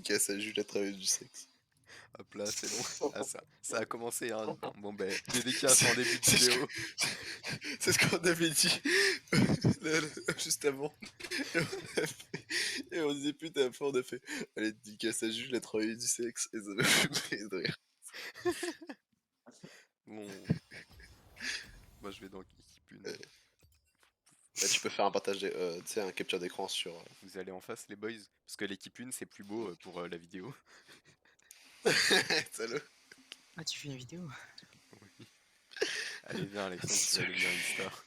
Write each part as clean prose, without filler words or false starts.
dédicace à Jules, la travailleuse du sexe. Hop là, c'est long. Ah, ça a commencé, hein. Bon, ben, dédicace C'est en début de c'est ce vidéo. c'est ce qu'on avait dit juste avant. Et on disait putain, après on a fait allez, dédicace à Jules, la travailleuse du sexe. Et ça m'a fait mourir de rire. Bon. Moi, je vais dans Kikipune. Bah, tu peux faire un partage, tu sais, un capture d'écran sur. Vous allez en face, les boys? Parce que l'équipe 1, c'est plus beau pour la vidéo. Salaud. Ah, tu fais une vidéo? Oui. Allez, viens, Alexandre, tu vas devenir une star.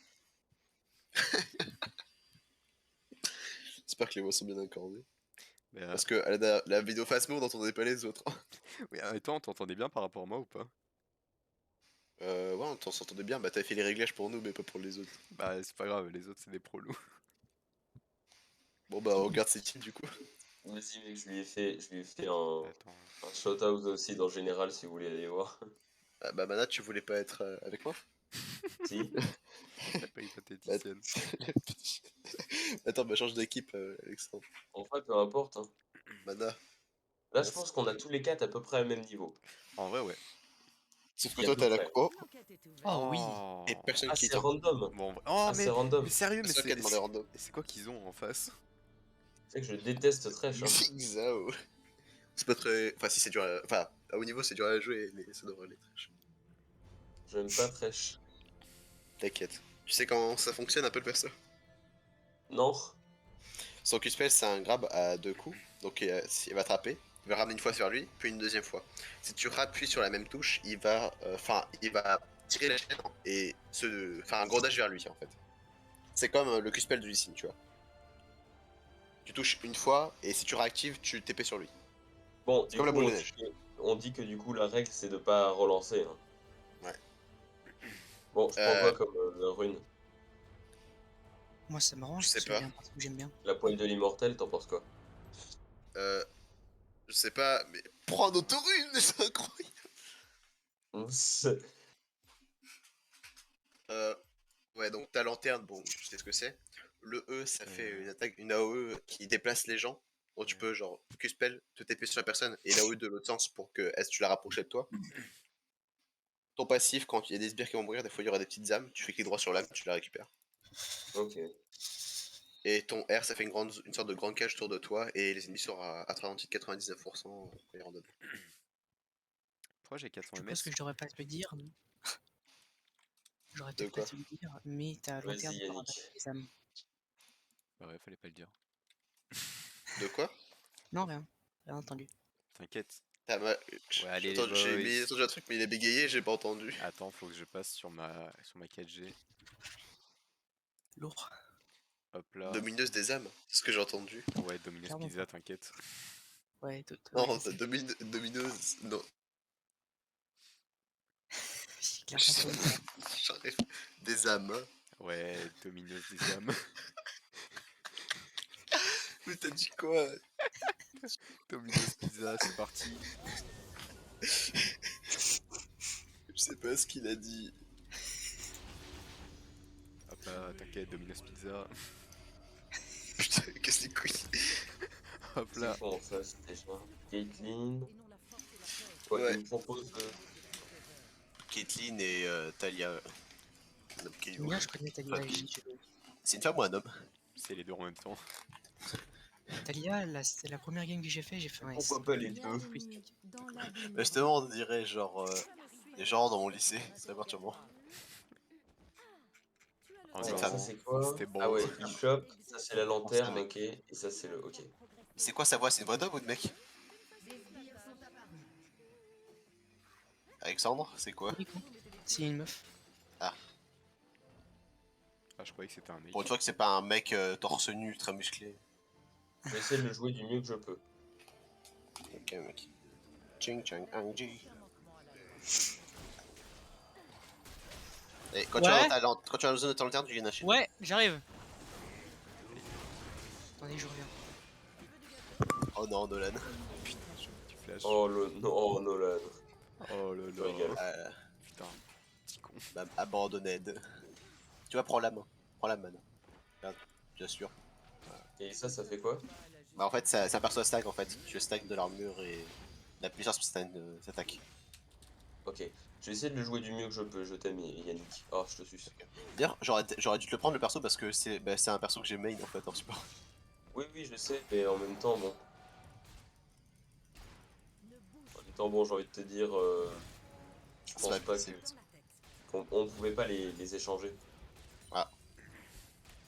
J'espère que les voix sont bien accordées. Mais, Parce que la vidéo Phasmo, on n'entendait pas les autres. oui, attends, t'entendais bien par rapport à moi ou pas? Ouais, on s'entendait bien. Bah, t'avais fait les réglages pour nous, mais pas pour les autres. Bah, c'est pas grave, les autres, c'est des prolos. Bon, bah, on regarde ces types du coup. Vas-y, mec, je lui ai fait Attends. un shout-out aussi dans Général si vous voulez aller voir. Ah, bah, Mana, tu voulais pas être avec moi? Si. La péripatéticienne. Attends, bah, change d'équipe, Alexandre. En fait, peu importe. Hein. Mana. Là, je pense qu'on a tous les 4 à peu près au même niveau. En vrai, ouais. Sauf que Et à toi, peu t'as la. près. Oh! Oh oui. Et personne Ah, qui c'est t'en. random. Bon, oh, Ah, c'est random. mais sérieux, mais C'est toi qui as demandé random. c'est quoi qu'ils ont en face? C'est que je déteste Thresh. Hein. Zigzao. C'est pas très. Enfin, si c'est dur à. Enfin, à haut niveau, c'est dur à jouer, mais ça devrait aller très cher. J'aime pas Thresh. T'inquiète. Tu sais comment ça fonctionne un peu le perso? Non. Son Q-spell, c'est un grab à 2 coups. Donc, il va attraper. Il va ramener une fois sur lui, puis une deuxième fois. Si tu rappuies sur la même touche, il va. Enfin, il va tirer la chaîne et faire un gros dash vers lui en fait. C'est comme le Q-spell du Lee Sin, tu vois. Tu touches une fois et si tu réactives, tu TP sur lui. Bon, C'est du comme la coup, boule de neige. on dit que du coup, la règle, c'est de pas relancer. Hein. Ouais. Bon, je prends quoi comme rune? Moi, ça m'arrange, Je sais parce que pas. j'ai un perso que j'aime bien. La poigne de l'immortel, t'en penses quoi? Je sais pas, mais prends un autorune, c'est incroyable. Ouais, donc ta lanterne, bon, je sais ce que c'est. Le E, ça fait une attaque, une AOE qui déplace les gens. Donc tu peux, genre, Q-spell, te TP sur la personne, et l'AOE de l'autre sens pour que tu la rapproches de toi. Ton passif, quand il y a des sbires qui vont mourir, des fois il y aura des petites âmes, tu fais clic droit sur l'âme, tu la récupères. Ok. Et ton R, ça fait une sorte de grande cage autour de toi, et les ennemis sont à 99% quand ils randonnent. Pourquoi j'ai 400 Je ms? pense que je devrais pas te le dire. J'aurais De peut-être pas quoi? te le dire, mais ta Vas-y, lanterne part Yannick. avec les âmes. Bah ouais, fallait pas le dire. De quoi? Non, rien. Rien entendu. T'inquiète. Ouais, allez, attends, les j'ai boys. mis entendu un truc, mais il a bégayé, j'ai pas entendu. Attends, faut que je passe sur ma 4G. Lourd. Hop là. Domineuse des âmes, c'est ce que j'ai entendu. Ouais, Dominus Clairement Pizza, pas. t'inquiète. Ouais, Non, ouais, je sais. domineuse, non. J'ai clairement pas. J'arrive. Des âmes. Hein. Ouais, Dominus des âmes. Mais t'as dit quoi? Dominus Pizza, c'est parti. Je sais pas ce qu'il a dit. Hop là, t'inquiète, Dominus Pizza. Putain, qu'est-ce les couilles? Hop C'est là. quoi en face déjà? Caitlyn. Ouais. Il me propose. Caitlyn et Talia. Moi, je connais Talia. C'est une femme ou un homme? C'est les deux en même temps. Talia, c'est la première game que j'ai fait un S. Pourquoi pas les deux? Bah justement, on dirait genre les gens dans mon lycée, très perturbant. En Alors, genre, ça c'est quoi? c'était bon. Ah ouais, Bishop, ça c'est la lanterne, ok. Et ça c'est le. Ok. C'est quoi sa voix? C'est une voix d'homme ou de mec? Alexandre, c'est quoi? C'est une meuf. Ah. Ah, je croyais que c'était un mec. Pour une fois que c'est pas un mec torse nu, très musclé. J'essaie de le jouer du mieux que je peux. Ok, mec. Ching chang Angie. Et quand, tu vas quand tu as besoin de ta lanterne, tu viens d'acheter. Ouais, j'arrive. Attendez, je reviens. Oh non, Nolan. Putain, j'ai un petit flash. Oh le. Oh Nolan. Oh là Je rigole. là. Putain, petit con. Abandonned. Tu vas prendre la main. Prends la main. Regarde, bien sûr. Et ça fait quoi? Bah, en fait, c'est un perso à stack en fait. Tu stack de l'armure et la puissance pour certaines attaques. Ok. Je vais essayer de le jouer du mieux que je peux. Je t'aime, Yannick. Oh, je te suce. D'ailleurs, j'aurais dû te le prendre le perso parce que c'est un perso que j'ai main en fait en support. Oui, oui, je sais, mais en même temps, bon. En même temps, bon, j'ai envie de te dire, je C'est pense pas c'est- qu'on ne pouvait pas les échanger. Ah,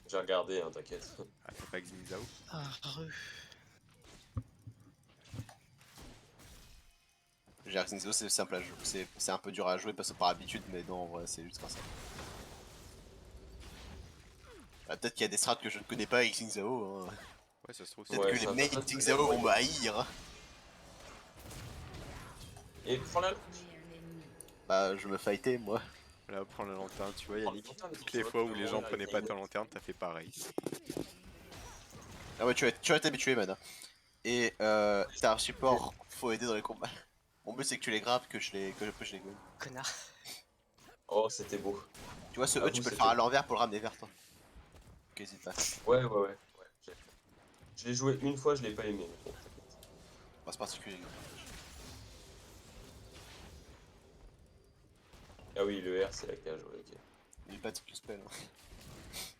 J'ai regardé, hein, t'inquiète. Ah, t'as pas Xin Zhao? Ah, re. j'ai Xingzao, c'est simple à jouer. C'est un peu dur à jouer parce que par habitude, mais non, en vrai, c'est juste comme ça. Ah, peut-être qu'il y a des strats que je ne connais pas avec Xingzao. Hein. Ouais, ça se trouve, Peut-être Ouais, que les c'est un mains personnage de que Xingzao j'aime vont me moyen. haïr. Hein. Et prends la... Bah, je me fightais moi. là, prends la lanterne, tu vois, Prends la Yannick. lanterne, Toutes tu les vois, fois tu où peux les gens mourir avec prenaient ta pas ta innate. lanterne, t'as fait pareil. Ah ouais, tu vas être habitué, man. Et t'as un support, faut aider dans les combats. Mon but c'est que tu les grappes, que je les gomme. Connard. Oh, c'était beau. Tu vois, ce E, Avoue, tu peux le c'était faire à beau. l'envers pour le ramener vers toi. Ok, hésite pas. Ouais, ouais, ouais. Ouais, je l'ai joué une fois, je l'ai pas aimé. Mais bon, t'inquiète. Bah, c'est particulier. Ah oui, le R, c'est la cage, ouais, ok. Il est pas de skill spell. Hein.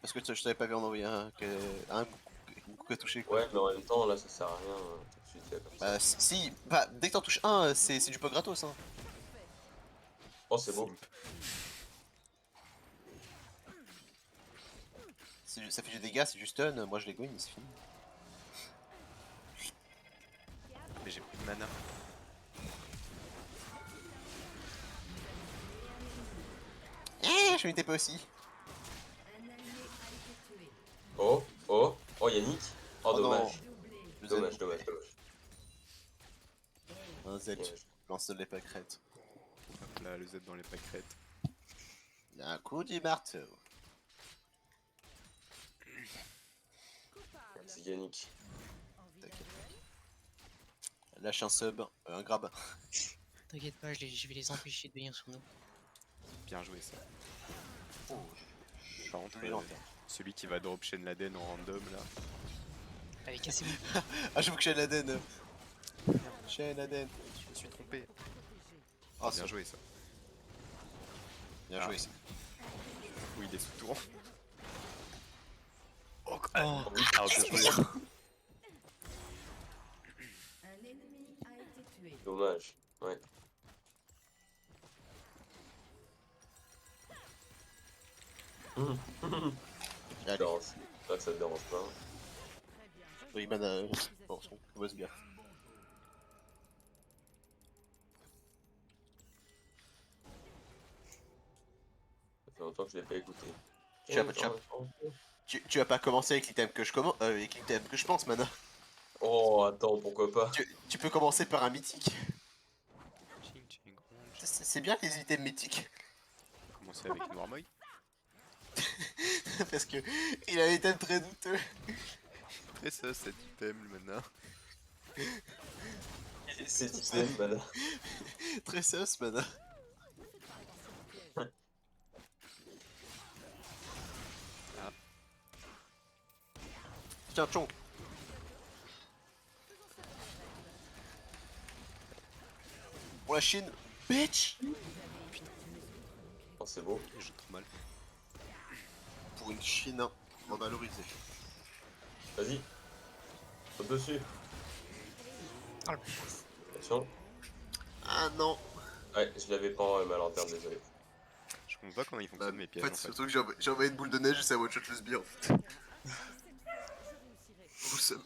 Parce que je t'avais pas vu en envoyer un coup à toucher quoi. Ouais, mais en même temps, là, ça sert à rien, tout de suite, là, comme ça. Bah, si, bah, dès que t'en touches un, c'est du pot gratos. Hein. Oh, c'est beau. Simp. Ça fait du dégâts, c'est du stun. Moi je les gomme, c'est fini. Mais j'ai plus de mana. Eh, je m'étais pas aussi. Oh, oh, oh, Yannick. Oh, Oh non. dommage. Le Z, Dommage, dommage, dommage. un Z, Bien joué. lance de l'épée crête. Hop là, le Z dans les pâquerettes. Un coup du marteau. Merci, Yannick. Lâche un sub, un grab. T'inquiète pas, je vais les empêcher de venir sur nous. Bien joué ça. Oh, Par contre, joli lanterne. celui qui va drop Shen Laden en random là. Allez, cassez-vous. Ah, j'avoue que Shen Laden. Shen Laden. Je me suis trompé. Oh, Bien bien joué ça. Bien joué ça. Oui, il est sous tour. Oh, Ah, bien joué. Dommage. Ouais. Allez, Non, pas que ça te dérange pas. oui, man, bon, son boss bien. Ça fait longtemps que je l'ai pas écouté. Tu as- tu as- tu as pas commencé avec l'item que je commence, avec l'item que je pense, man. Oh, attends, pourquoi pas? Tu peux commencer par un mythique. Ching, ching, ronge. C'est bien les items mythiques. On va commencer avec une Warmoy. Parce que il a un item très douteux. Très ça, cet item maintenant. C'est système, madame. Très sus, man. Ah. Tiens, Chonk. Pour la Chine, bitch. Oh, c'est beau. Il joue trop mal. Pour une Chine revalorisée. Vas-y. Saute dessus. Oh, le- Attention. Ah non. Ouais, je l'avais pas ma lanterne, désolé. Je comprends pas comment ils fonctionnent mes pièges en fait. surtout que j'ai envoyé une boule de neige et ça one shot le sbire en fait. Trop seum.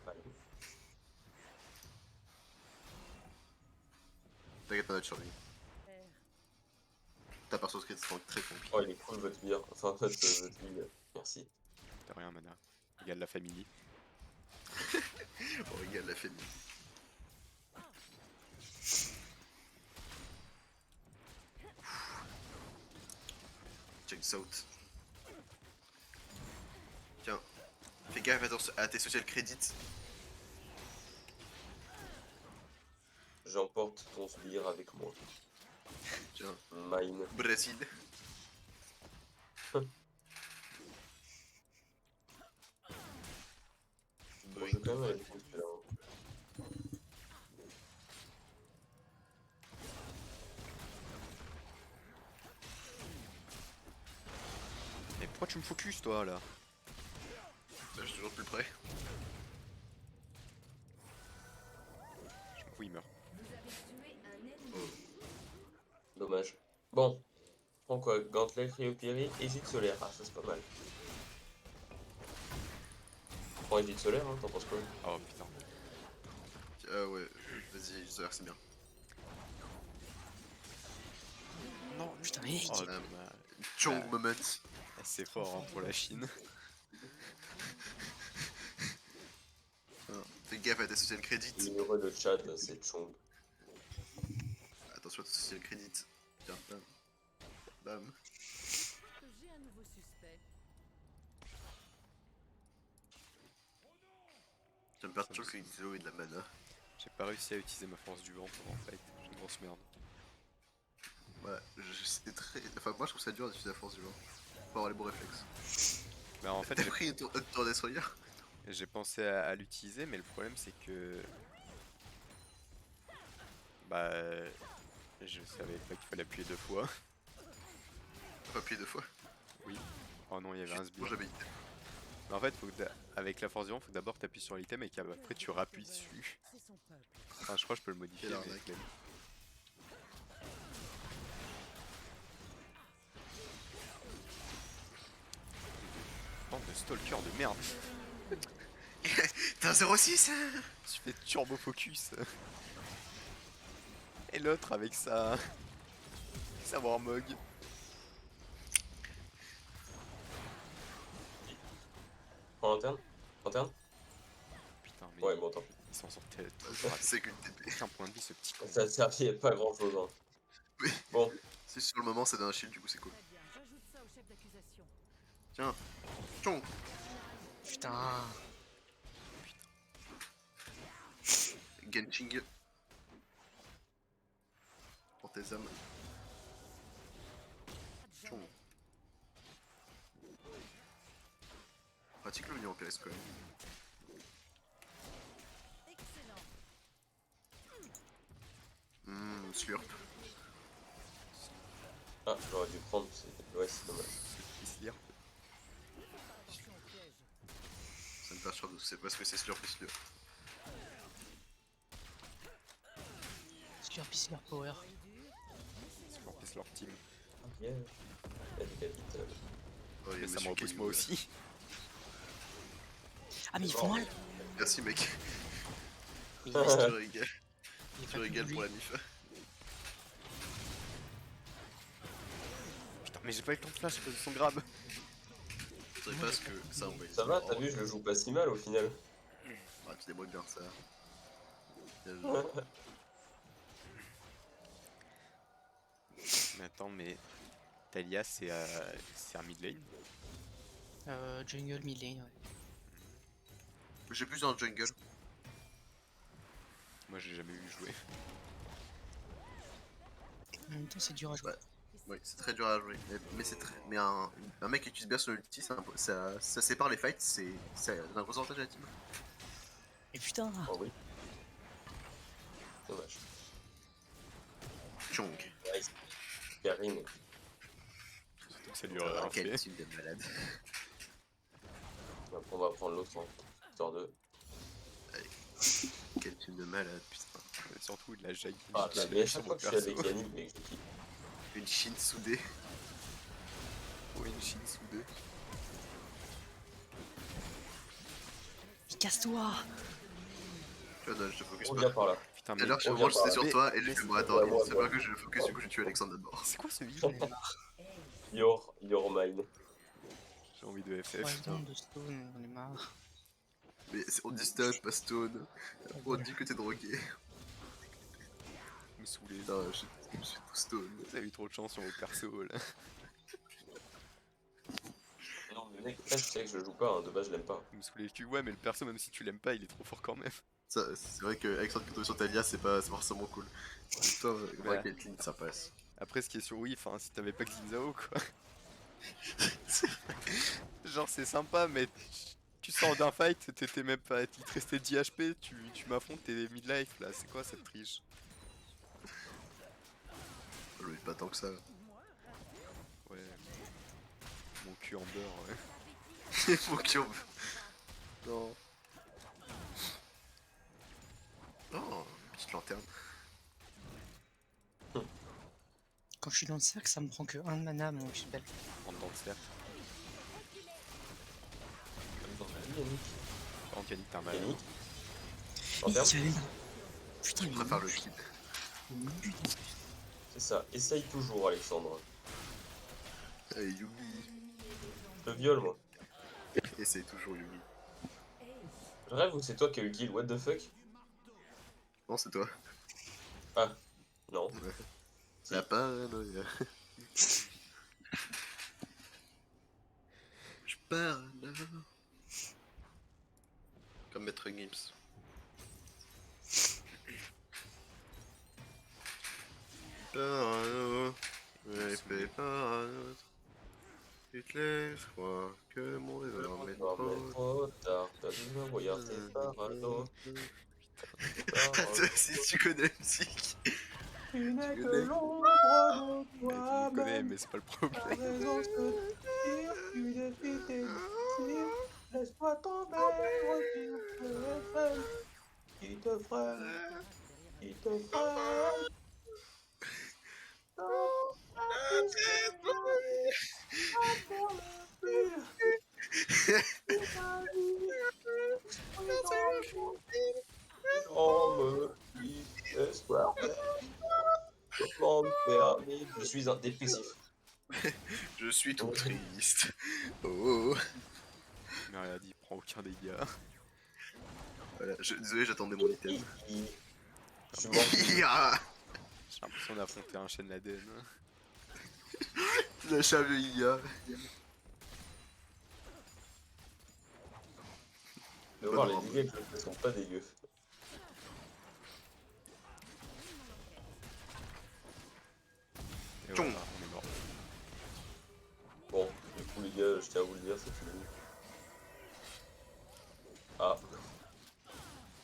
Allez. T'inquiète pas, sur lui. Ta perso script c'est très compliqué. Oh, il est cool votre bière. Enfin, votre ville. Merci. T'as rien, mana. Regarde la famille. Oh, regarde la famille. Check this out. Tiens, fais gaffe à tes social credits. J'emporte ton sbire avec moi. Tiens, Mine. Brésil. quand même aller contre là. Mais pourquoi tu me focus toi là? Je suis toujours plus près. Je m'en fous, il meurt. Dommage. Bon. Je prends quoi? Gantelet, Cryopyrie, Hésite solaire. Ah, ça c'est pas mal. Je prends Hésite solaire, hein, t'en penses quoi? Oh putain. Ouais, vas-y, c'est bien. Non, putain, mais Oh, Ah, dommage. Chong Ah. moment. C'est fort hein, pour la Chine. Fais gaffe à ta social credit. Le numéro de chat, c'est Chong. Attention à ta social credit. Tiens, bam. Bam. J'ai un nouveau suspect. J'aime pas toujours qu'il dit et de la mana. J'ai pas réussi à utiliser ma force du vent pour en fait. J'ai une grosse merde. Ouais, c'est très. Enfin, moi je trouve ça dur d'utiliser la force du vent. Faut avoir les bons réflexes. Bah en fait T'as pris ton destroyer? j'ai pensé à l'utiliser mais le problème c'est que... Bah... Je savais pas qu'il fallait appuyer 2 fois. T'as pas appuyé 2 fois? Oui. Oh non il y avait un Moi sbire. j'avais été. Mais en fait faut que avec la force du vent faut que d'abord t'appuies sur l'item et qu'après tu rappuies dessus. C'est son peuple. Enfin je crois que je peux le modifier Quelle mais... arnaque. Bande de stalker de merde. T'es un 06 Tu fais turbo focus. Et l'autre avec sa warmog. En interne? Interne? Putain mais Ouais, bon, tant pis. il s'en sortait toujours avec C'est qu'une TP. aucun point de vie ce petit con. Ça servait pas à grand chose, hein. Oui. Bon, Si sur le moment ça donne un shield, du coup c'est cool. Très bien, j'ajoute ça au chef d'accusation. Tiens, Chong. putain. Genching. Pour tes âmes. Chong. Pratique le menu en PS quand même. Excellent. Slurp. ah, j'aurais dû prendre, ouais, c'est dommage. Il se lire. Attention au piège. Ça me perturbe, c'est parce que c'est Slurp et Slurp. Super Pissler Power. C'est pour qu'ils leur team. Yeah. La capitale. Oh, il y a Mais ça Monsieur me repousse Caillou, moi là. aussi. Ah, mais ils font mal. Merci mec, Mais tu régales, il est tu pas régales plus pour la lui. mif. Putain mais j'ai pas eu le temps de flash de son grab. Je dirais pas ce que ça envoie. Ça va, t'as vu, je le joue pas si mal au final. Ah, tu débrouilles bien ça. Bien joué. Mais attends mais... Talia c'est un mid lane. Jungle mid lane, ouais. J'ai plus dans le jungle. Moi j'ai jamais vu jouer. En même temps, c'est dur à jouer. Ouais. Oui, c'est très dur à jouer. Mais c'est très. Mais un mec qui utilise bien son ulti, ça sépare les fights, c'est un gros avantage à la team. Mais putain. Oh oui. Dommage. Chong. Nice. Karine. Surtout que ça lui aurait rien Quel fait. team de malade. On va prendre l'autre en histoire de. Quel team de malade, putain. Surtout de la jaille. Ah, mais à chaque fois que je suis avec Yannick, mec, je kiffe. Une Chine soudée. Oh une chine soudée. Mais casse-toi. Tu vois, non, je te focus On pas. vient par là. Putain Tout à l'heure, on moi vient j'étais par sur là. toi et j'ai Mais fait c'est- bon, attends, ouais, il moi, c'est moi. pas que je le focus, du coup j'ai tué Alexandre d'abord. C'est quoi ce heal? J'en ai marre. Your mine. J'ai envie de FF. Ouais, bon, de stone, j'en ai marre. Mais on dit stun, pas stone. On dit que t'es drogué. Me saouler. Putain, je suis tout stone. Vous avez eu trop de chance sur vos persos là. Non, mais mec, là, je sais que je le joue pas, hein, de base, je l'aime pas. Me saouler. Tu ouais mais le perso même si tu l'aimes pas il est trop fort quand même. C'est vrai que Alexandre qui tombe sur Talia, c'est pas forcément cool. Putain, Ouais. avec Caitlyn, ça passe. Après ce qui est sur oui, enfin si t'avais pas Xin Zhao quoi. Genre c'est sympa mais tu tu sors d'un fight, t'étais même pas. Il te restait 10 HP, tu m'affrontes, t'es mid-life là. C'est quoi cette triche? Je pas tant que ça. Ouais. Mon cul en beurre, ouais. Mon cube. Non. Oh, petite lanterne. Quand je suis dans le cercle, ça me prend que 1 mana, mon spell. Rentre dans le cercle. Comme dans la vie, Yannick. Par contre, Yannick, t'es un malade. Yannick. Il Lanterne. y avait... Putain, Je il préfère est le kid. nul. C'est ça. Essaye toujours, Alexandre. Hey, Yugi. Je te viole, moi. Et c'est toujours Yugi. Je rêve ou c'est toi qui as eu le kill? What the fuck? Non, c'est toi. Ah. Non. Ouais. Si. La paranoïa. Je pars là. Comme Maître Gims. Parano. Ouais, fais parano. Tu te laisses croire que mon désormais Mais trop. trop tard. T'as dû me regarder parano. Si tu connais la musique. Tu n'es Tu que connais. l'ombre de Ouais, tout le monde connaît, toi-même. mais c'est pas le Ta problème. raison se dire, tu défies tes désirs. Laisse-moi tomber, retire le freine. Qui te freine, qui te freine. Non, la tristesse, pas pour le pire. Homme, qui espoir, comment me permis. Je suis un dépressif. Je suis tout triste. Oh. Mais regarde, il prend aucun dégât. Voilà, désolé, j'attendais mon item. Je suis mort. Ia. J'ai l'impression d'affronter un chêne Laden. La chave de IA. Tu vas voir, les dégâts que je fais sont pas dégueux. Et Tchong. voilà, on est mort. Bon, du coup, les gars, je tiens à vous le dire, c'est fini. Ah,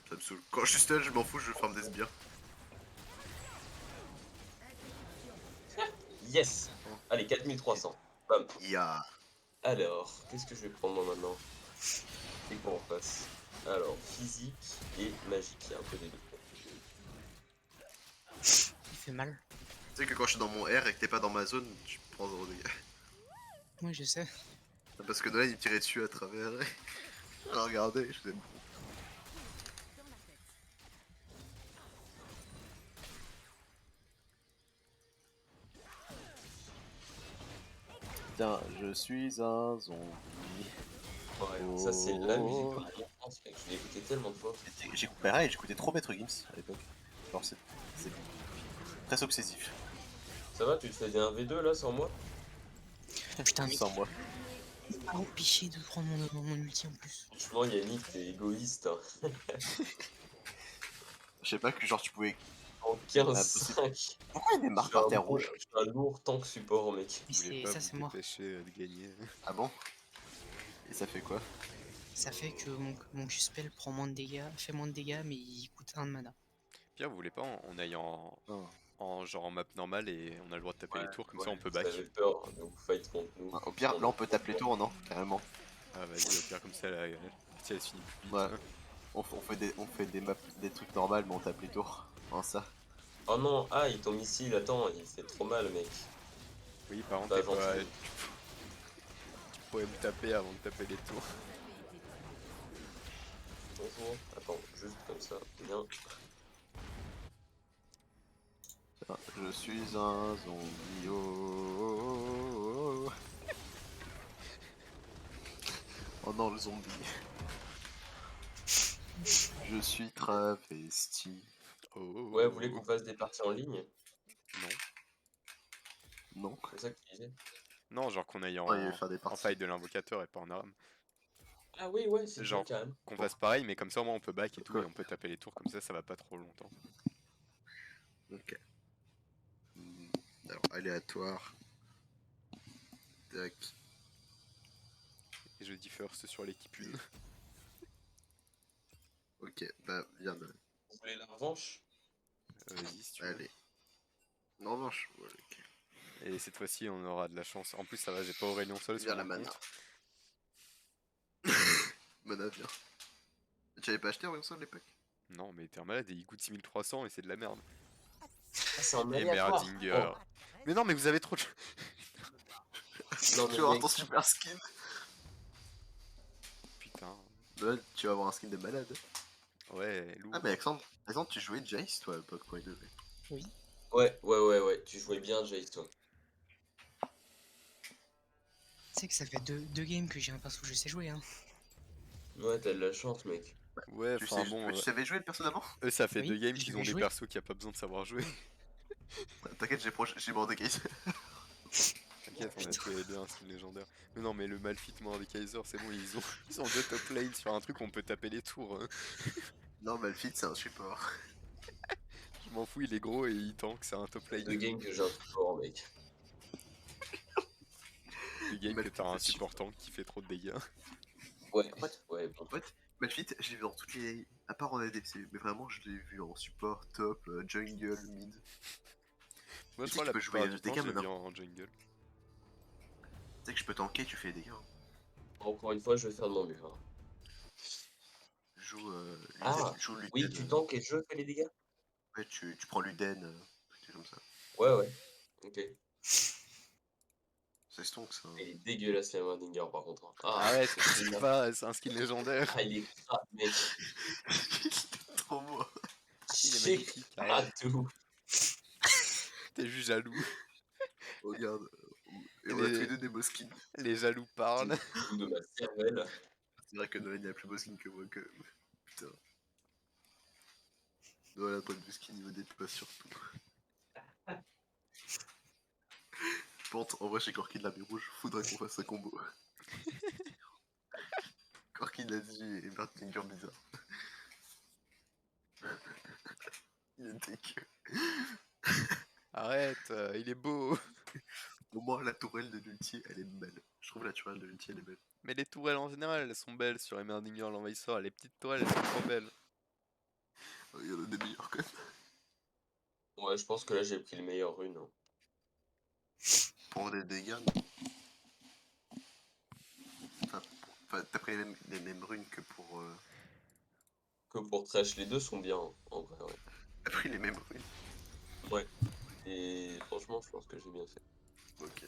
Ça me saoule. Quand je suis stun, je m'en fous, je farm des sbires. yes! Allez, 4300. Bam. IA. Alors, qu'est-ce que je vais prendre moi maintenant? Et quoi on passe? Alors, physique et magique, il y a un peu des deux. Il fait mal. Tu sais que quand je suis dans mon R et que t'es pas dans ma zone, tu prends 0 dégâts. Moi, je sais. Parce que Nolan il me tirait dessus à travers. Alors regardez, je sais. Tiens, je suis un zombie. Ouais, ça c'est la musique de mon enfance, mec. Je l'ai écouté tellement de fois. J'écoutais trop Maître Gims à l'époque. Genre c'est très obsessif. Ça va, tu te fais des 1v2 là sans moi? Putain, mec. Sans moi. Ah, empêché de prendre mon ulti en plus. Franchement, Yannick, t'es égoïste. Hein. Je sais pas que genre tu pouvais. En 15-5. Pourquoi il y a des marques par terre rouge? Je suis un lourd tank support, mec. Mais Vous voulez c'est pas ça, vous c'est moi. dépêcher de gagner. Ah bon? Et ça fait quoi? Ça fait que mon spell prend moins de dégâts, fait moins de dégâts, mais il coûte 1 de mana. Pierre, vous voulez pas on aille Non. en genre en map normale et on a le droit de taper les tours, comme ça on peut Vous back. avez peur de vous fight contre nous. Au pire, là on peut taper les tours, non? Carrément. Ah vas-y, au pire comme ça la partie elle se finit plus vite. Ouais. On fait des maps, des trucs normales, mais on tape les tours. En ça. Oh non, ah, ton missile, attends, il fait trop mal, mec. Oui, par contre, Pas t'es pas- gentil. tu pourrais me taper avant de taper les tours. Bonjour. Attends, juste comme ça. Bien. Je suis un zombie. Oh, oh non, le zombie. Je suis travesti. Oh, oh, Ouais, oh, vous voulez oh. qu'on fasse des parties en ligne? Non. Non. C'est ça que tu disais? Non, genre qu'on aille Ouais, il veut faire des en parties. fight de l'invocateur et pas en arme. Ah oui, ouais, c'est Genre, bien, quand même. qu'on fasse pareil, mais comme ça au moins on peut back et tout, Quoi? et on peut taper les tours, comme ça va pas trop longtemps. Ok. Alors, aléatoire. Tac. Et je dis first sur l'équipe 1. Ok, bah viens. Vous voulez la revanche? Vas-y si tu veux. Allez. En revanche, ouais, ok. Et cette fois-ci, on aura de la chance. En plus, ça va, j'ai pas Aurélien Sol sur Viens la mon mana. compte. Mana, viens. Tu avais pas acheté en ça à l'époque? Non, mais t'es un malade et il coûte 6300 et c'est de la merde. Ah, c'est en Et aléatoire. Merdinger. Mais non, mais vous avez trop de... Non, Tu mais vas avoir mec, ton super skin. Putain. Ouais, tu vas avoir un skin de malade. Ouais, Ah lourd. mais Alexandre, tu jouais Jace toi à l'époque quand il devait. Oui. ouais, tu jouais bien Jace toi. Tu sais que ça fait deux games que j'ai un perso que je sais jouer, hein. Ouais, t'as de la chance, mec. Ouais, Tu enfin sais, bon, mais tu savais jouer le perso d'avant? eux ça fait Oui, 2 games je qu'ils l'avais ont des joué. persos qui a pas besoin de savoir jouer. T'inquiète, j'ai Mordekaiser. T'inquiète, on a tous les deux un skin légendaire. Mais non, mais le Malphite Mordekaiser, c'est bon, ils ont 2 top lanes sur un truc où on peut taper les tours. Hein. Non, Malphite, c'est un support. Je m'en fous, il est gros et il tank, c'est un top lane. Deux games que j'ai un support, mec. Le game que Malphite, t'as un c'est support tank qui fait trop de dégâts. Ouais, En fait, ouais, bon. En fait, Malphite, je l'ai vu dans toutes les. À part en ADC, mais vraiment, je l'ai vu en support, top, jungle, mid. Moi Tu je sais crois que la tu peux jouer plupart du des temps dégâts je l'ai vu maintenant. en jungle. Tu sais que je peux tanker, tu fais des dégâts. Hein. Encore une fois, je vais faire de mon mieux. Hein. Joue, Ah, joue Luden. oui, tu tankes et je fais les dégâts? Ouais, tu prends Luden, truc comme ça. Ouais. Ok. C'est stonk ça. Il est dégueulasse, la Wardinger, par contre. Hein. Ah, Arrête, ce c'est skin-là. pas, c'est un skin légendaire. Ah, il est crade, mec. Il est trop beau. Il est C'est magnifique, crade arrête. tout. T'es juste jaloux. Regarde. Et Et on a tous les deux des beaux skins. les jaloux C'est parlent. tout de ma cervelle. C'est vrai que Noël il a plus beau skin que moi quand même. Putain. Voilà, point de vue skin, il me dépasse surtout. Pente, en vrai, chez Corki de la rouge, faudrait qu'on fasse un combo. Corki l'a dit et Bertinger bizarre. Il est dégueu. Arrête, il est beau. Au moins, la tourelle de l'ulti, elle est belle. Je trouve la tourelle de l'ulti, elle est belle. Mais les tourelles en général, elles sont belles sur Emerdinger l'envahisseur. Les petites tourelles, elles sont trop belles. Il y en a des meilleurs quand même. Ouais, je pense que là, j'ai pris le meilleur rune. Hein. Pour des dégâts, t'as pris les mêmes runes que pour. Que pour Trash, les deux sont bien, hein, en vrai, ouais. T'as pris les mêmes runes. Ouais. Et franchement, je pense que j'ai bien fait. Ok.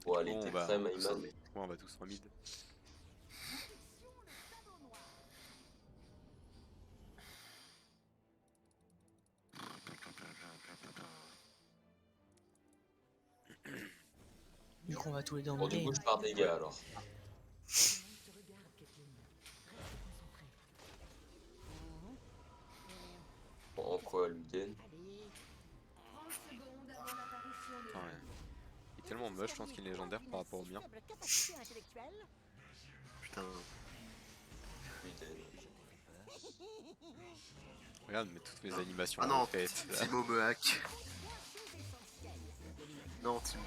Bon, allez, Bon, t'es bah, prêt, Maïman? Ouais, on va tous en mid. Du coup, on va tous les deux en Bon, du mid coup, lane. je pars des gars, alors. Bon, en quoi, Luden? Attends, ouais. Il est tellement moche, je pense qu'il est légendaire par rapport au mien. Putain. Luden. Regarde, mais toutes mes animations Ah non, faites. Là. Timo me hack. Non, Timo.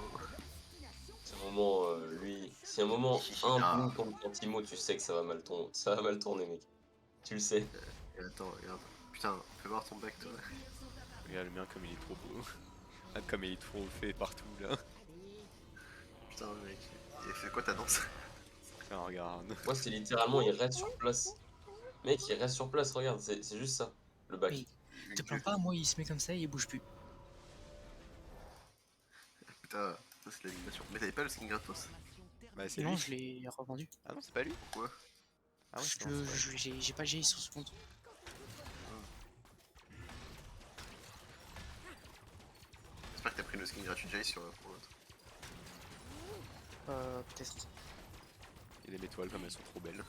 C'est un moment, lui... Si à un moment, un blue tombe sur Timo, tu sais que ça va mal tourner. Ça va mal tourner, mec. Tu le sais. Et attends, regarde. Putain, fais voir ton back toi. Regarde le mien comme il est trop beau. Regarde comme il est trop fait partout là. Putain, mec. Il a fait quoi ta danse? Tiens, regarde. Moi, c'est littéralement, il reste sur place. Mec, il reste sur place, regarde, c'est juste ça, le bac. Mais te plains pas, moi il se met comme ça et il bouge plus. Putain, ça c'est l'animation. Mais t'avais pas le skin gratos? Bah, c'est Non, lui. je l'ai revendu. Ah non, c'est pas lui. Pourquoi? Ah ouais, Parce c'est vrai, c'est que vrai. j'ai pas G sur ce compte. J'espère que t'as pris le skin gratuit de Jay sur pour l'autre. Peut-être. Et les étoiles comme elles sont trop belles.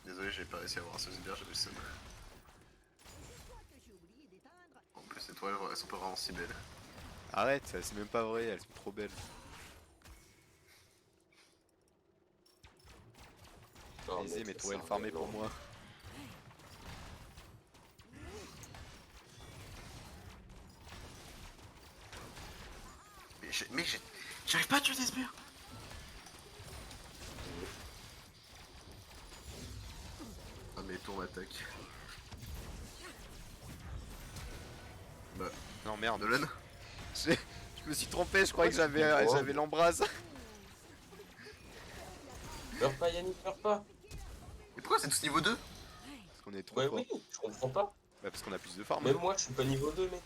Désolé, j'ai pas réussi à avoir un Sosbert, j'avais le seum. En plus, les toiles, elles sont pas vraiment si belles. Arrête, c'est même pas vrai, elles sont trop belles. Non, Aisé, mec, mais ça tourelles sert à farmées rien, pour non. moi. Mais j'arrive pas à tuer des sbires. tour m'attaque. Non merde. Nolan. Je me suis trompé, je croyais que j'avais comprends. j'avais l'embrase. Meurs pas, Yannick, meurs pas. Mais pourquoi c'est tous niveau 2? Parce qu'on est trop Ouais, fort. oui, je comprends pas. Bah parce qu'on a plus de farm. Même moi, je suis pas niveau 2, mec.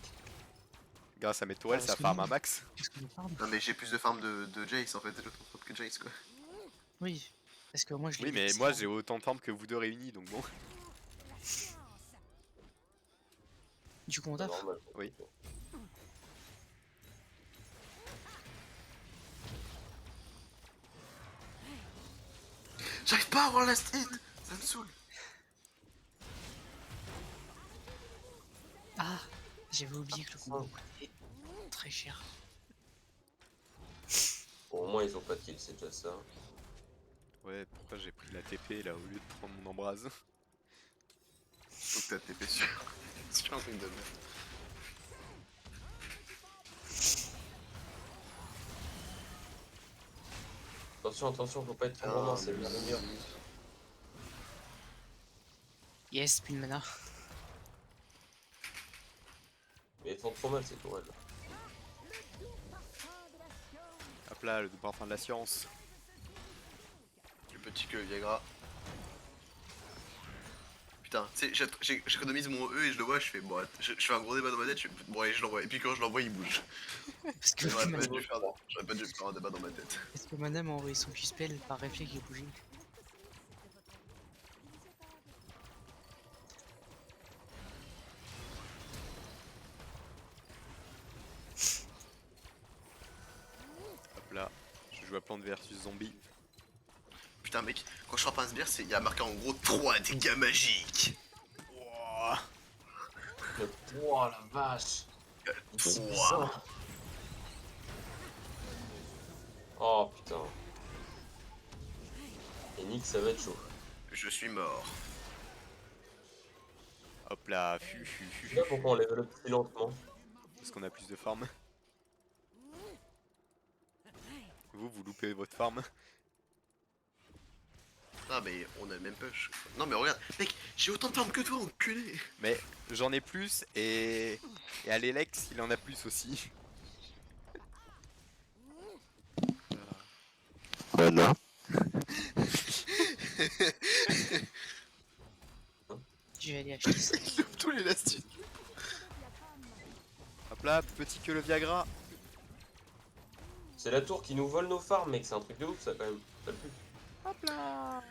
Grâce à mes tourelles, Ah, ça parce que farm nous- un max. Qu'est-ce qu'on farm? Non mais j'ai plus de farm de Jace en fait, je trouve que Jace quoi. Oui. Parce que moi je l'ai Oui, mais laissé moi farm. j'ai autant de farm que vous deux réunis, donc bon. Du coup on C'est tape. normal. Oui. J'arrive pas à avoir la hit. Ça me saoule. Ah, j'avais oublié que le combo coûtait très cher. Bon, au moins, ils ont pas de kill, c'est déjà ça. Ouais, pourquoi j'ai pris la TP là au lieu de prendre mon embrase? Faut que t'as TP sur. Sur un truc de merde. Attention, attention, faut pas être trop gourmand, c'est bien le meilleur. Yes, plus de mana. Mais ils font trop mal, ces tourelles. Hop là, le parfum de la science. Plus petit que Viagra. Putain, tu sais, j'économise mon E et je le vois, je fais bon, je fais un gros débat dans ma tête, je fais bon allez je l'envoie. Et puis quand je l'envoie il bouge. Parce que J'aurais pas mana, dû faire un débat dans ma tête. parce que mana m'a envoyé son Q-spell par réflexe et bougé. Hop là, je joue à plante versus zombie. Putain mec, quand je frappe un sbire, il y a marqué en gros 3 dégâts magiques. Wouah. Oh la vache! C'est 3. bizarre. Oh putain. Et Nick, ça va être chaud. Je suis mort. Hop là, Je sais pas pourquoi on level up si lentement. Parce qu'on a plus de farm. Vous loupez votre farm. Ah mais on a le même push. Non mais regarde, mec, j'ai autant de farm que toi, enculé. Mais j'en ai plus et Alex il en a plus aussi. Voilà. Je vais aller acheter ça. Tous les lastiques. Hop là, petit que le Viagra. C'est la tour qui nous vole nos farms, mec, c'est un truc de ouf ça quand même. Ça pue. Hop là.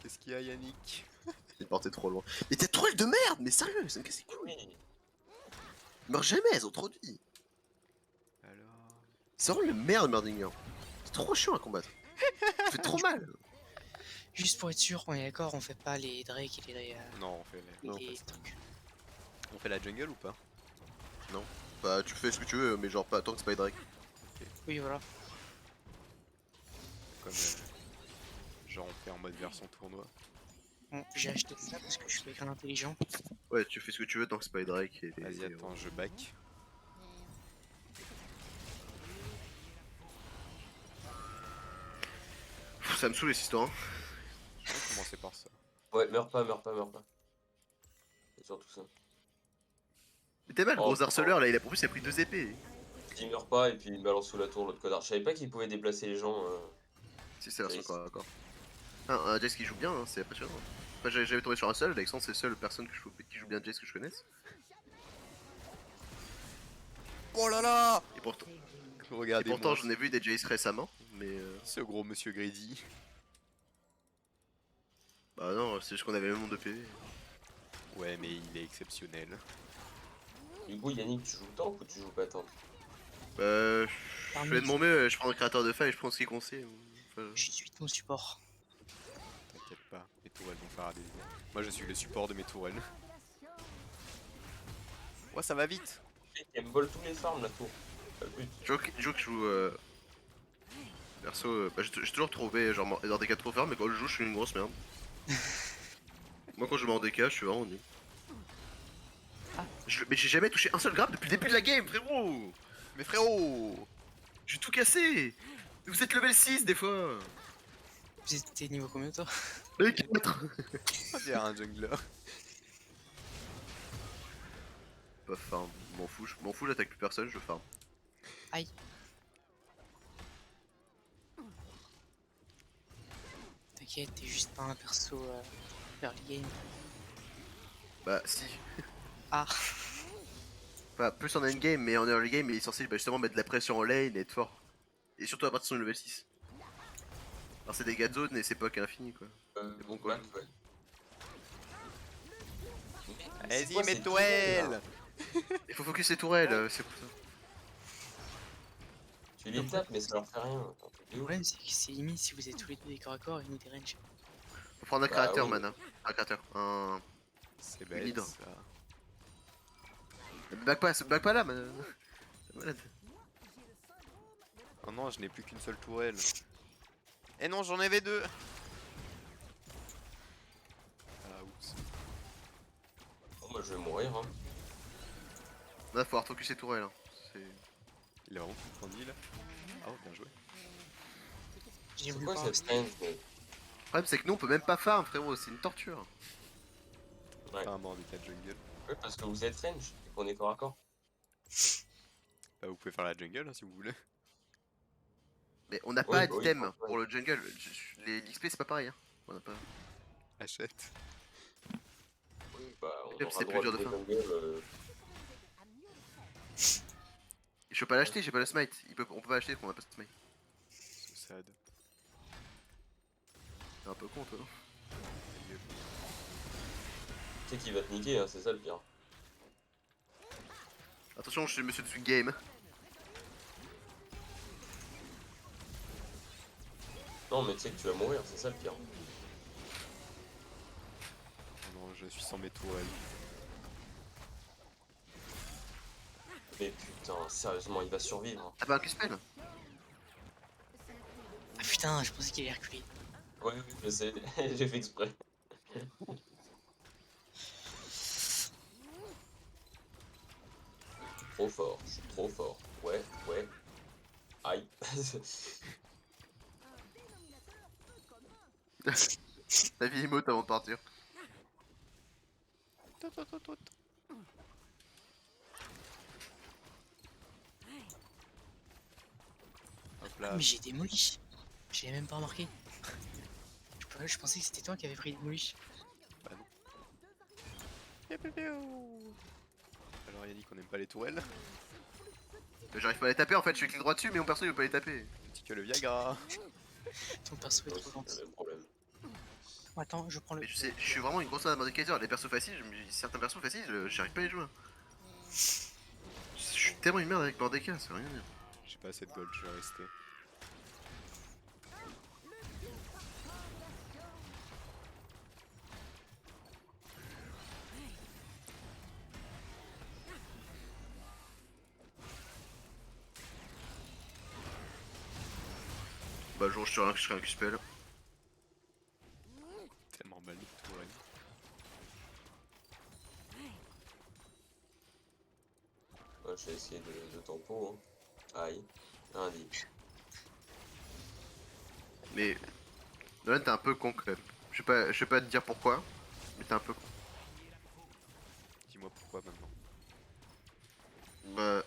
Qu'est-ce qu'il y a Yannick? Il est porté trop loin. Mais t'es troll de merde, mais sérieux, ça me casse les couilles. Oui. Ils meurent jamais, elles ont trop de vie. Alors... C'est vraiment le merde, Merdinger. C'est trop chiant à combattre. Ça fait trop mal. Juste pour être sûr, on est d'accord, on fait pas les Drake et les, Non, on fait, Non, les pas ça. trucs. on fait la jungle ou pas? Bah tu fais ce que tu veux, mais genre pas tant que c'est pas Drake. Oui, voilà. Comme genre on fait en mode version tournoi. Bon, j'ai acheté ça parce que je suis quelqu'un d'intelligent. Ouais, tu fais ce que tu veux tant que c'est pas Drake. Vas-y attends, je back. Ça me saoule les histoires. Hein. Je vais commencer par ça. Ouais, meurs pas, meurs pas, meurs pas. C'est surtout ça. Mais t'es mal, Oh, gros harceleur là, il a pour plus il a pris 2 épées. Il meurt pas et puis il me balance sous la tour l'autre connard. Je savais pas qu'il pouvait déplacer les gens. Si c'est la version Jace. corps à corps. Un Jace qui joue bien, hein, c'est impressionnant. Enfin, j'avais tombé sur un seul, Alexandre c'est la seule personne qui joue bien Jace que je connaisse. Oh là là! Et pourtant, Regardez j'en ai vu des Jace récemment, mais ce gros monsieur Greedy. bah non, c'est juste qu'on avait le même nombre de PV. Ouais mais il est exceptionnel. Du coup, Yannick, tu joues tank ou tu joues pas tank? Je fais de mon mieux, je prends un créateur de faille et je prends ce qu'il conseille. Enfin, Je suis ton support. T'inquiète pas, mes tourelles vont faire des... Moi je suis le support de mes tourelles. Ouais ça va vite. Il me vole tous les farms la tour. Pas le but. je joue perso, bah, j'ai toujours trouvé genre dans des cas trop fermes, mais quand je joue, je suis une grosse merde. Moi, quand je mets en DK, je suis vraiment nul. Ah. Mais j'ai jamais touché un seul grab depuis le début de la game, frérot! Mais frérot! J'ai tout cassé! Vous êtes level 6 des fois! T'es niveau combien toi? Les 4. On dirait un jungler. Pas farm, m'en fous, j'attaque plus personne, je farm. Aïe. T'inquiète, t'es juste pas un perso early game. Bah si. Ah, Enfin, plus en endgame, mais en early game, il est censé justement mettre de la pression en lane et être fort. Et surtout à partir de son level 6. Alors c'est des dégâts de zone et c'est pas qu'infini quoi. C'est bon, quoi. back, ouais. Vas-y, quoi mets ces tourelle. Il faut focus les tourelles, c'est pour ça. Tu les tapes, mais ça leur fait rien. Un truc de le ouf. problème c'est que c'est limite si vous êtes tous les deux des corps à corps et nous des range. Faut prendre un Bah créateur, oui. mana. Un créateur. Un. C'est Une bête hydre. ça. Back pas là, man. C'est malade. Oh non, je n'ai plus qu'une seule tourelle. Eh non, j'en avais deux. Ah oups. Oh, moi je vais mourir. Hein. Là, faut avoir focus les tourelles. Hein. C'est. Il a vraiment tout grandi là. Ah oh, bien joué. J'ai C'est voulu quoi pas cette strange mais... Le problème, c'est que nous, on peut même pas farm, frérot. C'est une torture. Ouais. Pas un mort des 4 jungle. Ouais, parce que vous êtes range et qu'on est corps à corps. Bah, vous pouvez faire la jungle hein, si vous voulez. Mais on n'a Oui, pas bah oui, d'item ouais. pour le jungle. L'XP, c'est pas pareil. Hein. On a pas. Achète. Oui, bah on C'est aura plus droit dur de de faire. jungle, Je peux pas l'acheter, j'ai pas le smite. On peut pas l'acheter qu'on a pas de smite. So sad. C'est un peu con, toi. Tu sais qu'il va te niquer, hein, c'est ça le pire. Attention, je suis monsieur de Swing Game. Non, mais tu sais que tu vas mourir, c'est ça le pire. Oh non, je suis sans mes tourelles. Mais putain, sérieusement, il va survivre. T'as pas un Q-spell? Ah putain, je pensais qu'il allait reculer. Ouais, oui, je sais, j'ai fait exprès. Trop fort, je suis trop fort. Ouais, ouais. Aïe. Ta vie emote avant de partir. Hop Ah, là. mais j'ai démoli. J'ai même pas remarqué. Je pensais que c'était toi qui avais pris démoli. Bah non. Alors Yannick, on aime pas les tourelles. J'arrive pas à les taper en fait, je suis clic droit dessus, mais mon perso il veut pas les taper. Petit que le Viagra. Ton perso est Ouais, trop c'est gentil. le même problème. Attends, je prends le. Mais je sais, je suis vraiment une grosse fan de Mordekaiser. Les persos faciles, certains persos faciles, j'arrive pas à les jouer. Je suis tellement une merde avec Mordekaiser, c'est rien dire. J'ai pas assez de gold, je vais rester. Bah, le jour où je serai un Q-spell. Tellement mal de tourelles. Ouais, je vais essayer de tempo. Hein. Aïe. Un dit. Mais. Nolan, t'es un peu con quand même. Je sais pas te dire pourquoi, mais t'es un peu con. Dis-moi pourquoi maintenant. Bah.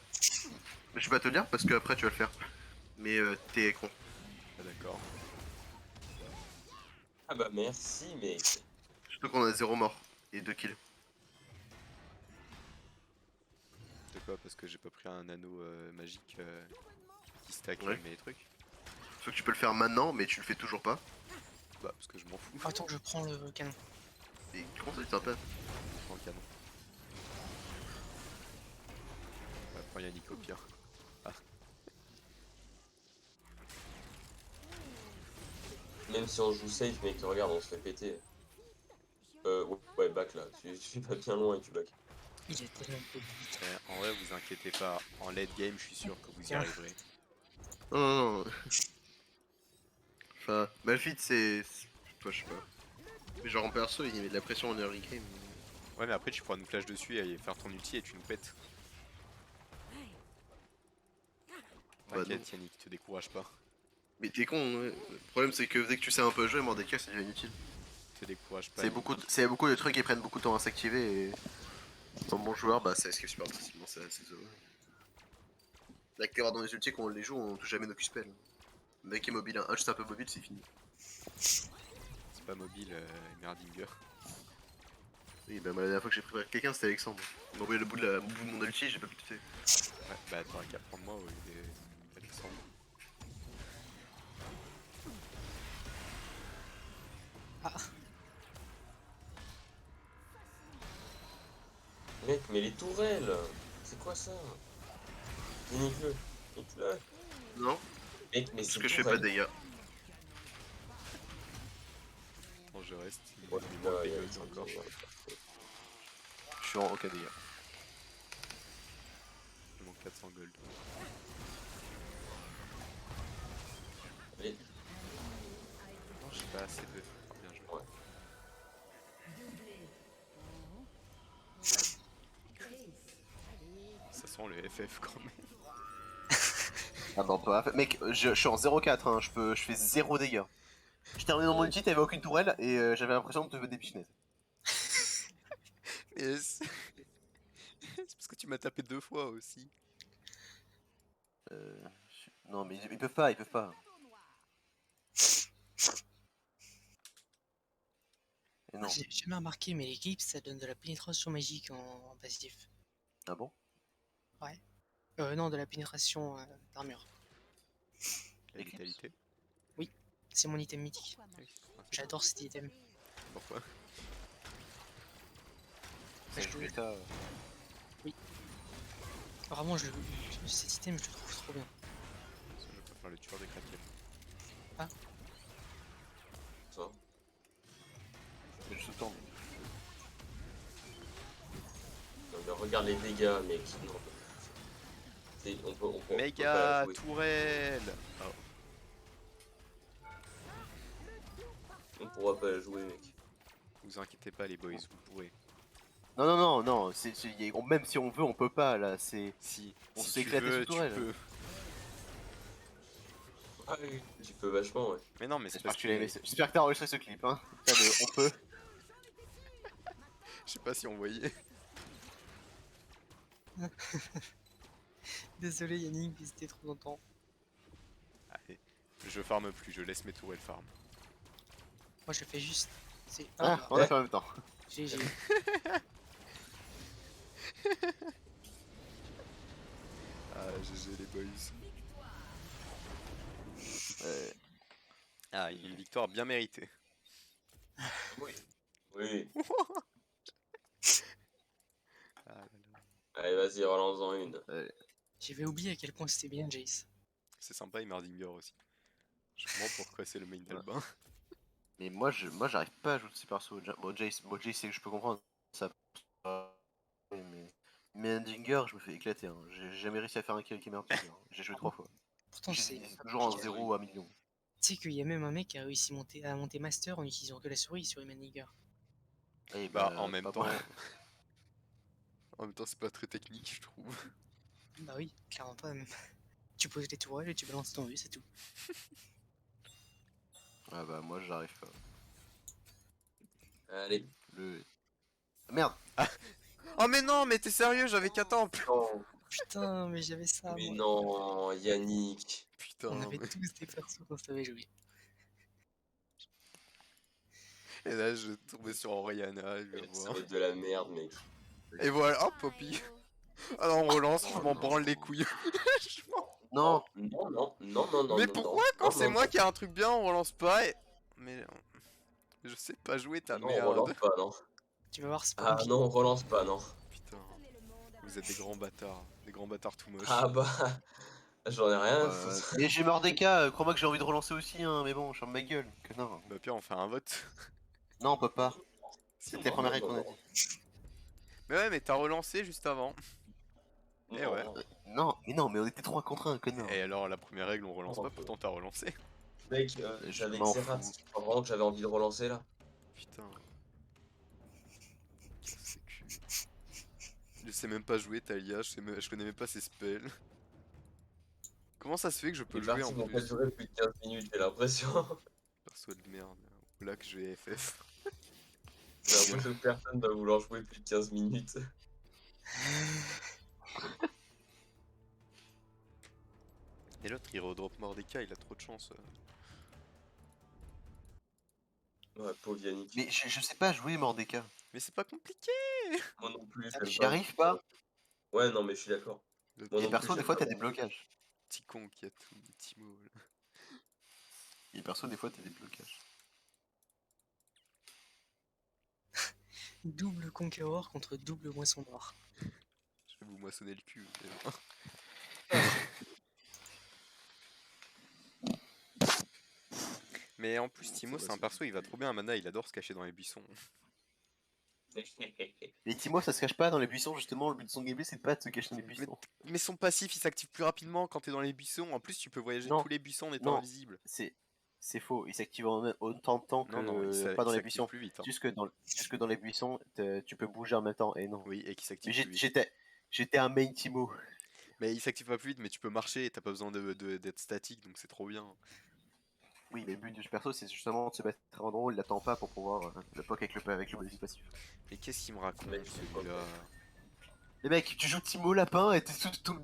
Je vais pas te le dire parce que après tu vas le faire. Mais t'es con. Ah d'accord. Ah bah merci, mec. Surtout qu'on a 0 mort et 2 kills. De quoi? Parce que j'ai pas pris un anneau magique qui stack Ouais. mes trucs. Sauf que tu peux le faire maintenant, mais tu le fais toujours pas. Bah parce que je m'en fous. Attends, je prends le canon. Et comment ça, tu sympa? Je prends le canon. Ouais, prends Yannick au pire. Même si on joue safe, mec, regarde, on se fait péter. Ouais, back là. Tu vas bien loin et tu back. Il est tellement peu. En vrai, vous inquiétez pas. En late game, je suis sûr que vous y arriverez. Non, non, non. Enfin, Malphite c'est. Toi, je sais pas. Mais genre en perso, il met de la pression en early game. Ouais, mais après, tu pourras nous flash dessus et faire ton ulti et tu nous pètes. Bah, T'inquiète, Yannick, te décourage pas. Mais t'es con, ouais. Le problème c'est que dès que tu sais un peu jouer, Mordekaiser ça devient inutile. te décourage pas. C'est beaucoup de trucs qui prennent beaucoup de temps à s'activer et. En bon joueur, bah ça esquive super facilement, c'est heureux. La clé dans les ultis, quand on les joue, on touche jamais nos Q-spell. Le mec est mobile, un juste un peu mobile, c'est fini. C'est pas mobile, Merdinger. Oui, bah moi, la dernière fois que j'ai pris quelqu'un, c'était Alexandre. Il m'a envoyé le bout de mon ulti, j'ai pas pu te faire. Ouais, bah t'aurais qu'à prendre moi au lieu d'Alexandre. Mec, mais les tourelles, c'est quoi ça? Nique-le, nique-le. Non, Mec, mais parce c'est que je fais pas de dégâts. Bon, je reste. Il Ouais, me manque des ouais, golds encore. Je suis en aucun dégâts. Il me manque 400 gold. Allez, Non, j'ai pas assez de. Ah, bien joué. ouais. Ça sent le FF quand même. Ah bah on peut rien faire. Mec, je suis en 0-4, hein. Je fais 0 dégâts. Je terminé dans mon ulti, t'avais aucune tourelle et j'avais l'impression de te faire des pichenettes. Et c'est c'est parce que tu m'as tapé 2 fois aussi. Non mais ils peuvent pas, ils peuvent pas. Et non. J'ai jamais remarqué, mais l'éclipse ça donne de la pénétration magique en passif. Ah bon? Non, de la pénétration d'armure. La vitalité. C'est mon item mythique. Oui. J'adore cet item. Pourquoi? Ça joue l'état. Vraiment, cet item, je le trouve trop bien. Parce que je préfère le tueur des kraken. Ça. C'est juste autant. Non, mais regarde les dégâts, mec. Non. On peut pas Méga la jouer. tourelle. Oh. On pourra pas la jouer, mec. Vous inquiétez pas les boys, vous pourrez. Non, non, non, non, même si on veut, on peut pas là, c'est. Si, On si s'est tu éclaté veux, sous tourelle. tu peux. Ah oui, tu peux vachement, ouais. Mais non, mais c'est J'espère parce que tu l'as aimé. que... J'espère que t'as enregistré ce clip, hein. Putain, on peut. Je sais pas si on voyait. Désolé Yannick, mais c'était trop longtemps. Allez, je farme plus, je laisse mes tourelles farm. Moi je fais juste. C'est. Ah, on a fait en même temps. GG. Ah, GG les boys. Ah, une victoire bien méritée. Oui. Oui. Ah, là, là. Allez, vas-y, relance-en une. J'avais oublié à quel point c'était bien Jace. C'est sympa et Merdinger aussi. Je comprends pourquoi c'est le main d'Albin. Mais moi, j'arrive pas à jouer de ces persos. Bon, Jace, c'est que je peux comprendre. Ça. Mais Endinger, je me fais éclater. Hein. J'ai jamais réussi à faire un kill avec Merdinger. J'ai joué 3 fois. Pourtant, c'est. J'ai toujours en 0 ou 1 million. Tu sais qu'il y a même un mec qui a réussi à monter Master en utilisant que la souris sur Emaniger. Et Bah, en même pas temps. bon. En même temps, c'est pas très technique, je trouve. Bah oui, clairement pas même. Tu poses tes tourelles et tu balances ton vue, c'est tout. Ah bah, moi, j'arrive pas. Allez. Merde! Oh mais non, mais t'es sérieux, j'avais 4 ans. Non, Putain, mais j'avais ça. mais Moi. non, Yannick. Putain, On avait mais- tous des persos qu'on savait jouer. Et là, je tombais sur Oriana, je vais Ça voir. va être de la merde, mec. Et voilà, hop, Poppy. Alors on relance, je m'en branle les couilles. Je m'en- Non! Non, non, non, non, non. Mais non, pourquoi non, quand non, c'est non, moi qui a un truc bien, on relance pas et... Mais je sais pas jouer ta non, on merde. relance pas, non. Tu vas voir, c'est pas Ah compliqué. non, on relance pas, non. Putain, vous êtes des grands bâtards tout moches. Ah bah, j'en ai rien à Ouais. foutre. Et j'ai Mordeka, crois-moi que j'ai envie de relancer aussi, hein, mais bon, je ferme ma gueule, connard. Bah pire, on fait un vote. Non, on peut pas. Si, C'était la Non, première non, règle qu'on a non, dit. Mais ouais, mais t'as relancé juste avant. non. Eh ouais. Non, mais on était 3 contre 1, connard. Et alors, la première règle, on relance pas, pourtant t'as relancé. Mec, Je j'avais m'en Xerath, fous. tu crois vraiment que j'avais envie de relancer là? Putain. C'est cul. Je sais même pas jouer Talia, je connais même pas ses spells. Comment ça se fait que je peux Les jouer parties en vont pas plus? durer plus de 15 minutes, j'ai l'impression. Perso de merde. Ou là que je vais FF. J'ai l'impression que personne va vouloir jouer plus de 15 minutes. Et l'autre il redrop Mordecai, il a trop de chance. Ouais, pauvre Yannick. Mais je sais pas jouer Mordecai. Mais c'est pas compliqué. Moi non plus, Ah, j'aime J'y pas. arrive pas. Ouais, non, mais je suis d'accord. Le Moi Et non perso, plus, des j'aime fois, pas t'as des Mordecai. blocages. petit con qui a tout mis Timo. Là. Et perso, des fois, t'as des blocages. Double Conqueror contre double Moisson d'or. Je vais vous moissonner le cul. déjà. Mais en plus, Timo, c'est un perso, il va trop bien à mana, il adore se cacher dans les buissons. Et Timo, ça se cache pas dans les buissons, justement. Le but de son gameplay, c'est de pas de se cacher dans les buissons. Mais son passif, il s'active plus rapidement quand t'es dans les buissons. En plus, tu peux voyager Non, tous les buissons en étant non. invisible. C'est faux. Il s'active en autant de temps que Non, pas dans les s'active buissons. plus vite. Hein. Jusque dans les buissons, tu peux bouger en même temps. Et non. Oui, et qui s'active Mais plus vite. j'étais un main Timo. Mais il s'active pas plus vite, mais tu peux marcher et t'as pas besoin d'être statique, donc c'est trop bien. Oui, mais le but du perso, c'est justement de se mettre en haut, il l'attend pas pour pouvoir le poke avec le bonus passif. Mais qu'est-ce qu'il me raconte, Mais celui-là? Les mecs, tu joues Timo Lapin et tout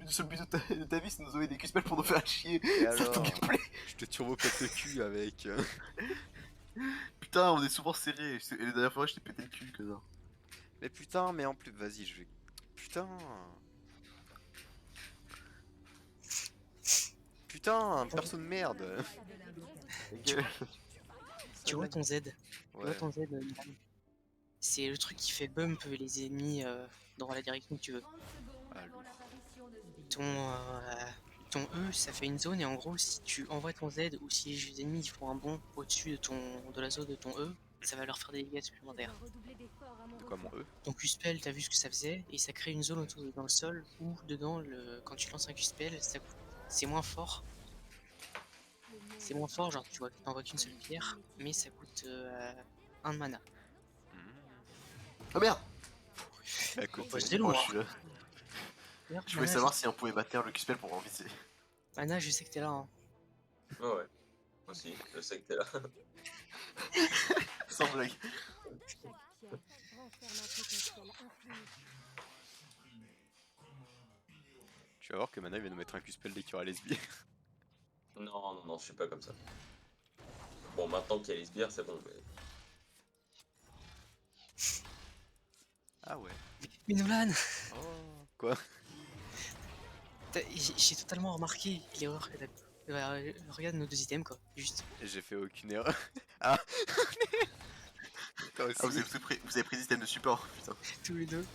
le seul but de ta vie, c'est de nous envoyer des Q-spells pour nous faire chier. Et C'est alors ton gameplay. Je te turbo pète le cul avec. Putain, on est souvent serrés. Et la dernière fois, je t'ai pété le cul, connard. Mais putain, mais en plus, vas-y, je vais. Putain. Putain, perso de merde. Tu vois ton Z. Tu vois Ouais. ton Z, Milan. C'est le truc qui fait bump les ennemis dans la direction que tu veux. Ah, lourd. Ton E, ça fait une zone et en gros, si tu envoies ton Z ou si les ennemis font un bond au-dessus de la zone de ton E, ça va leur faire des dégâts supplémentaires. De quoi mon E? Ton Q-spell, t'as vu ce que ça faisait et ça crée une zone dans le sol où dedans, quand tu lances un Q-spell, c'est moins fort. C'est moins fort, genre tu vois, t'envoies qu'une seule pierre, mais ça coûte 1 de mana. Oh merde! À côté. Ouais, c'est lourd. je suis là. D'ailleurs, Je voulais Mana, savoir si on pouvait maintenir le Q-spell pour en viser. Mana, je sais que t'es là. Hein. Ouais, ouais. Moi aussi, je sais que t'es là. Sans blague. Tu vas voir que Mana il va nous mettre un Q-spell dès qu'il y aura les sbires. Non, non, non, je suis pas comme ça. Bon, maintenant qu'il y a les sbires, c'est bon, mais... Ah ouais. Mais Nolan, Oh. Quoi? j'ai totalement remarqué l'erreur que t'as. Regarde nos deux items quoi, juste. J'ai fait aucune erreur. Ah. Toi aussi. Ah, vous avez pris des systèmes de support, putain. Tous les deux.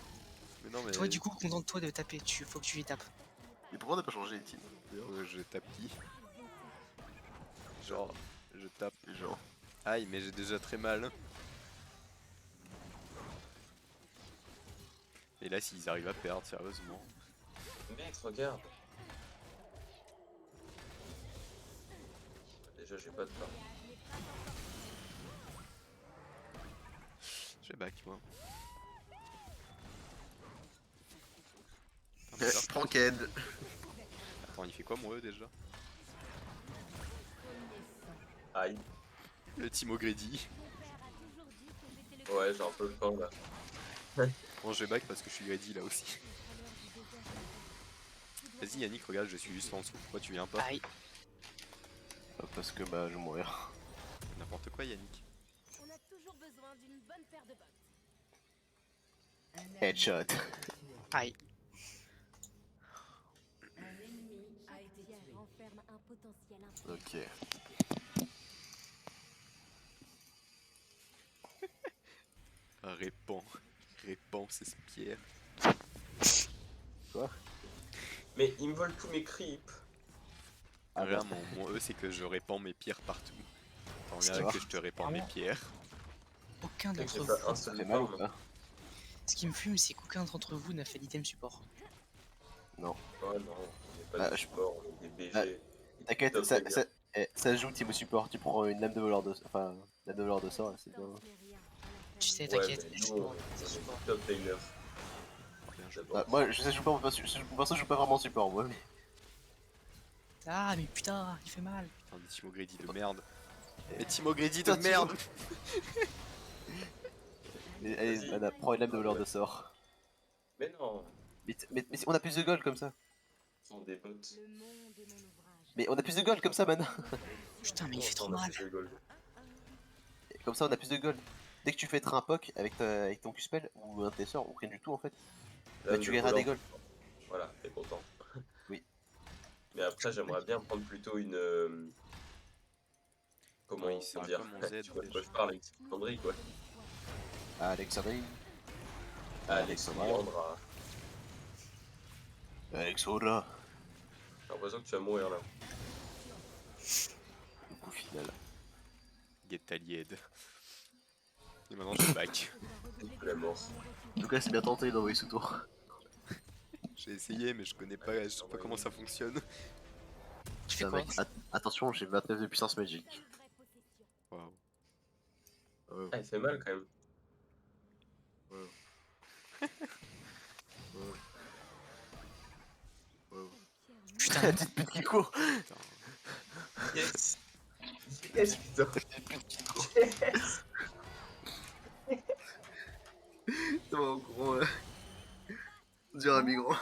Mais non, mais. Toi du coup, contente-toi de taper, faut que tu les tapes. Et pourquoi on n'a pas changé les teams d'ailleurs? Je tape qui? Genre, je tape. Genre. Aïe, mais j'ai déjà très mal. Et là, s'ils arrivent à perdre, sérieusement. Mec, regarde. Déjà, j'ai pas de part. Je vais back, moi. Je prends Ken. Attends, il fait quoi, mon E déjà? Aïe. Le Timo Grady. Ouais, j'ai un peu le temps là. Bon, je vais back parce que je suis Grady là aussi. Vas-y, Yannick, regarde, je suis juste en dessous. Pourquoi tu viens pas? Aïe. Parce que bah, je vais mourir. N'importe quoi, Yannick. On a toujours besoin d'une bonne paire de bottes. Headshot. Aïe. Renferme un potentiel Ok. Répand ces pierres. Mais ils me volent tous mes creeps. Ah, Regarde, bah. mon E, c'est que je répands mes pierres partout. T'en C'est viens vrai. que je te répands mes pierres. Aucun Mec, d'entre j'ai vous. pas un Ça seul fait mal ou farm. pas? Ce qui me fume, c'est qu'aucun d'entre vous n'a fait d'item support. Non. Ouais, non, on est pas Bah, des je- supports, on est des BG. Bah, T'inquiète, Top ça, les ça, ça se joue Timo Support. Tu prends une lame de voleur de enfin, lame de voleur de sort, c'est bien. Tu sais, Ouais, t'inquiète, mais je nous, prends des supports. top laner. Bien joué. Bah, moi, je sais, je joue pas, mon perso, je joue pas vraiment support, moi. Mais... Ah, mais putain, il fait mal. Putain, des Timo Grady de merde. Mais Timo Grady de Putain, Timo. merde. Allez, Vas-y. Mana, prends une lame de voleur de sort. Mais non, Mais on a plus de gold comme ça. ils sont des bots. Le monde est mon ouvrage. Mais on a plus de gold comme ça, Mana. Putain, mais il fait trop On a mal. plus de gold. Comme ça, on a plus de gold. Dès que tu fais un poc avec ton Q-spell ou un de tes sorts, ou rien du tout en fait, bah Lame tu de gagneras des voleur. golds. Voilà, t'es content. Oui. Mais après, j'aimerais bien prendre plutôt une. Comment Attends, il sert à dire quoi mon Z, Tu vois de quoi déjà je parle, une petite fonderie quoi. Alexandrie. Alexandra. Alexandra. J'ai l'impression que tu vas mourir là. Le coup final. Get Talied. Et maintenant je back. La mort. En tout cas, c'est bien tenté d'envoyer ce tour. J'ai essayé mais je sais pas comment ça fonctionne. Tu fais Putain, quoi? mec, attention, j'ai 29 de puissance magique. Une vraie possession. Waouh. Ah, il fait mal quand même. Putain, La petite pute qui court. Putain. Yes. Yes, putain. C'est bon, gros. On dirait un migrant.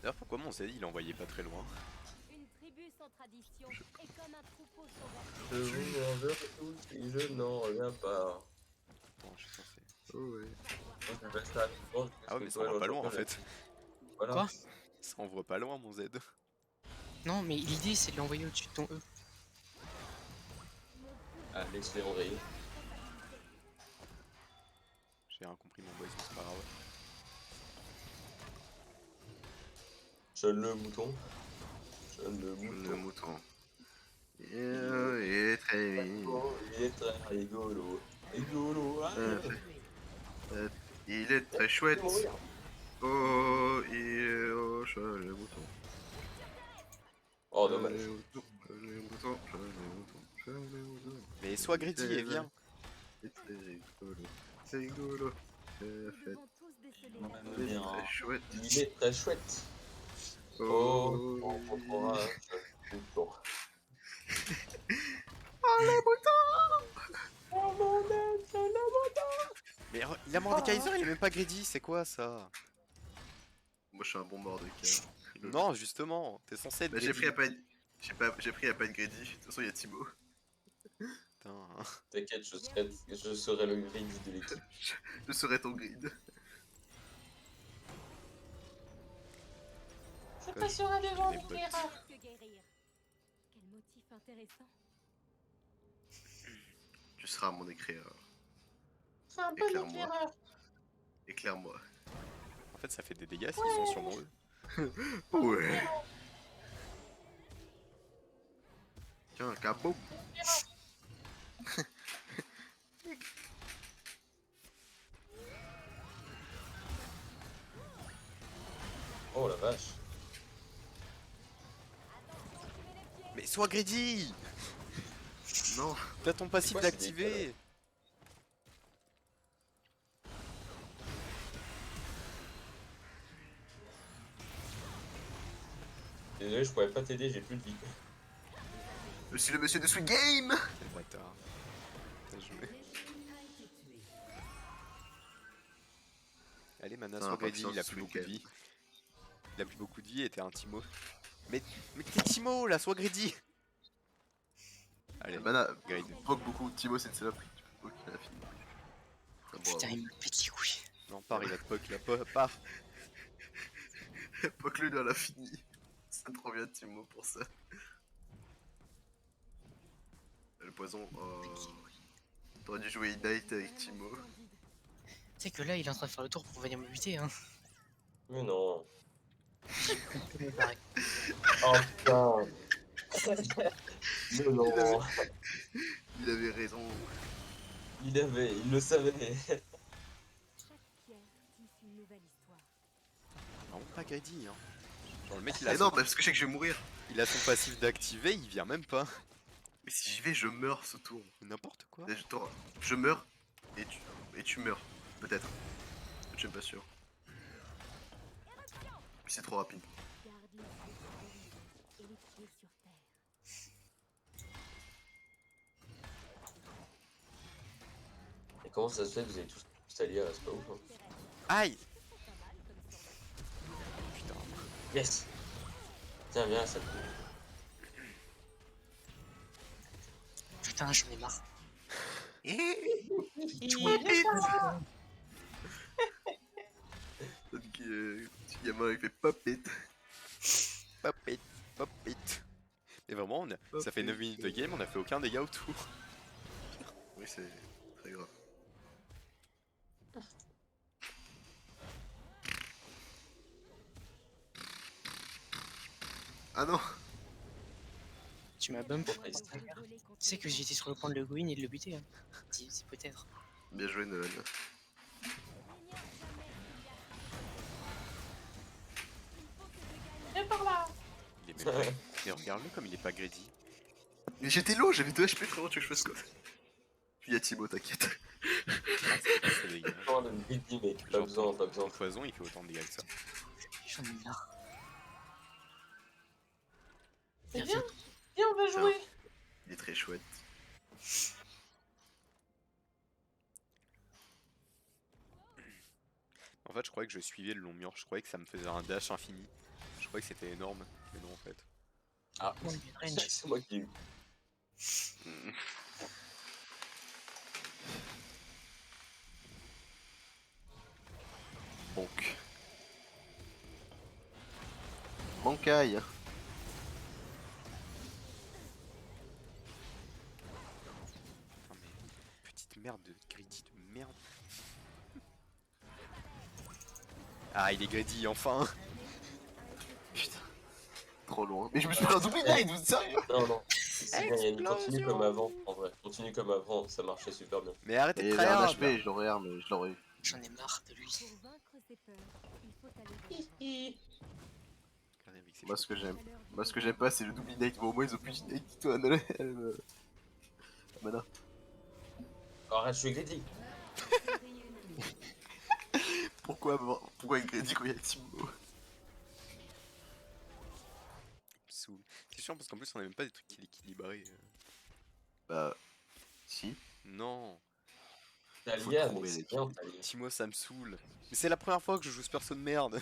D'ailleurs pourquoi mon Z il envoyait pas très loin? Une tribu sans tradition est comme un troupeau sauvage. Je vous en veux tous si je n'en reviens pas. Attends, je suis censé. Oh ouais. Moi, je reste là, je pense, Ah ouais mais parce ça que envoie pas toi, loin en championnat. fait. Voilà. Quoi? Ça envoie pas loin mon Z. non, mais l'idée c'est de l'envoyer au-dessus de ton E. Alex Léandré. J'ai rien compris mon boys mais c'est pas grave. Jeune le mouton. Jeune le Le mouton. mouton. Il est très mignon. Oh, il est très rigolo. Rigolo. Ah, Il est très chouette. il va mourir. Oh, il est au chat, le mouton. Oh, dommage. Le mouton, le mouton. Mais sois greedy et viens. C'est très rigolo. C'est rigolo. C'est Nous la fête. devons tous déceler Ouais, la mais Il est bien. très chouette. Il est très chouette. Oh, on comprendra un mouton. Mais il a mort des Kaiser, il est même pas greedy, c'est quoi ça? moi je suis un bon mort de cœur. Non justement, t'es censé être Bah, j'ai greedy. pris à pas être greedy. De toute façon, il y a Thibaut. Putain. T'inquiète, je serai le grid de l'équipe. Je serai ton grid. Je passerai devant que l'éclaireur. guérir. Quel motif intéressant. Tu seras mon éclaireur. C'est un Éclaire-moi. Éclaire-moi. En fait ça fait des dégâts s'ils sont sur mon E. Ouais. Tiens, un kaboum. Oh la vache. Mais sois greedy! Non. T'as ton passif quoi, c'est d'activer! Désolé, je pourrais pas t'aider, j'ai plus de vie. Je suis le monsieur de Sweet Game. Quel bâtard. Bien joué. Allez Mana, Ah, sois pas greedy, puissance il a ce plus beaucoup de week-end. vie. Il a plus beaucoup de vie et t'es un Timo. Mais t'es Timo là, sois greedy! Allez, Mana, grade. poke beaucoup. Timo, c'est une saloperie. Tu peux poke, il a fini. Ah, Putain, il me pète les couilles. Non, pars, il va te poke là, pars! Poke-le, il en a fini. C'est trop bien, Timo, pour ça. Le poison, t'aurais dû jouer Ignite avec Timo. Tu sais que là, il est en train de faire le tour pour venir me buter, hein. Mais non. Il me paraît. Oh putain. Mais non. Il avait raison. Il le savait. Chaque pierre tisse une nouvelle histoire. Vraiment pas greedy, hein. Genre le mec il a, Mais non, parce que je sais que je vais mourir. il a son passif d'activer, il vient même pas. Mais si j'y vais, je meurs ce tour. N'importe quoi. Je meurs et tu meurs. Peut-être. Je suis pas sûr. Mais c'est trop rapide. Garde les yeux sur l'horizon et les pieds sur terre. Comment ça se fait que vous avez tous Stalia, c'est pas ouf. Hein. Aïe. Putain. Yes. Tiens, viens, ça te Putain, j'en ai marre. Petit gamin il fait pop it. Pop it, pop it. Et vraiment, ça fait 9 minutes de game, on a fait aucun dégât autour. Oui, c'est très grave. Ah non. Tu m'as bump. Bon, triste. Tu sais que j'étais sur le point de le win et de le buter. Hein. C'est peut-être. Bien joué Nolan. Viens par là. Il est même pas... Et regarde-le comme il est pas greedy. Mais j'étais low, j'avais 2 HP frérot, tu veux que je fasse quoi? Puis y'a Timo, t'inquiète. C'est dégueu. Non, on a une greedy, mec. Pas Genre, besoin, pas besoin. ton poison, il fait autant de dégâts que ça. J'en ai marre. C'est Viens, bien. Viens, on va Tiens. jouer. Il est très chouette. En fait, je croyais que je suivais le long mur, je croyais que ça me faisait un dash infini. Je croyais que c'était énorme, mais non en fait. Ah, Bon, il y a range. c'est moi qui ai eu. Donc. Mancaille. Putain, mais petite merde de greedy de merde. Ah, il est greedy enfin. Putain. Trop loin. Mais je me suis pris un double nade, vous êtes sérieux? Non, non. C'est bien, Yannick, continue comme avant, en vrai. Continue comme avant, ça marchait super bien. Mais arrêtez Et de il a un tryhard. HP, je l'aurais, mais je l'aurais eu. J'en ai marre de lui. Pour vaincre ses peurs, il faut aller de l'avant. Hi. Regardez avec ses Moi ce que j'aime. Moi ce que j'aime pas c'est le double nade, mais au moins ils ont plus de nade que toi, Nolan. Mana. Arrête, je suis greedy. Pourquoi il dit quand il y a Timo? Il me saoule. C'est chiant parce qu'en plus on a même pas des trucs équilibrés. Bah. Si. Non. Talia, trouver mais c'est les bien, trucs. Talia. Timo ça me saoule. Mais c'est la première fois que je joue ce perso de merde.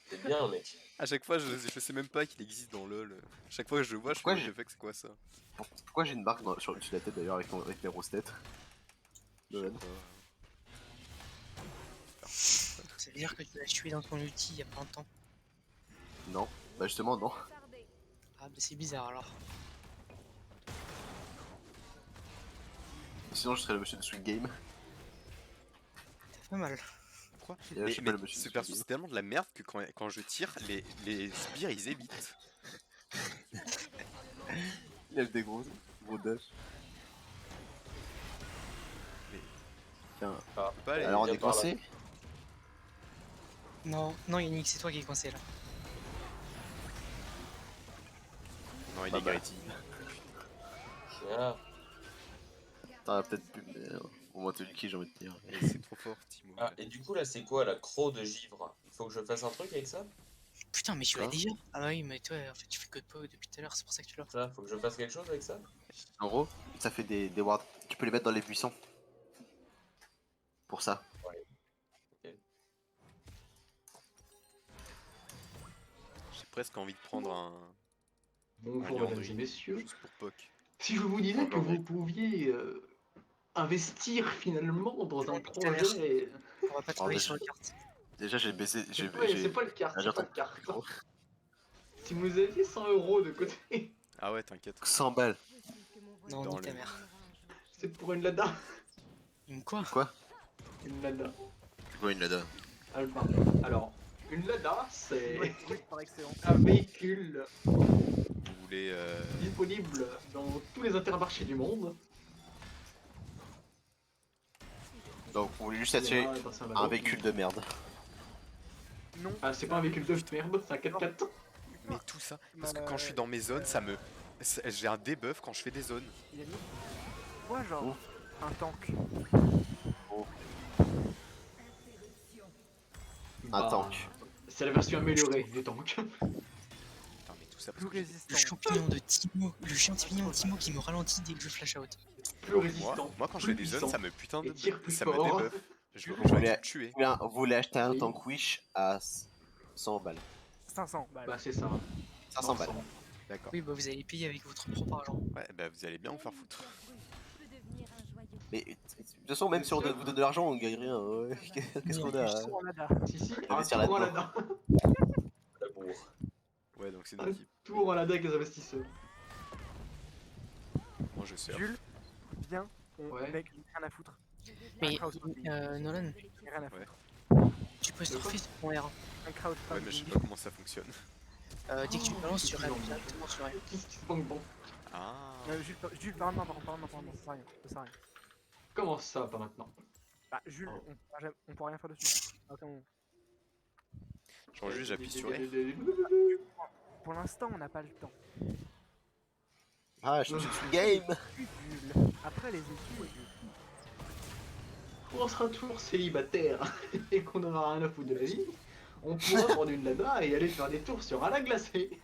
C'est bien, mec. À chaque fois je sais même pas qu'il existe dans LoL. À chaque fois que je le vois, je Pourquoi fais j'ai- c'est quoi ça? Pourquoi j'ai une marque sur le dessus de la tête d'ailleurs avec mes grosses têtes? Nolan. Ça veut dire que tu l'as tué dans ton ulti il y a pas longtemps. Non. Bah justement non. Ah bah c'est bizarre alors. Sinon je serais le monsieur de Sweet Game. T'as fait mal. Quoi? Et là, je suis pas le monsieur ce de Sweet perso Game. c'est tellement de la merde que quand je tire, les sbires ils évitent. Il a des gros dash. Mais- Tiens. Ah, Faut pas aller- Alors on viens est par là. coincé? Non, non Yannick, c'est toi qui es coincé là. Non, il Bah, est bah. greedy. Ah, T'aurais peut-être pu, mais au moins t'es lucky j'ai envie de dire. Et c'est trop fort, Timo. ah, et du coup, là, c'est quoi la croc de givre? Il faut que je fasse un truc avec ça? Putain, mais tu l'as Quoi? déjà? Ah bah oui, mais toi en fait tu fais que de PoE depuis tout à l'heure, c'est pour ça que tu l'as. Ça, faut que je fasse quelque chose avec ça? En gros, ça fait des wards. Tu peux les mettre dans les buissons. Pour ça. J'ai presque envie de prendre un Bonjour Liandry, mesdames et messieurs. juste pour poke. Si je vous disais que Bonjour, vous pouviez investir finalement dans un Tout à l'heure. projet... On va pas travailler déjà- sur la carte. Déjà j'ai baissé. C'est pas le carte, Ah, c'est pas j'entends. le carte. Si vous aviez 100 € de côté, Ah ouais, t'inquiète. 100 balles. Non, Dans ni ta le- mère. c'est pour une Lada. Une quoi? Quoi? Une Lada. C'est quoi une Lada? Alors, une Lada, c'est Par excellence. un véhicule Vous voulez... disponible dans tous les intermarchés du monde. Donc on voulait juste attirer un véhicule de merde. Non. Ah, c'est pas un véhicule de merde, c'est un 4x4. Mais tout ça, parce que quand je suis dans mes zones, j'ai un debuff quand je fais des zones. Yannick. Ouais, genre, Oh. un tank. Un Bah, tank. C'est la version améliorée du tank. Putain, mais tout ça parce Plus que j'ai- résistant. Le champignon de Timo qui me ralentit dès que je flash out. Genre, moi, résistant. moi, quand je plus fais des zones, puissant, ça me putain et de tire plus ça me fort. débuff. Je Vous voulez- vais tout tuer. Vous voulez acheter un Oui. tank Wish à 100 balles. 500 balles. Bah c'est ça. 500 balles. 100. D'accord. Oui, bah vous allez payer avec votre propre argent. Ouais, bah vous allez bien vous faire foutre. peut devenir un joyau. Mais de toute façon, même si on vous donne de l'argent, on gagne rien. Ouais. Qu'est-ce qu'on a hein Tour en ADA. Si, si, un Investir tour en là-dedans. Lada. La bourre. Ouais, donc c'est une Un équipe. tour en Lada avec les investisseurs. Moi je surfe. Jules, viens. Ouais. Mec, rien à foutre. Mais crowdfunding. Nolan, Rien à Ouais. foutre. tu peux surfer sur ton R1. Un Ouais, mais je crowdfunding. sais pas comment ça fonctionne. Dès que tu balances, tu restes directement sur elle. Qu'est-ce qui se manque bon? Ah. Jules, parle maintenant, ça sert à rien. Ça sert à rien. Comment ça, pas maintenant? Bah, Jules, on pourra rien faire dessus. À aucun moment. Genre juste j'appuie sur F. Pour l'instant, on n'a pas le temps. Ah, je suis sur game. Jules, après les études, Quand on sera toujours célibataire et qu'on aura rien à foutre de la vie, on pourra prendre une Lada et aller faire des tours sur un lac glacé.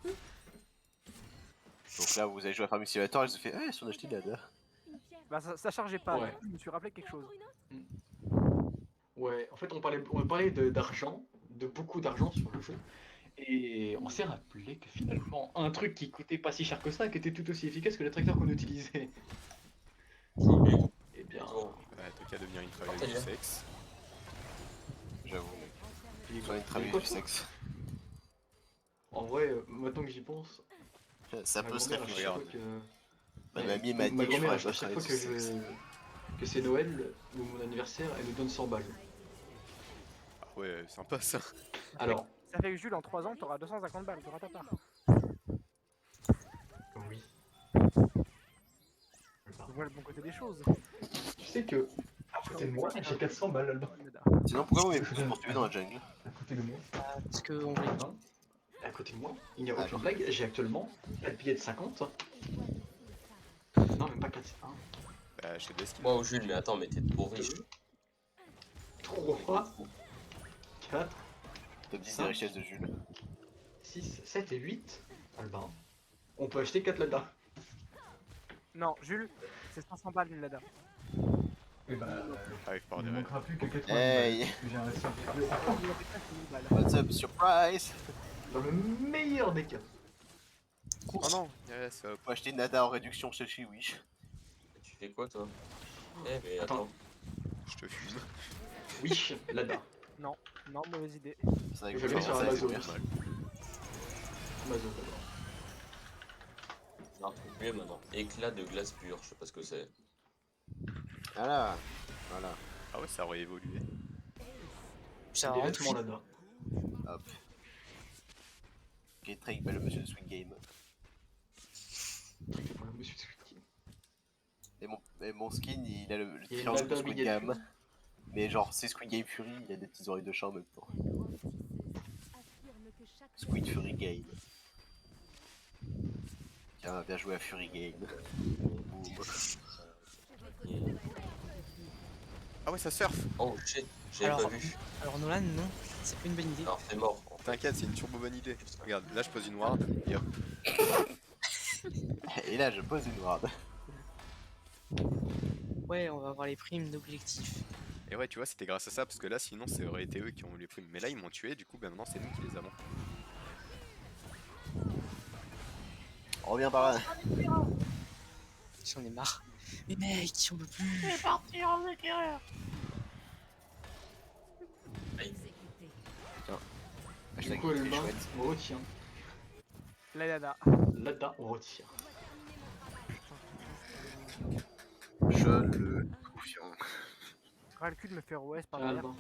Donc là, vous avez joué à Farming Simulator, ils se fait, si on a acheté une Lada. bah, ça chargeait pas. Ouais. Du coup, je me suis rappelé quelque chose. Ouais, en fait, on parlait d'argent, de beaucoup d'argent sur le jeu. Et on s'est rappelé que finalement, un truc qui coûtait pas si cher que ça, qui était tout aussi efficace que le tracteur qu'on utilisait. Eh bien, Ouais, Toka devient une travailleuse du sexe. J'avoue. il Ils ont une travailleuse du sexe. En vrai, maintenant que j'y pense, Ça ma peut se grand-mère, à chaque réfléchir. fois que... Ma mamie m'a dit Ma que je grand-mère, ferais à chaque fois pas que travailleuse du sexe. que c'est Noël ou mon anniversaire, elle me donne 100 balles. Ah ouais, sympa ça. Alors, Ça fait que Jules, en 3 ans, t'auras 250 balles, t'auras ta part. oui. On voit le bon côté des choses. Tu sais que, à côté de moi, j'ai 400 balles là-dedans. Sinon, pourquoi vous m'avez poursuivi dans la jungle? À côté de moi. Parce qu'on voulait. Non. À côté de moi, il n'y a aucune blague, j'ai actuellement 4 billets de 50. Non, même pas 4, c'est 1. Bah je te laisse. Moi, Jules, mais attends, mais t'es trop riche. 3, 4, Top 10 des richesses de Jules. 6, 7 et 8. Albin. On peut acheter 4 là-dedans. Non, Jules, c'est 500 balles une Lada. Et bah, Arrive par il ne derrière. manquera plus que 80 Hey. balles. J'ai un récent. What's up, surprise? Dans le meilleur des cas. Oh non, yes, hop. Faut acheter une Nada en réduction chez Wish. Tu fais quoi, toi? Eh, mais Attends. attends. Je te fume. Wish, Lada. Non, mauvaise idée. C'est vrai que Je vous vais sur commencez à Amazon. découvrir. Amazon d'abord. J'ai un truc mieux maintenant. Éclat de glace pure, je sais pas ce que c'est. Voilà. Voilà. Ah ouais, ça aurait évolué. Ça Des rentre. vêtements Lada. Hop. Ok, très belle monsieur de Sweet Game. Voilà, monsieur Squid Game. Et mon skin, il a le Il y a une triangle de Lada Squid miniature. Game. Mais genre, c'est Squid Game Fury, il a des petites oreilles de chat en même temps. Affirme que chaque Squid Fury Game. Tiens, bien joué à Fury Game. Boum. Ah ouais, ça surfe. Oh shit, j'avais Alors, pas vu. alors Nolan, non, c'est pas une bonne idée. Alors, c'est mort. T'inquiète, c'est une turbo bonne idée. Regarde, là je pose une ward et hop. Et là, je pose une ward. Ouais, on va avoir les primes d'objectifs. Et ouais, tu vois, c'était grâce à ça parce que là, sinon, ça aurait été eux qui ont eu les primes. Mais là, ils m'ont tué, du coup, ben maintenant, c'est nous qui les avons. Reviens par là. J'en ai marre. Mais mec, on peut plus. Du Hashtag coup, il Albin, est chouette. on retient. La Lada. Lada, on retire. Je le troufion. Ras le cul de me faire OS par Tiens, derrière. Albin.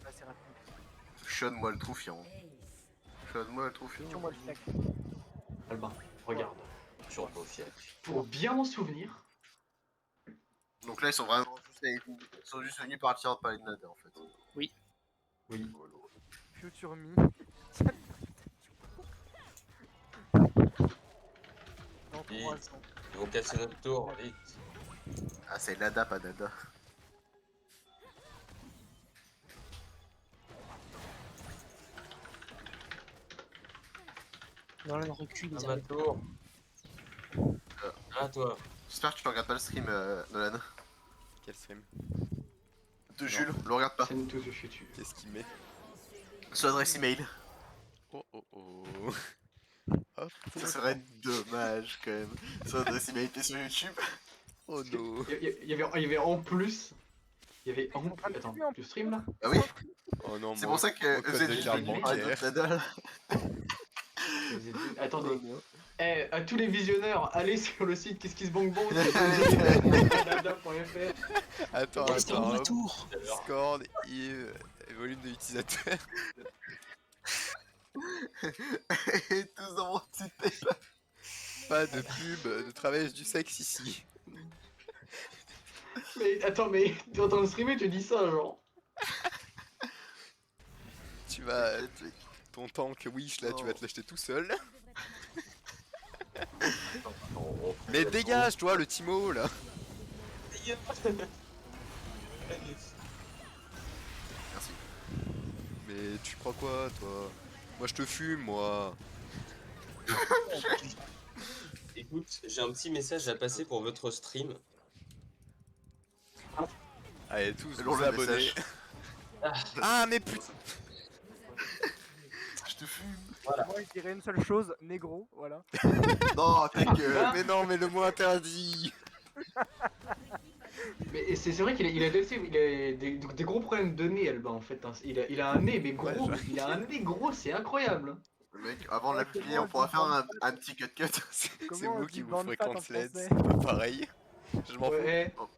Assez rapide. Chonne-moi le troufion. Chonne-moi le troufion. Sur moi le stack. Albin, regarde. Turbo fier. Pour bien m'en souvenir, Donc là, ils sont vraiment juste venus partir par les Nada en fait. oui. Future Me. Dans Et- 3 ans. Ils vont casser notre tour, vite. Ah, c'est Nada, pas Nada. Nolan recule, À ils ma arrivent. tour. Ah, toi. J'espère que tu regardes pas le stream, Nolan. Quel stream? De Jules, le regarde pas. C'est nous tous je suis dessus. Qu'est-ce qu'il met? Son adresse email. Oh oh oh. Hop. Ça serait dommage quand même. Son adresse email était sur YouTube. Oh no. Il y avait en plus. Il y avait en plus. Attends, tu stream là? Ah oui, Oh non, c'est moi, pour ça que mon code vous de êtes carte venu bancaire. la dalle. Attendez. Eh, à tous les visionneurs, allez sur le site Qu'est-ce qui se banque bon. Attends, Restez en attends. retour. Discord et volume de l'utilisateur. Et tous dans mon petit paper. Pas de pub, de travail du sexe ici. Mais attends, mais t'es en train de streamer, tu dis ça genre. Tu vas. Ton tank Wish là, tu vas te l'acheter tout seul. Mais dégage toi le Timo là. Merci. Mais tu crois quoi toi? Moi je te fume moi. Écoute, j'ai un petit message à passer pour votre stream. Allez tous Lourd vous le abonner. message. Ah mais putain. Je te fume. Moi, je dirais une seule chose, négro, voilà. Non, ta gueule. Mais non mais le mot interdit. Mais c'est vrai qu'il a des gros problèmes de nez, Alba en fait. Hein. Il a un nez, mais gros. Ouais, il a un nez gros, c'est incroyable. Le mec, avant de la publier, on pourra faire un petit cut. C'est Comment on vous dit qui vous bande ferez fat en cancel, français c'est pas pareil. Je m'en fous.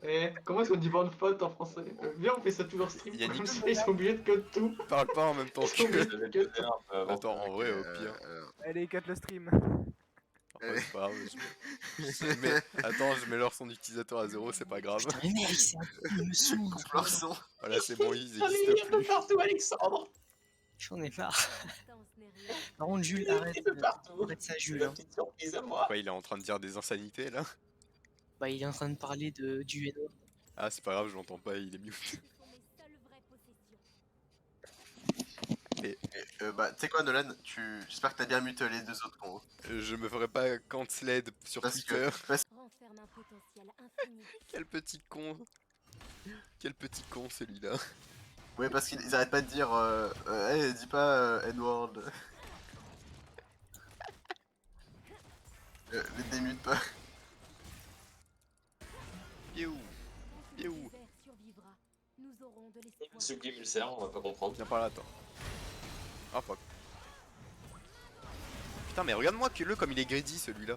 Ouais, comment est-ce qu'on dit bande pote en français? Viens, on fait ça tout leur stream. Yannick. Comme ça, ils sont obligés de cut tout. Parle pas en même temps Ils sont obligés que. de cut. Attends, en vrai, au pire. Allez, cut le stream. Après, c'est pas grave. Attends, je mets leur son d'utilisateur à 0, c'est pas grave. Putain, mais merde, il me saoule. Coupe leur son. Voilà, c'est bon, ils Allez, il y existent a de plus. partout, Alexandre. J'en ai marre. Distance n'est rien. Par contre, Jules, Il arrête. est de partout. Arrête ça, C'est Jules. la Hein. petite surprise à moi. Quoi, il est en train de dire des insanités là? Bah, il est en train de parler du N.O. Ah, c'est pas grave, je l'entends pas, il est mute. Ce sont mes seules vraies possessions. Bah, tu sais quoi, Nolan, j'espère que t'as bien muté les deux autres cons. Je me ferai pas cancelled sur Parce Twitter. Renferme un potentiel infini. Quel petit con. Quel petit con celui-là. Ouais, parce qu'ils arrêtent pas de dire, hey, dis pas N-word. Les démute pas. Piou. Quand Et où le désert survivra, nous aurons de l'espoir. Ceux qui ulcèrent, on va pas comprendre. Viens par là, attends. Ah fuck. Putain, mais regarde-moi que le comme il est greedy celui-là.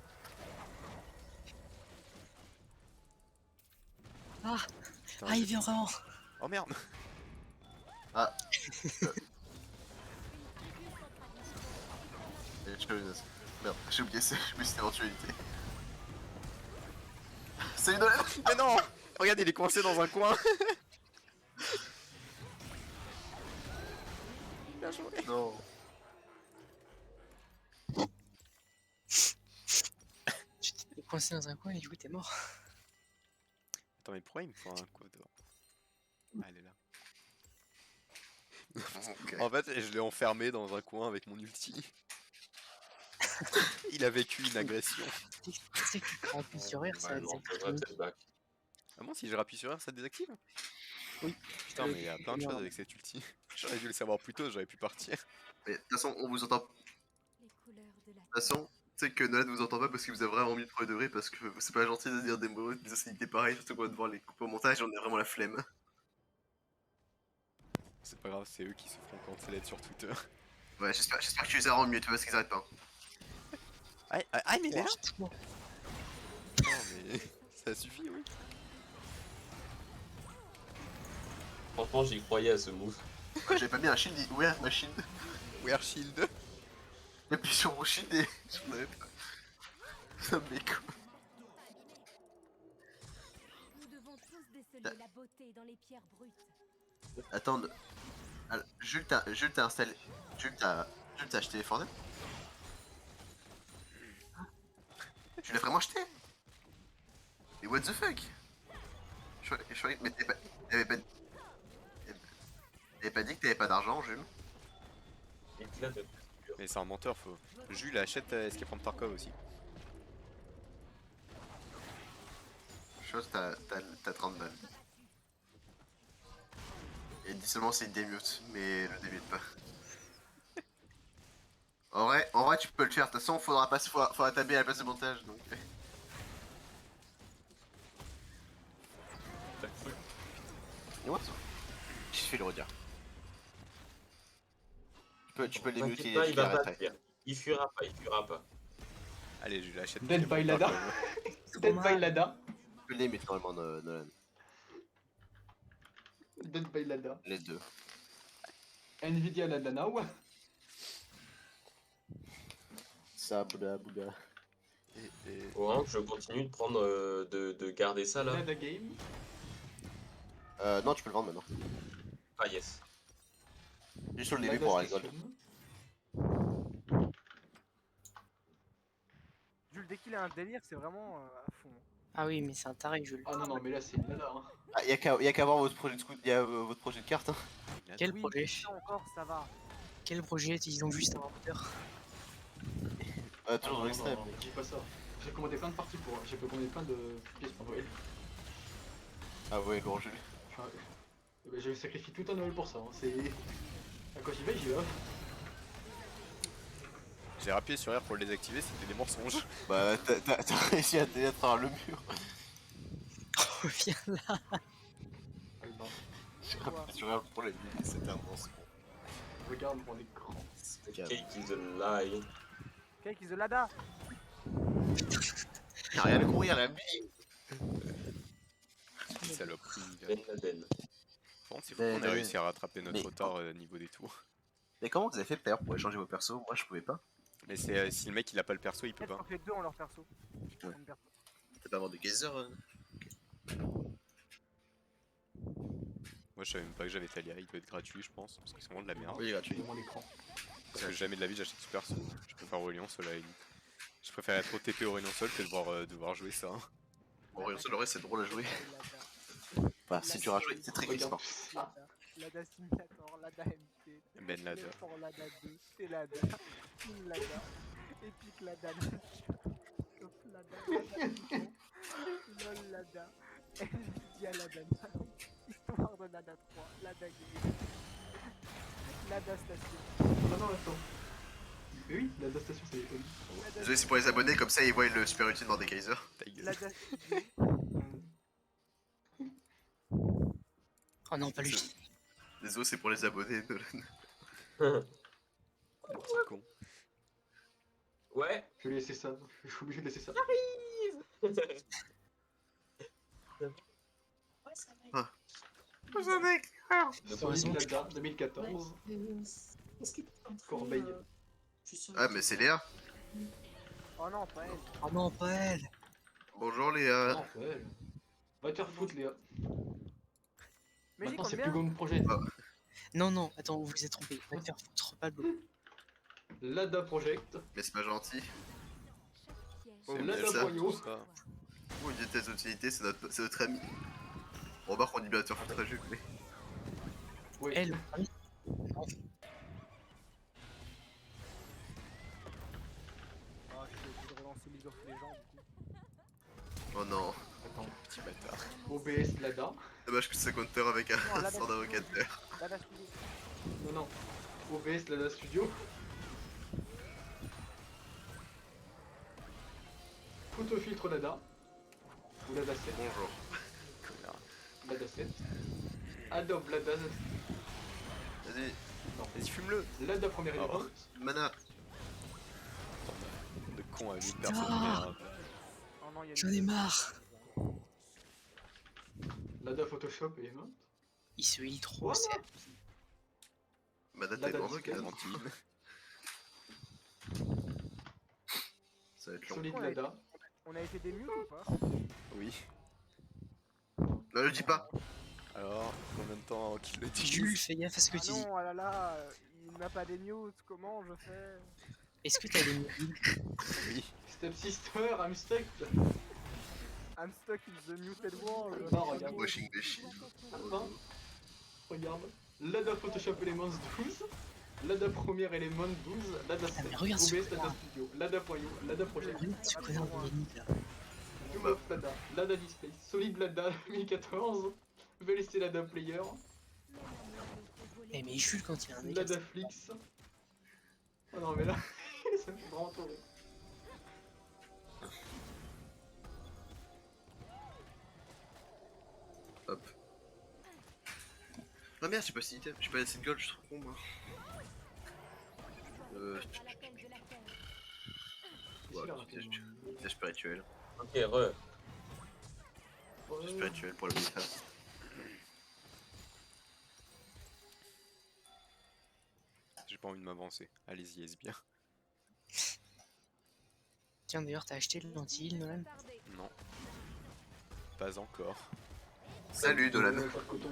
Ah, Putain, ah, il vient vraiment. Oh merde. Merde, j'ai oublié cette éventualité. Salut Nolan. Mais non. Regarde, il est coincé dans un coin. Bien joué. Non. Tu t'es coincé dans un coin et du coup, t'es mort. Attends, mais pourquoi il me faut un coup dehors? Ah, elle est là. Ok. En fait, je l'ai enfermé dans un coin avec mon ulti. Il a vécu une agression. Tu sais que tu peux appuyer sur R, ça Ouais, non, désactive. faudrait peut-être back. Ah bon, si je rappuie sur R, ça désactive? Oui. Putain, mais il y a plein de choses avec cet ulti. J'aurais dû le savoir plus tôt, j'aurais pu partir. Mais de toute façon, on vous entend. De Les couleurs de la toute façon, tu sais que Nolan vous entend pas parce qu'il vous a vraiment mis le premier degré parce que c'est pas gentil de dire des mots, des insanités pareilles, surtout qu'on va devoir les couper au montage, on a vraiment la flemme. C'est pas grave, c'est eux qui se feront canceller sur Twitter. Ouais, j'espère que tu les as rendu mieux, tu vois, parce qu'ils arrêtent pas. Ah, mais il est là. Oh, Non, mais ça suffit, oui. Franchement, j'y croyais à ce move. Ouais, j'avais pas mis un shield, ouais, ma shield. We are shield. J'appuie sur mon shield et j'en avais pas. Ça me met quoi. Nous devons tous déceler la beauté dans les pierres brutes. Attends, Jules t'as installé. Jules t'as acheté les Fortnite. Tu l'as vraiment acheté? Mais what the fuck? Je croyais que mais t'avais pas dit que t'avais pas d'argent, Jules? Éclat de... Mais c'est un menteur, faut. Jules achète Escape from Tarkov aussi. chose, t'as 30 balles. Et dis seulement c'est une démute, mais le démute pas. En vrai, tu peux le faire. De toute façon, faudra taper à la place de montage. Donc. Et moi, je fais le redire. Tu peux les T'inquiète muter pas, il va pas après. te dire. Il fuira pas. Allez, je l'achète. Dead by Lada. Dead by Lada. Tu peux les muter normalement, Nolan. Dead by Lada. Les deux. Nvidia Lada now. Ça, Bouddha. Orange, je continue de prendre, de garder ça là. Lada game. Non, tu peux le vendre maintenant. Ah yes. Juste sur le début Lada pour avoir les Station. gold. Jules, dès qu'il a un délire, c'est vraiment à fond. Ah oui, mais c'est un taré, Jules. Ah non, mais là c'est une Lada. Hein. Ah, y'a qu'à voir votre projet de scout, votre projet de carte. Hein. Quel Oui, projet? ça encore, ça va. Quel projet? Ils ont juste un moteur. Toujours dans l'extrême. Non, dis pas ça. J'ai commandé plein de parties pour. J'ai commandé plein de pièces pour Noël. Ah ouais, lourd Jules. Enfin, je sacrifie tout un Noël pour ça. Hein. C'est. Quand j'y vais, j'y vais. J'ai rappuyé sur R pour le désactiver, c'était des mensonges. Bah, t'as réussi à tenir à travers le mur. Viens là. Alba, J'ai rappuyé sur R pour les murs, c'était un mensonge. regarde mon écran. The cake is a lie. Cake is the Lada. Y'a rien à courir, la vie. Saloperie. Ben Laden. Bon, c'est fou qu'on a réussi à rattraper notre Mais- retard au niveau des tours. Mais comment vous avez fait d'ailleurs pour échanger vos persos? Moi je pouvais pas. Mais c'est si le mec il a pas le perso, il peut Peut-être pas. faut que les deux ont leur perso. Ouais. Même perso. T'as pas avoir de geyser Moi je savais même pas que j'avais Talia, il doit être gratuit je pense, parce qu'ils sont vraiment de la merde. Oui, gratuit. J'ai mon écran. Parce que jamais de la vie j'achète ce perso. Je préfère Aurélien Sol à la limite. Je préfère être au TP Aurélien Sol que de devoir jouer ça. Hein. Bon, Orion Sol, c'est drôle à jouer. Bah, si tu rajoues, c'est très Regarde. glissant. Lada Simulator, Lada MT. Ben Lada. Pour Lada 2, c'est Lada. Team Lada. Epic Lada. Top Lada. LOL Lada. Nvidia Lada. Histoire de Lada 3. Lada Game. Lada Station. Ah non, attends. Mais oui, la station c'est Oli. Désolé, c'est pour les abonnés, comme ça ils voient le super utile dans des Kaiser. Ta gueule. Lada Studio. Oh non, pas lui. Désolé, c'est pour les abonnés, Nolan. Le petit con. Ouais. Je vais laisser ça. Je suis obligé de laisser ça. Solid Lada 2014. Corbeil. Ah, mais c'est Léa. Oh non, pas elle. Oh non, pas elle. Bonjour Léa. Non, c'est elle. Va te faire foutre, Léa. Mais j'y Maintenant, compte c'est bien. plus comme projet. Non, non, attends, vous vous êtes trompé. Va te faire foutre, pas de Lada Project. Mais c'est pas gentil. C'est Lada mal ça, Boyo. tout ça. Oh, il déteste l'utilité, c'est notre ami. On remarque qu'on dit bien de faire foutre à Jules, mais. Oui. elle. Oui. Ah, je suis obligé de relancer League of Legends du coup. Oh non. Attends. Petit bâtard. OBS Lada. Dommage que ça compteur avec un Non, Lada sort d'invocateur. Lada Studio. Non, non. OBS Lada Studio. Photofiltre Lada. Ou Lada 7. Bonjour. Connard. Lada 7. Adobe Lada. Vas-y, Vas-y, fume-le. Lada première Oh. élément. mana. De con à 8 personnes de merde. Oh non, il y a J'en ai marre. Lada Photoshop Element. Il se lit trop. Voilà. c'est- Mana, t'es Lada dans disquette. le Valentine. Ça va être long. Solid Ouais. Lada. On a été des mutes ou pas? Oui. Non, le dis pas. Alors, combien de temps avant qu'il le dise? Jules, fais gaffe à ce que Ah tu dis. non, ah là là, il n'a pas des mutes, comment je fais? Est-ce que t'as des mobiles? Oui. Step Sister, I'm stuck. I'm stuck in the muted world. Non, regarde. Washing machine. Enfin, regarde. Lada Photoshop Elements 12. Lada première Element 12. Lada 7. mais regarde OBS ce Lada connard. Studio. Lada Poyo. Lada Project. Regarde ce connard de Yannick là. Doom of Lada, Lada Display, Solid Lada 2014, VLC Lada Player, Eh, mais il chute quand il a un mec. Lada Flix. Oh non, mais là, ça me fait vraiment trop rire. Hop. Ah merde, j'ai pas assez d'item, j'ai pas assez de gold, je suis trop con moi. L'appel de la terre. Ouais, Celui-là, piège spirituel. Ok, re. Piège spirituel pour le bonifaz. J'ai pas envie de m'avancer. Allez-y, est bien. Tiens, d'ailleurs, t'as acheté le lentille, Nolan? Non. Pas encore. Salut Dolan. Pas de coton,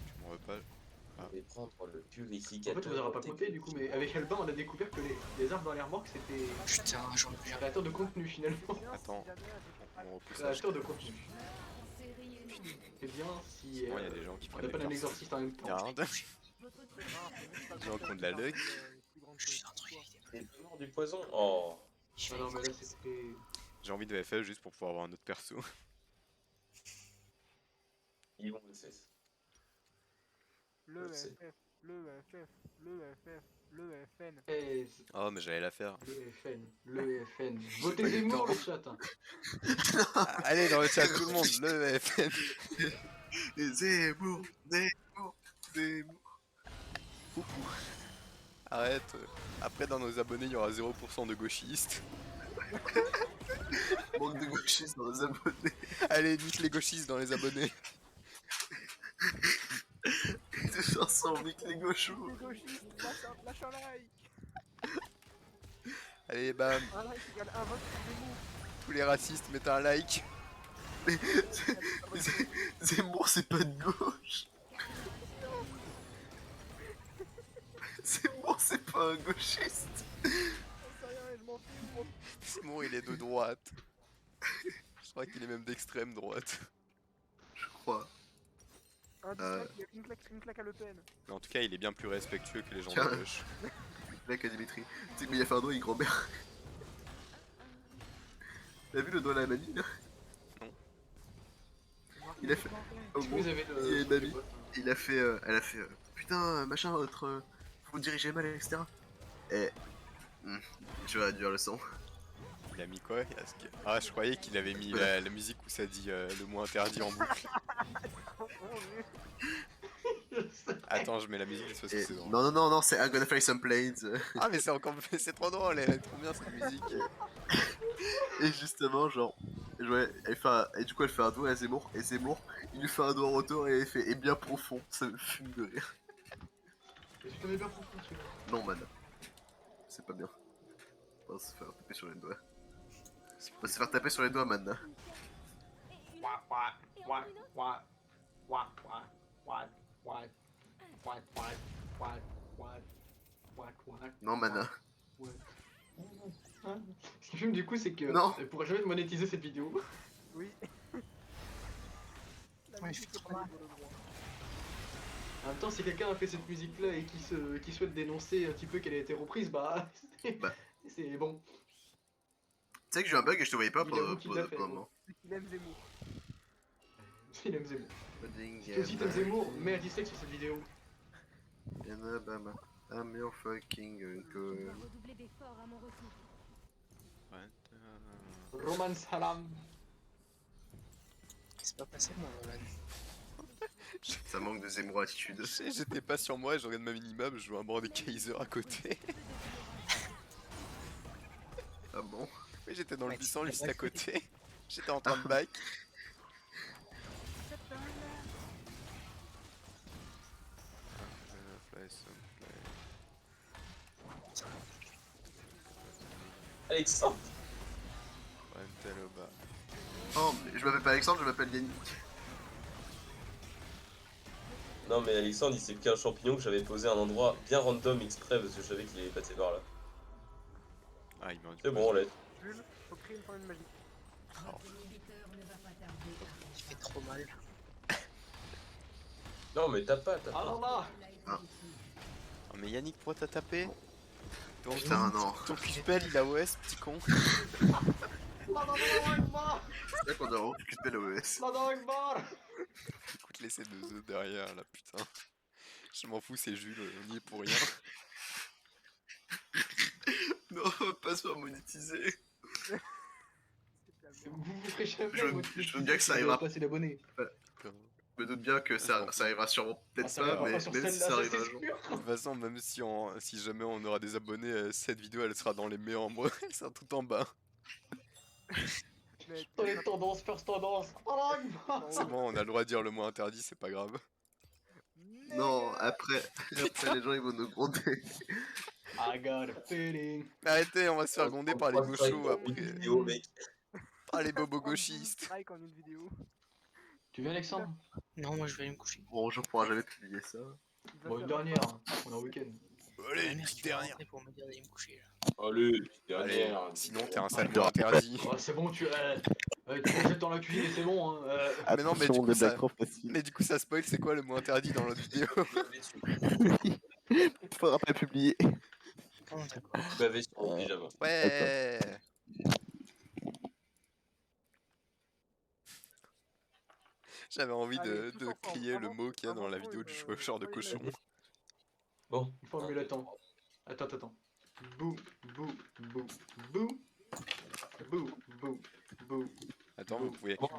Tu m'en veux pas. Je vais prendre le En purificateur. fait, on vous aura pas compté du coup, mais avec Elban, on a découvert que les arbres dans les remorques c'était Putain, j'en ai un créateur de contenu finalement. Attends, on repousse ça. Créateur de contenu. C'est bien si Sinon, il y a des gens qui on prennent des appelle un persos. exorciste en même temps. Regarde. Des gens qui ont de la luck. Je suis un truc avec des C'est mort du poison. Oh. Ah non, mais là c'était. J'ai envie de FF juste pour pouvoir avoir un autre perso. Ils vont le cesse. Le C'est- FF, le FF, le FF, le FN. Eh, Oh, mais j'allais la faire. le FN, le FN. Votez Zemmour le chat. Hein. Allez, dans le chat, tout le monde, le FN. Zemmour, Zemmour, Zemmour. Arrête. Après, dans nos abonnés, il y aura 0% de gauchistes. Manque de gauchistes dans les abonnés. Allez, nique les gauchistes dans les abonnés. Des chansons nique les gauchos. Les gauchistes, lâche un like. Allez, bam. Un like égale un vote pour Zemmour. Tous les racistes, mettez un like. Zemmour, c'est pas de gauche. Zemmour, c'est pas un gauchiste. J'en sais rien, je m'en fous, moi. Simon, il est de droite. Je crois qu'il est même d'extrême droite. Je crois. Une claque à Le Pen. Mais en tout cas, il est bien plus respectueux que les gens Tiens. de gauche. Là, qu'à Dimitri. Tu sais, mais il a fait un doigt avec grand-mère. T'as vu le doigt à la mamie là? Il a fait. Au Est-ce que gros, vous avez il y a une mamie. le. Il a fait. Elle a fait. Putain, machin, votre. Vous dirigez mal, etc. Et. Je vais réduire le son. Il a mis quoi? Ah, je croyais qu'il avait mis la musique où ça dit le mot interdit en boucle. Attends, je mets la musique juste parce que Et... c'est drôle. Non, c'est I'm gonna fly some planes. Ah, mais c'est encore. C'est trop drôle, elle est trop bien cette musique. Et justement, genre. Ouais, et du coup, elle fait un doigt à Zemmour. Et Zemmour, il lui fait un doigt en retour et elle fait. Et bien profond. Ça me fume de rire. Je connais bien pourquoi celui-là. Non, man. C'est pas bien. On va se faire taper sur les doigts. On va se faire taper sur les doigts, man. Non, man. Ce qui fume du coup, c'est que Non. elle pourra jamais monétiser cette vidéo. Oui. La Ouais, musique je suis est trop pas mal. libre de droit. En même temps, si quelqu'un a fait cette musique-là et qui souhaite dénoncer un petit peu qu'elle a été reprise, bah, c'est bon. Tu sais que j'ai eu un bug et je te voyais pas Il pendant avoue qu'il l'a fait, un moment. C'est qu'il aime Zemmour. Il aime Zemmour. Si toi aussi t'aimes Zemmour, mets un dislike sur cette vidéo. I'm your fucking Je uncle. dois redoubler d'efforts à mon retour. Roman Salam. C'est pas passé, moi, Nolan. Ça manque de Zemmour attitude. J'étais pas sur moi, je regarde ma minimap, je vois un banc des Kaiser à côté. Ah bon? Oui, j'étais dans le Ouais, buisson tu juste l'as à côté. J'étais en train de back. Alexandre. Oh, mais je m'appelle pas Alexandre, je m'appelle Yannick. Non mais Alexandre il s'est pris un champignon que j'avais posé à un endroit bien random exprès parce que je savais qu'il allait passer par là. Ah, il m'a dit. C'est bon, on l'a. Jules, faut créer une formule magique. Il fait trop mal. Non mais t'as pas. Ah là là. Oh, mais Yannick, pourquoi t'as tapé? Donc, Putain, non. ton Q-spell il a OS, petit con. C'est vrai qu'on a vraiment Q-spell OS. Écoute, laissez 2 œufs derrière là, putain. Je m'en fous, c'est Jules, on y est pour rien. Non, on va pas se faire monétiser. Vous vous ferez jamais Je veux- votre je veux bien que ça vous arrivera. avez pas assez d'abonnés. Putain. Je me doute bien que ça arrivera sûrement. Peut-être Ça pas, arrivera mais sur même si celle-là, ça ça, arrive c'est un jour. sûr. De toute façon, même si jamais on aura des abonnés, cette vidéo elle sera dans les meilleurs mois, elle sera tout en bas. Mec, Dans les tendances, first tendance. C'est bon, on a le droit de dire le mot interdit, c'est pas grave. Non, après les gens ils vont nous gronder. I got a feeling. Arrêtez, on va se faire gronder par les Trois strikes gauchos dans une après. vidéo, mec. Par les bobos 32 gauchistes. strikes en une vidéo. Tu viens, Alexandre? Non, moi je vais aller me coucher. Bon, je pourrai jamais publier ça. Il va Bon, faire une dernière, hein. On est en week-end. Allez, Ouais, une merci petite de dernière. rentrer pour me dire d'aller me coucher là. Allez, Allez, dernière. sinon t'es un sale mot interdit. Oh, c'est bon, tu te jettes dans la cuisine et c'est bon. Hein. Mais non, mais du Attention, coup, des ça- blagues trop faciles. Mais du coup, ça spoil, c'est quoi le mot interdit dans l'autre vidéo? Faudra pas publier. Oh, d'accord. Bavé sur mon pyjama. Ouais. J'avais envie Allez, tous de ensemble, crier le mot qu'il y a dans la vidéo du chauffeur de cochon. Bon. Une formule, attends. Attends. Bou, bou, bou, bou. Bou, bou, bou. Attends, Bon.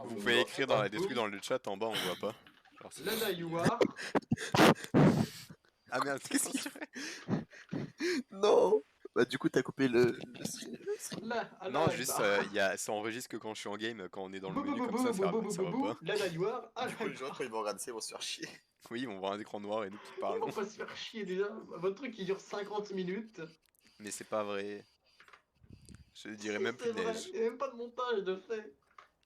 vous pouvez écrire dans des trucs dans le chat en bas, on voit pas. Alors, c'est- Lada, you are. Ah merde, qu'est-ce qu'il fait? Non. Bah du coup t'as coupé le stream. Là, Non, juste, ça enregistre que quand je suis en game, quand on est dans le Bou, bou, menu bou, comme ça, bou, ça bou, bou, va bou, pas. bou. Lada, you are. Ah, Du coup, les gens quand ils vont regarder ça, ils vont se faire chier. Oui, on voit un écran noir et nous qui Ils parlons. vont pas se faire chier déjà. Votre truc il dure 50 minutes. Mais c'est pas vrai. Je dirais Si, même c'est vrai. punaise. Il y a même pas de montage de fait.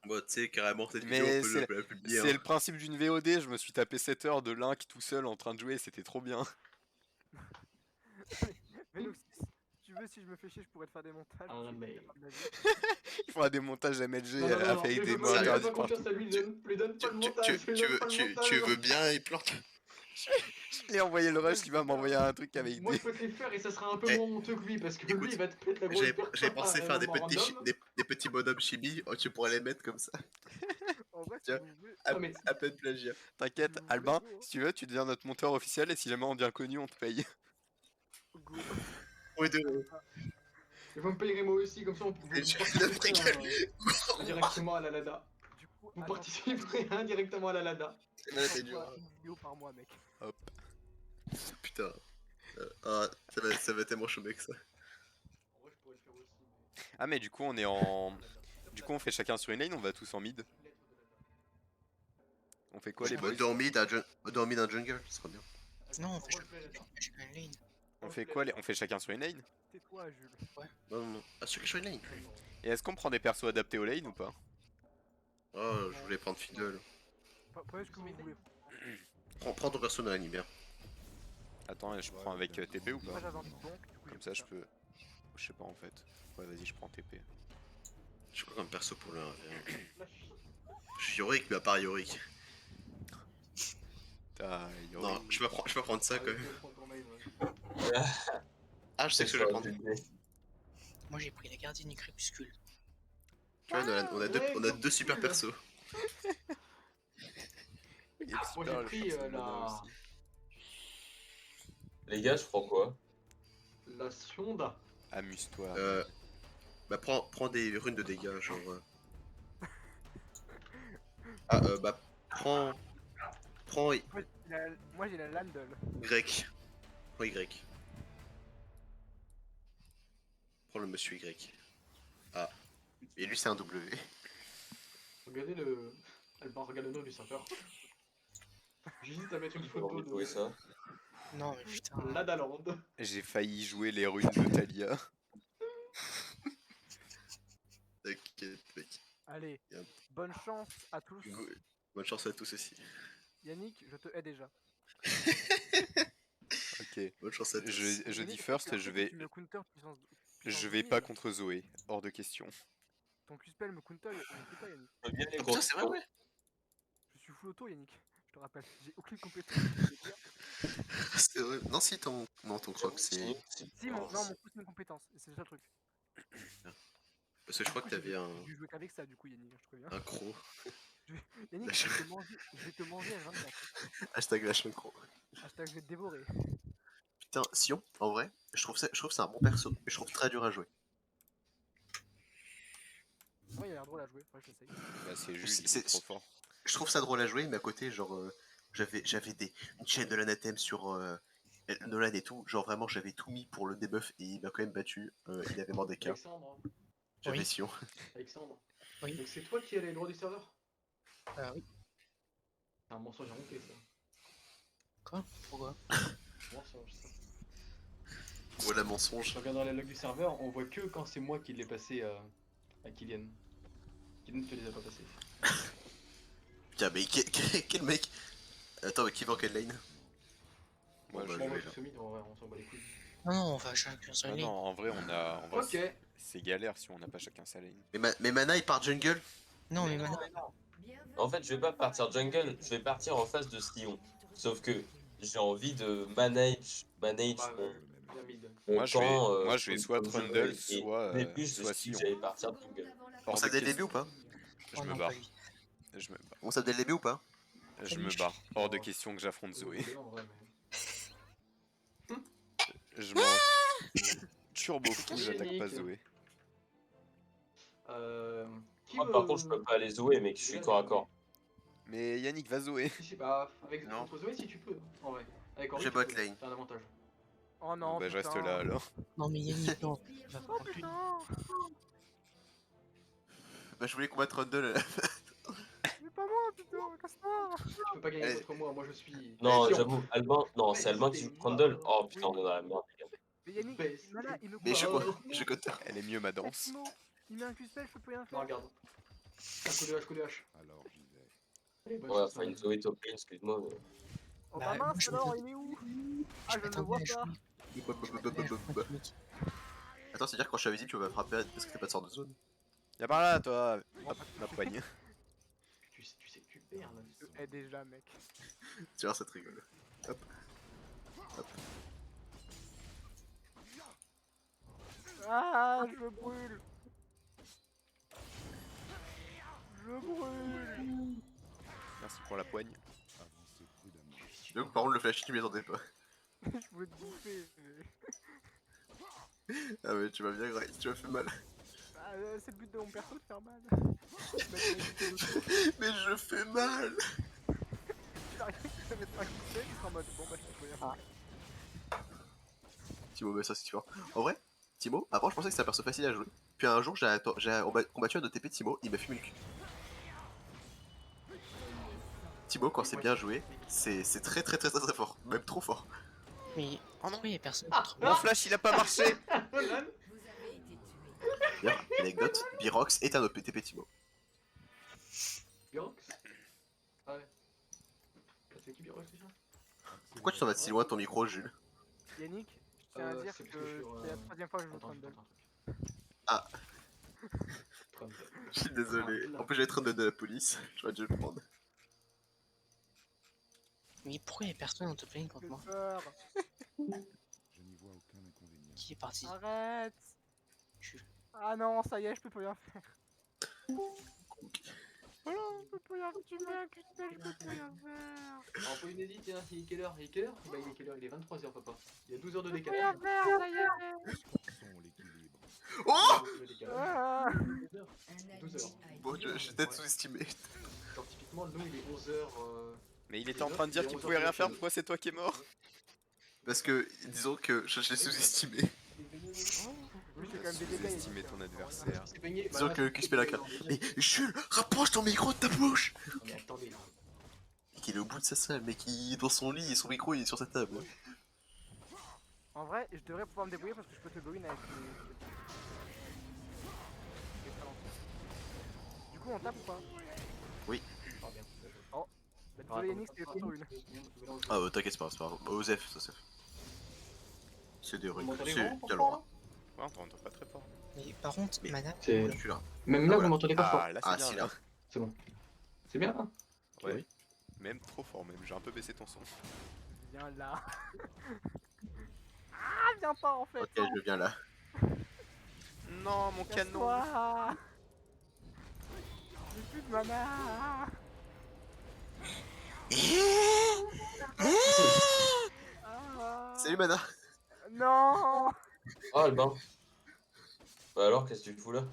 Bon, tu sais, carrément, cette Mais vidéo, on c'est- peut la publier. C'est Hein. le principe d'une VOD, je me suis tapé 7 heures de Link tout seul en train de jouer, c'était trop bien. Véloxis, si tu veux, si je me fais chier, je pourrais te faire des montages. Ah, je suis mais- capable de la vie. Il faudra des montages MLG Non, non, non, avec lui, des fais mots pas- lui, fais interdits pas confiance partout. à lui, lui donne pas le montage. lui donne pas le montage. Tu veux bien, il plante. Je l'ai envoyé le rush, il va m'envoyer un truc avec Moi des... je peux te les faire et ça sera un peu Eh, moins honteux que lui parce que écoute, lui il va te péter la grosse J'ai pensé faire des petits, random. des petits bonhommes chibi, oh, tu pourrais les mettre comme ça. En vrai, si Tiens. vous voulez. À, mais- à peine plagiat. T'inquiète, Vous Albin, voulez, go, si tu veux, tu deviens notre monteur officiel et si jamais on devient connu, on te paye. go. Oui, de Et vous me payerez moi aussi, comme ça on peut Et je- participer directement à la Lada. Du coup, Vous attends, participerez indirectement à la Lada. Là, c'est dur. une vidéo par mois, mec. Putain. Ça va tellement chômer que ça. En vrai, je pourrais le faire aussi. Ah mais du coup on est en... Du coup on fait chacun sur une lane, on va tous en mid. On fait quoi les boys? Dans mid, un jungle, ce sera bien. Non, on fait On le fait, chacun une lane. On fait quoi On fait chacun sur une lane? Tais-toi, Jules. Non. Ah, sur quelque chose lane. Et est-ce qu'on prend des persos adaptés aux lane ou pas? Oh, je voulais prendre Fiddle. Prenez ce que vous voulez. Prends ton perso dans l'animère. Attends, je prends avec TP ou Moi pas? j'avais envie de bonk, du coup Comme j'ai ça pris je peux... Je sais pas en fait. Ouais vas-y je prends TP. Je suis quoi comme perso pour le 1v1? Je suis Yorick, mais à part Yorick. T'as... Non, je vais pas prendre ça quand même. Prends ton mail, ouais. Ah, je sais que je vais le prendre. Moi j'ai pris la gardienne du crépuscule. Tu vois, on a deux super persos. Moi j'ai pris la... Les gars, je prends quoi? la sonde. Amuse-toi. Bah prends des runes de dégâts, genre... Bah prends Moi j'ai la Landel. Y. Prends Y. Prends le monsieur Y. Ah. Et lui c'est un W. Regardez le... Alban, regarde le nom du serveur. J'hésite à mettre une J'ai photo envie de jouer de... ça. Non mais putain. Ladaland. J'ai failli jouer les runes de Talia. T'inquiète, mec. Allez, Yep. bonne chance à tous. Bonne chance à tous aussi. Yannick, je te hais déjà. Ok. Bonne chance à tous. Je dis Yannick, first, tu je vais... Tu me counter puissance Je vais pas contre Zoé. Hors de question. Ton Q-spell me counter, Yannick. Je veux bien les Oh, putain, c'est vrai, ouais. Je suis full auto, Yannick. Je te rappelle, j'ai aucune compétence. C'est vrai. Non, si, ton croc, c'est. Si, non, mon coup, c'est une compétence. Et c'est ça le truc. Parce que je crois que t'avais un J'ai joué qu'avec ça, du coup, Yannick, je te préviens. croc. Yannick, je vais te manger à 24. Hashtag lâche le croc. Hashtag, je vais te dévorer. Putain, Sion, en vrai, je trouve que c'est un bon perso, mais je trouve très dur à jouer. Ouais, il a l'air drôle à jouer. Ouais, je l'essaye. Bah, c'est C'est- juste, il est c'est- trop fort. Je trouve ça drôle à jouer, mais à côté, genre, j'avais une chaîne de l'anathème sur Nolan et tout. Genre, vraiment, j'avais tout mis pour le debuff et il m'a quand même battu. Il avait Mordecai. Alexandre, J'avais Oui. Sion. Alexandre. Oui. Donc c'est toi qui as les droits du serveur? Oui. C'est un mensonge à monter ça. Quoi? Pourquoi? Mensonge ça. Voilà mensonge. Je regarde dans les logs du serveur, on voit que quand c'est moi qui l'ai passé à Kylian. Kylian te les a pas passés. Putain, mais quel mec. Attends, mais qui va en quelle lane? Moi, Bon, je bah, Bon, vais moi je suis soumis, en vrai, on s'en bat les couilles. Non, on va chacun sur Ah une non, ligne. en vrai, en vrai, Ok. c'est galère si on n'a pas chacun sa lane. Mais Mana, il part jungle. Non, mais maintenant. En fait, je vais pas partir jungle, je vais partir en face de Sion. Sauf que j'ai envie de manage Bah, mon, bien mid. mon Moi, je vais, temps. moi, je vais comme- soit comme je Trundle, veux. Et soit, dès le début, je soit me suis dit Sion. que j'allais partir jungle. On Hors sait de dès le question. début ou pas? Je Oh me non, barre. pas lui. Je me barre. On sait dès le début ou pas? Je Salut. me barre. Hors de Oh. question que j'affronte Zoé. En vrai, mais... Je m'en turbo fou, j'attaque pas Yannick. Zoé. Qui Moi, veut... par contre, je peux pas aller Zoé, mec, je suis corps à corps. Mais Yannick va Zoé. Si, bah, avec Non. contre Zoé si tu peux, en vrai. Avec Henri, J'ai tu bot peux, lane. t'as un avantage. Oh non, Bah, je reste putain. là alors. Non, mais Yannick, non. Va Oh prendre lui. putain. Bah, je voulais combattre Trundle. Mais pas moi, putain, casse-toi. Tu peux pas gagner Allez. contre moi, moi je suis... Non, Sion. j'avoue, Alban, non, c'est Alban qui joue Trundle. Oh putain, Oui. on est dans la merde, les gars. Mais Yannick, Baisse. Nana, il me Mais je coupe. quoi? Je cote. Elle est mieux ma danse. Timo, il met un Q-spell, je peux plus rien Non, faire. regarde. Un coup de hache, coup de hache. Alors j'y vais. Allez, bonne On va chance, faire hein. une Zoé top lane, excuse-moi. Mais... Oh Bah, bah moi, mince je alors, m'attends- il est où? Ah, Je je ne le m'attendais vois à pas. jouer. Je m'attendais à jouer contre Yannick. Attends, c'est-à-dire que quand je suis invisible, tu vas frapper parce que t'as pas de sort de zone. Y'a par là, toi. Hop, ma poigne. Tu sais que tu perds là. Eh déjà, mec. Tu vois, ça te rigole. Hop. Hop. Ah, je brûle. Je brûle. Merci pour la poigne. Avancez prudemment. Donc, par contre, le flash, tu m'y attendais pas. Je voulais te bouffer. Ah, mais tu m'as bien graillé, tu m'as fait mal. Ah, c'est le but de mon perso de faire mal. Mais je fais mal. Tu arrives, tu te mettre un Q-spell, tu seras en mode bon bah je peux rien faire. Timo, mais ça c'est différent. En vrai, Timo, avant je pensais que c'était un perso facile à jouer. Puis un jour, j'ai combattu un de TP Timo, il m'a fumé le cul. Timo, quand c'est bien joué, c'est très très très très très fort. Même trop fort. Mais Oh non. pourquoi il y a personne contre Mon moi? flash, il a pas marché. Nolan. D'ailleurs, anecdote, Birox est un OP TP Timo. Birox. Ah ouais. C'est qui Birox déjà? Pourquoi tu t'en vas si loin de ton micro, Jules? Yannick, je tiens à dire c'est que parce que je suis sur, c'est la troisième fois que je joue Attends, Trundle. attends, attends. Ah. Trundle. Je suis désolé. En plus, j'allais être de la police, j'aurais dû le prendre. Mais pourquoi il y a personne en top lane contre J'ai moi? peur. Je n'y vois aucun inconvénient. Qui est parti? Arrête. Je- Ah non, ça y est, je peux plus rien faire. Voilà, je peux plus rien faire. Tu mets un Q-spell, je peux plus rien faire. En Polynésie, tiens, il est quelle heure? Il est quelle heure? Bah, il est quelle heure? Il est 23h, papa. Il y a 12 heures de Je peux plus rien décalage. faire, ça y est. Sont l'équilibre. Oh! 12 heures de décalage. Ah. 12 heures. Bon, j'ai peut-être sous-estimé. Genre, typiquement, nous, il est 11h. Mais il était en train de dire qu'il pouvait rien faire, pourquoi c'est toi qui es mort? Parce que, disons que je l'ai sous-estimé. Oui, c'est quand même des dégâts. Sous-estimer ton adversaire. C'est baigné. Disons que Cuspé la carte. Mais Jules, rapproche ton micro de ta bouche! Non, mais attendez. Et qu'il est au bout de sa salle, mais qui est dans son lit et son micro il est sur sa table. En vrai, je devrais pouvoir me débrouiller parce que je peux te go in avec les phalanges. Du coup, on tape ou pas? Ah, bien. Bah, désolé Yannick, c'était le tour 1. Ah, t'inquiète, c'est pas grave. Osef, ça c'est. C'est des Vous rues. m'entendez C'est vraiment pour galore. ça, Ouais, on t'entend pas très fort. Mais par contre, Mais- Mana, C'est- Je suis là. Même là, Voilà. vous m'entendez pas fort. Ah, là Ah, c'est si, bien, là. là. C'est bon. C'est bien, hein? Ouais. Oui. Même trop fort, même. J'ai un peu baissé ton son. Viens là. Ah, viens pas en fait. Ok, je viens là. Non, mon canon. Casse-toi. J'ai plus de mana. Ah. Salut Mana. Non. Ah, Albin. Bah alors, qu'est-ce que tu fous là?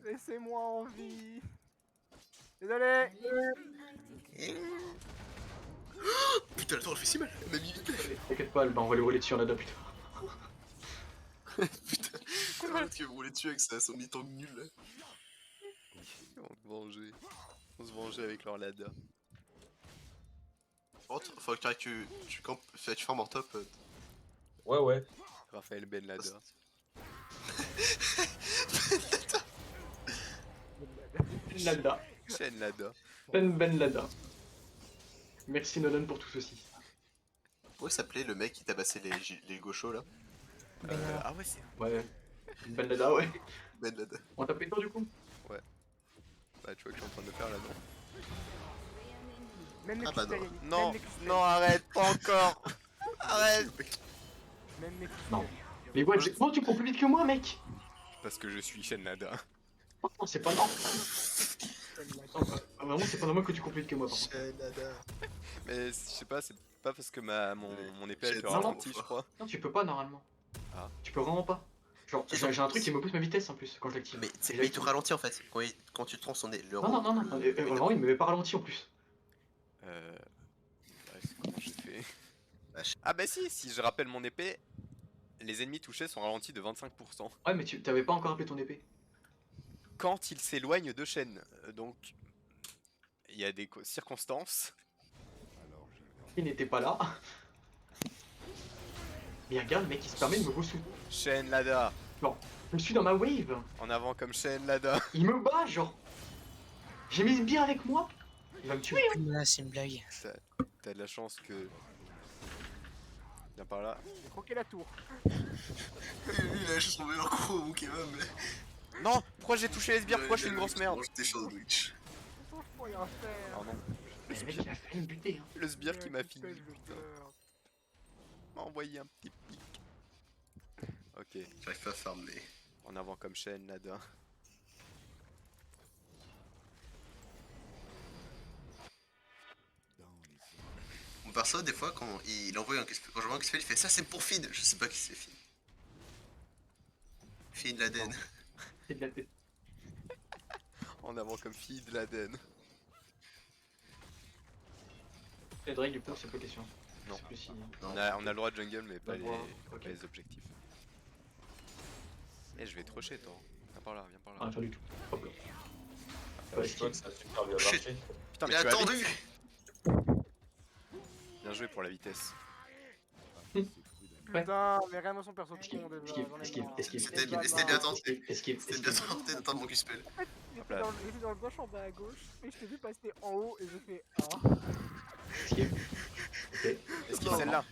Laissez-moi en vie. Désolé. Putain, la tour elle fait si mal. Elle m'a mis vite. T'inquiète pas, Alban, on va les rouler dessus en ada putain. Putain, l'autre qui veut me rouler dessus avec son mi-temps nul là. On se vengeait avec leur Lada. Par contre, faut que tu campes, tu formes en top. Ouais, ouais. Raphaël Ben Lada. Lada. Chaîne Lada. Ben Lada. Merci Nolan pour tout ceci. Comment il s'appelait le mec qui tabassait les gauchos là? Ah ouais, c'est. Ouais. Ben Lada, ouais. Ben Lada. On t'a pris toi du coup? Bah, tu vois que je suis en train de le faire là, non? Même les Ah bah non. cristallis, même Non, les cristallis, non, arrête, pas encore. Arrête. même les cristallis. Non. Mais ouais, comment tu cours plus vite que moi, mec? Parce que je suis chaîne Lada. Non, c'est pas normal. Vraiment, c'est pas normal que tu cours plus vite que moi, par contre. Mais je sais pas, c'est pas parce que mon épée elle J'ai peut non, ralentir, non. je crois. Non, tu peux pas normalement. Ah. Tu peux vraiment pas. Genre, j'ai un truc qui me pousse ma vitesse en plus quand je l'active. Mais, Et mais il te ralentit en fait. Quand tu tronces son le Non, non, non, non. Vraiment, il me met pas ralenti en plus. C'est comment j'ai fait? Vache. Ah bah si je rappelle mon épée, les ennemis touchés sont ralentis de 25%. Ouais, mais tu t'avais pas encore appelé ton épée. Quand ils s'éloignent de chaîne. Donc, il y a des circonstances. Alors j'y vais. Il n'était pas là. Mais regarde, le mec, il se permet de me bosser. Chaîne Lada. Je suis dans ma wave. En avant comme chaîne Lada. Il me bat, genre. J'ai mis ce bien avec moi. Il va me tuer. Là, c'est une blague. T'as de la chance que... Viens par là. J'ai croqué la tour. Lui il a juste son meilleur coup au Pokémon. Non, pourquoi j'ai touché les sbires? Pourquoi je suis une grosse merde? J'étais sandwich. Attends, je peux rien faire. Oh non. Mais le mec, il a failli me buter. Hein. Le sbire qui m'a Putain, fini. je Putain. pleure. M'a envoyé un petit pic. Ok, J'arrive pas à farmer. en avant comme chaîne Lada. Dans les airs. Mon perso, des fois, quand il envoie quand je vois un Xpel, il fait ça, c'est pour Finn. Je sais pas qui c'est Finn. Finn Laden. C'est de la tête. En avant comme fille de l'Aden. Et Drake, du coup, c'est pas question. Non. C'est plus si- On a le droit de jungle mais pas, D'accord, pas ok. les objectifs. Eh, je vais te rusher toi. Viens par là, viens par là. Rien faire du tout. Hop là. Ouais, je crois que ça a super bien Shit. marché. Putain, Il mais a tu as attendu. vite. Bien joué pour la vitesse. Putain, mais rien dans son perso con Esquive, déjà. esquive, j'en ai esquive, marre. esquive. C'était J'en ai c'était bien marre. tenté. Esquive, C'était bien esquive. tenté d'attendre mon Xpel. J'étais dans le gauche en bas à gauche, et je t'ai vu passer en haut, et j'ai fait ah. Esquive. Ok. Est-ce qu'il est celle-là?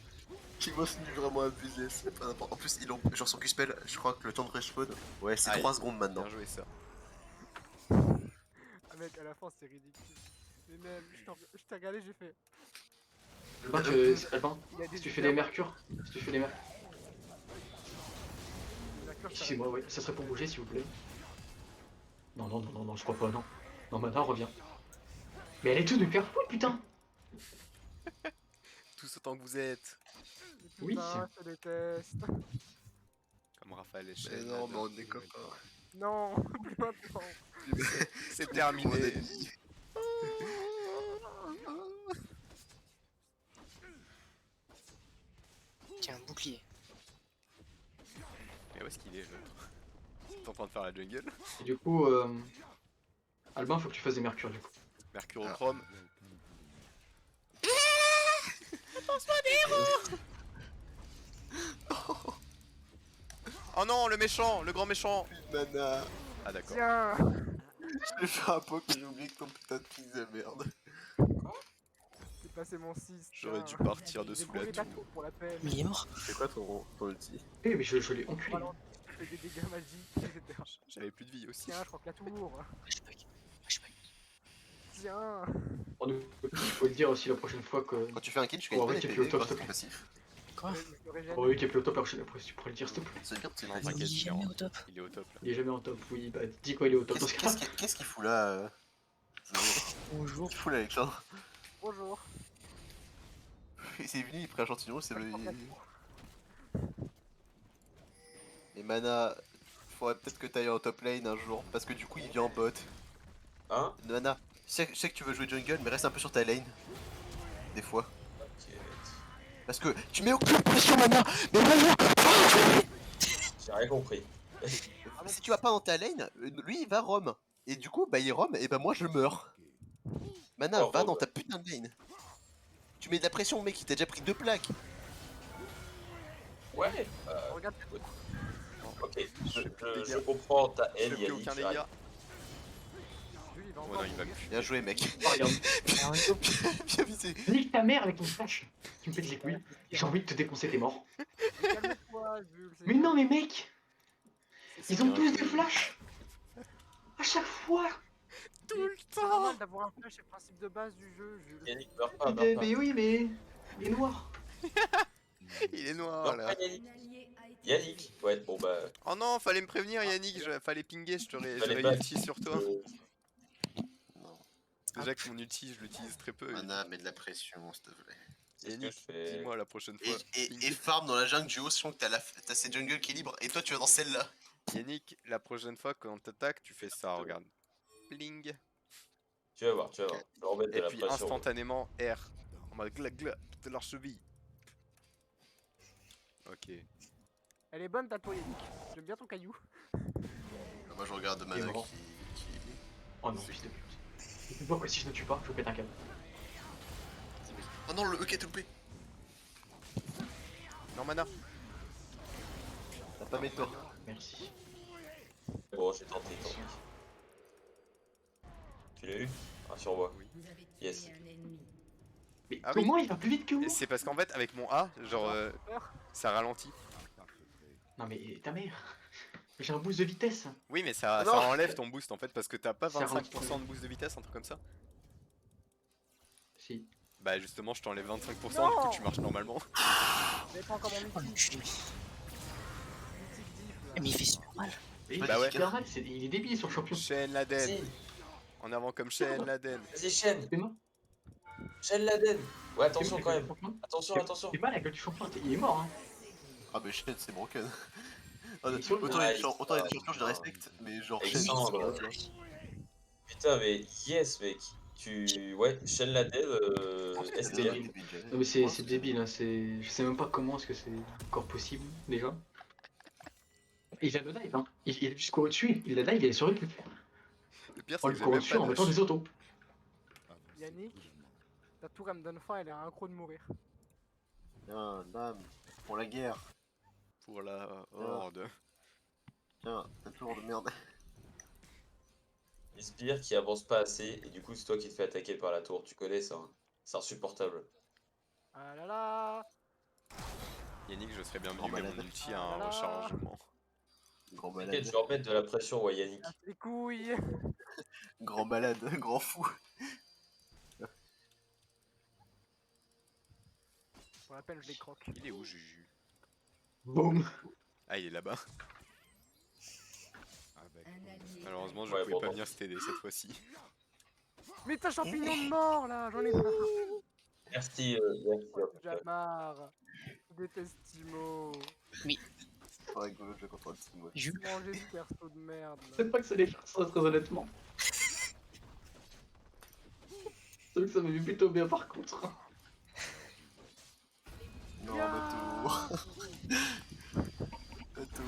Qui m'a fini vraiment abusé. C'est pas n'importe. En plus, ils ont genre son Xpel. Je crois que le temps de respawn. Ouais, c'est Aïe. 3 secondes maintenant. Bien joué ça. Ah mec, à la fin c'est ridicule. Mais même, je t'ai regardé, j'ai fait. Alban, Alban, Il y a des si tu fais des mercures, si tu fais des mercures. D'accord, Excusez-moi, ouais, ça serait pour bouger s'il vous plaît. Non, non, non, non, non, je crois pas, non. Non, maintenant, reviens. Mais elle est toute de faire foutre, putain! Tous autant que vous êtes. Oui. Putain, je te déteste. Comme Raphaël et Mais chaîne. non, Lada. mais on est copains. Non, plus maintenant. C'est terminé. Tiens, un bouclier. Mais où est-ce qu'il est l'autre? T'es en train de faire la jungle? Et du coup, Albin, faut que tu fasses des mercures, du coup. Mercurochrome. Oh non, le méchant, le grand méchant. Nana. Ah d'accord. Tiens. J'ai fait un poke et j'ai oublié que ton putain de fils de merde. J'ai passé mon 6. J'aurais dû partir de sous la tour. Pour la peine. Mais il est mort. C'est quoi ton ulti? Eh, mais je l'ai enculé. Voilà, je fais des dégâts magiques, etc. J'avais plus de vie aussi. Tiens, je crois que la tour. Flashback. Flashback. Tiens. Il faut le dire aussi la prochaine fois que. Quand tu fais un kill, tu Oh, gagnes pas oui, les t'es PV plus au top, grâce à ton s'il te passif. Quoi? Je régène. Oh oui, qui est plus au top la prochaine fois, tu pourrais le dire s'il te plaît. C'est bien, c'est Non, bien. Il t'inquiète, est il est jamais en- au top. il est au top là. Il est jamais en top, oui, bah dis quoi il est au top dans ce cas. Qu'est-ce qu'il fout là Bonjour. Qu'est-ce qu'il fout là, Alexandre? Bonjour. C'est venu, il prend un champignon, c'est venu. Et Mana, faudrait peut-être que t'ailles en top lane un jour, parce que du coup il vient en bot. Hein? Mana, je sais que tu veux jouer jungle, mais reste un peu sur ta lane. Des fois. Ok. Parce que tu mets aucune pression, Mana. Mais Mana, J'ai rien compris. si tu vas pas dans ta lane, lui il va roam. Et du coup, bah il roam, et bah moi je meurs. Mana, Oh, va oh, dans bah. ta putain de lane. Tu mets de la pression, mec, il t'a déjà pris 2 plaques. Ouais. Regarde. Ok. Je fais plus de Je dégâts. comprends ta Je haine, fais plus Yannick. aucun j'arrive. dégât. Jules, il va Oh encore non, il va mourir. me Bien joué, mec. Oh, regarde. Bien visé. Nique ta mère avec ton flash. Tu me pètes les couilles. J'ai envie de te défoncer, t'es mort. Mais calme-toi, Jules. c'est Mais bien. non, mais mec, C'est ils ont bien tous joué. des flashs. À chaque fois. Tout le C'est normal d'avoir un flash, c'est le principe de base du jeu, Jules. Yannick, meurs pas, Mais, meurs pas. mais oui, mais il est noir. Il est noir Meurs là. pas, Yannick. Yannick. Ouais, bon bah. Oh non, fallait me prévenir Yannick, fallait pinguer, Fallait j'aurais pas- ulti sur toi. Non. Déjà que mon ulti, je l'utilise très peu. Mana, mets de la pression, s'il te plaît. C'est ce que Yannick, je fais. dis-moi la prochaine fois. Et farm dans la jungle du haut, sachant que t'as ces jungles qui est libre, et toi tu vas dans celle-là. Yannick, la prochaine fois quand t'attaques, tu fais ça, regarde. Bling. Tu vas voir, tu vas voir. Je vais remettre de Et la puis pression. instantanément R. En mode gla gla de leur cheville. Ok. Elle est bonne ta tour, Yannick. J'aime bien ton caillou. Moi je regarde Il est Mana mort. qui... Oh non, fils de pute. Tu vois que si je ne tue pas, je pète un câble. Oh non, le E qui est loupé. Non, mana. T'as pas mes tours. Merci. Bon, j'ai tenté, tant pis. Tu l'as eu? Un survoi. Oui. Yes. Mais Ah oui. comment il va plus vite que Et moi? c'est parce qu'en fait, avec mon A, genre, ça ralentit. Non mais ta mère. J'ai un boost de vitesse. Oui, mais ça Non. enlève ton boost en fait, parce que t'as pas Ça ralentit. 25% de boost de vitesse, un truc comme ça. Si. Bah, justement, je t'enlève 25%, du Non. coup, tu marches normalement. J'avais pas encore mon Oh, mythique. l'enculé. Mythique diff, là. Mais il fait super mal. Et Bah ouais. super mal, il est débile sur le champion. Chaîne Laden. Vas-y, En avant comme Chaîne Laden. vas-y, chaîne. C'est moi. Chaîne l'Aden. Ouais, attention C'est quand moi, même. le champion. Attention, attention. C'est pas la gueule du champion, il est mort hein. Ah bah shit, c'est broken. Il est sur le- Autant Ouais, les champions, il- je les respecte, mais genre Alexandre. Shen, Putain, mais yes, mec. Tu. Ouais, chaîne l'Aden, c'est STR. débile. Non mais c'est débile, hein. Je sais même pas comment est-ce que c'est encore possible déjà. Il a le dive, hein. Il est jusqu'au dessus, il a dive, il est sur le cul. Le pire, Oh c'est le que j'ai court même dessus en pas mettant dash. des autos. Yannick, ta tour elle me donne faim, elle est un accro de mourir. Tiens, dame, pour la guerre. Pour la horde. Tiens, un tour de merde. Les sbires qui avancent pas assez, et du coup, c'est toi qui te fais attaquer par la tour. Tu connais ça, hein. C'est insupportable. Ah là là. Yannick, je serais bien Oh, venu, mais malade. mon ulti a un Voilà. rechargement. Grand T'inquiète, malade. je vais remettre de la pression, ouais, Yannick. Casse les couilles. Grand malade, grand fou. Pour la peine, je les croque. Il est où, Juju? Boum. Ah, il est là-bas. Avec Malheureusement, je Ouais, pouvais bon, pas bon. venir t'aider cette fois-ci. Mais t'as champignon de mort là, j'en ai marre. Merci, merci. Jamar. Je déteste Timo. Faudrait que je contrôle ce mot. Je... Manger ce perso de merde. Je sais pas que ça allait faire ça très honnêtement. C'est vrai que ça m'a vu plutôt bien par contre. Non, Ya. retour. Retour.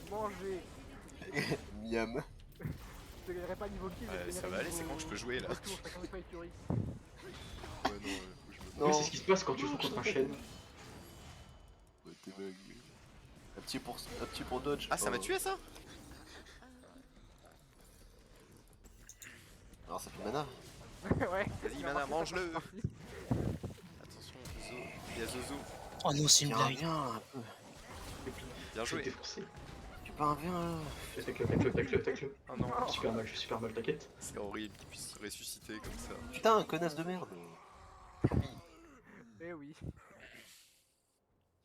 Manger. Miam. Je gagnerai pas niveau kill. je Ça gagnerai va aller, c'est niveau quand que je peux jouer là. retour, ça compte pas écurie. Ouais, non, faut que je me Mais c'est ce qui se passe quand tu joues contre un chêne. Ouais, t'es bug. Un petit pour dodge. Ah, ça m'a tué ça? Alors ça fait mana. Ouais. Vas-y, Mana, mange-le. Attention, Zo. Il y a Zozo. Oh non, c'est une Viens, blague. viens un peu. Bien Je vais joué. te défoncer. Tu pas un V1 là. Tac-le. Oh non, Je suis super mal, t'inquiète. c'est horrible qu'il puisse se ressusciter comme ça. Putain, connasse de merde. Eh oui.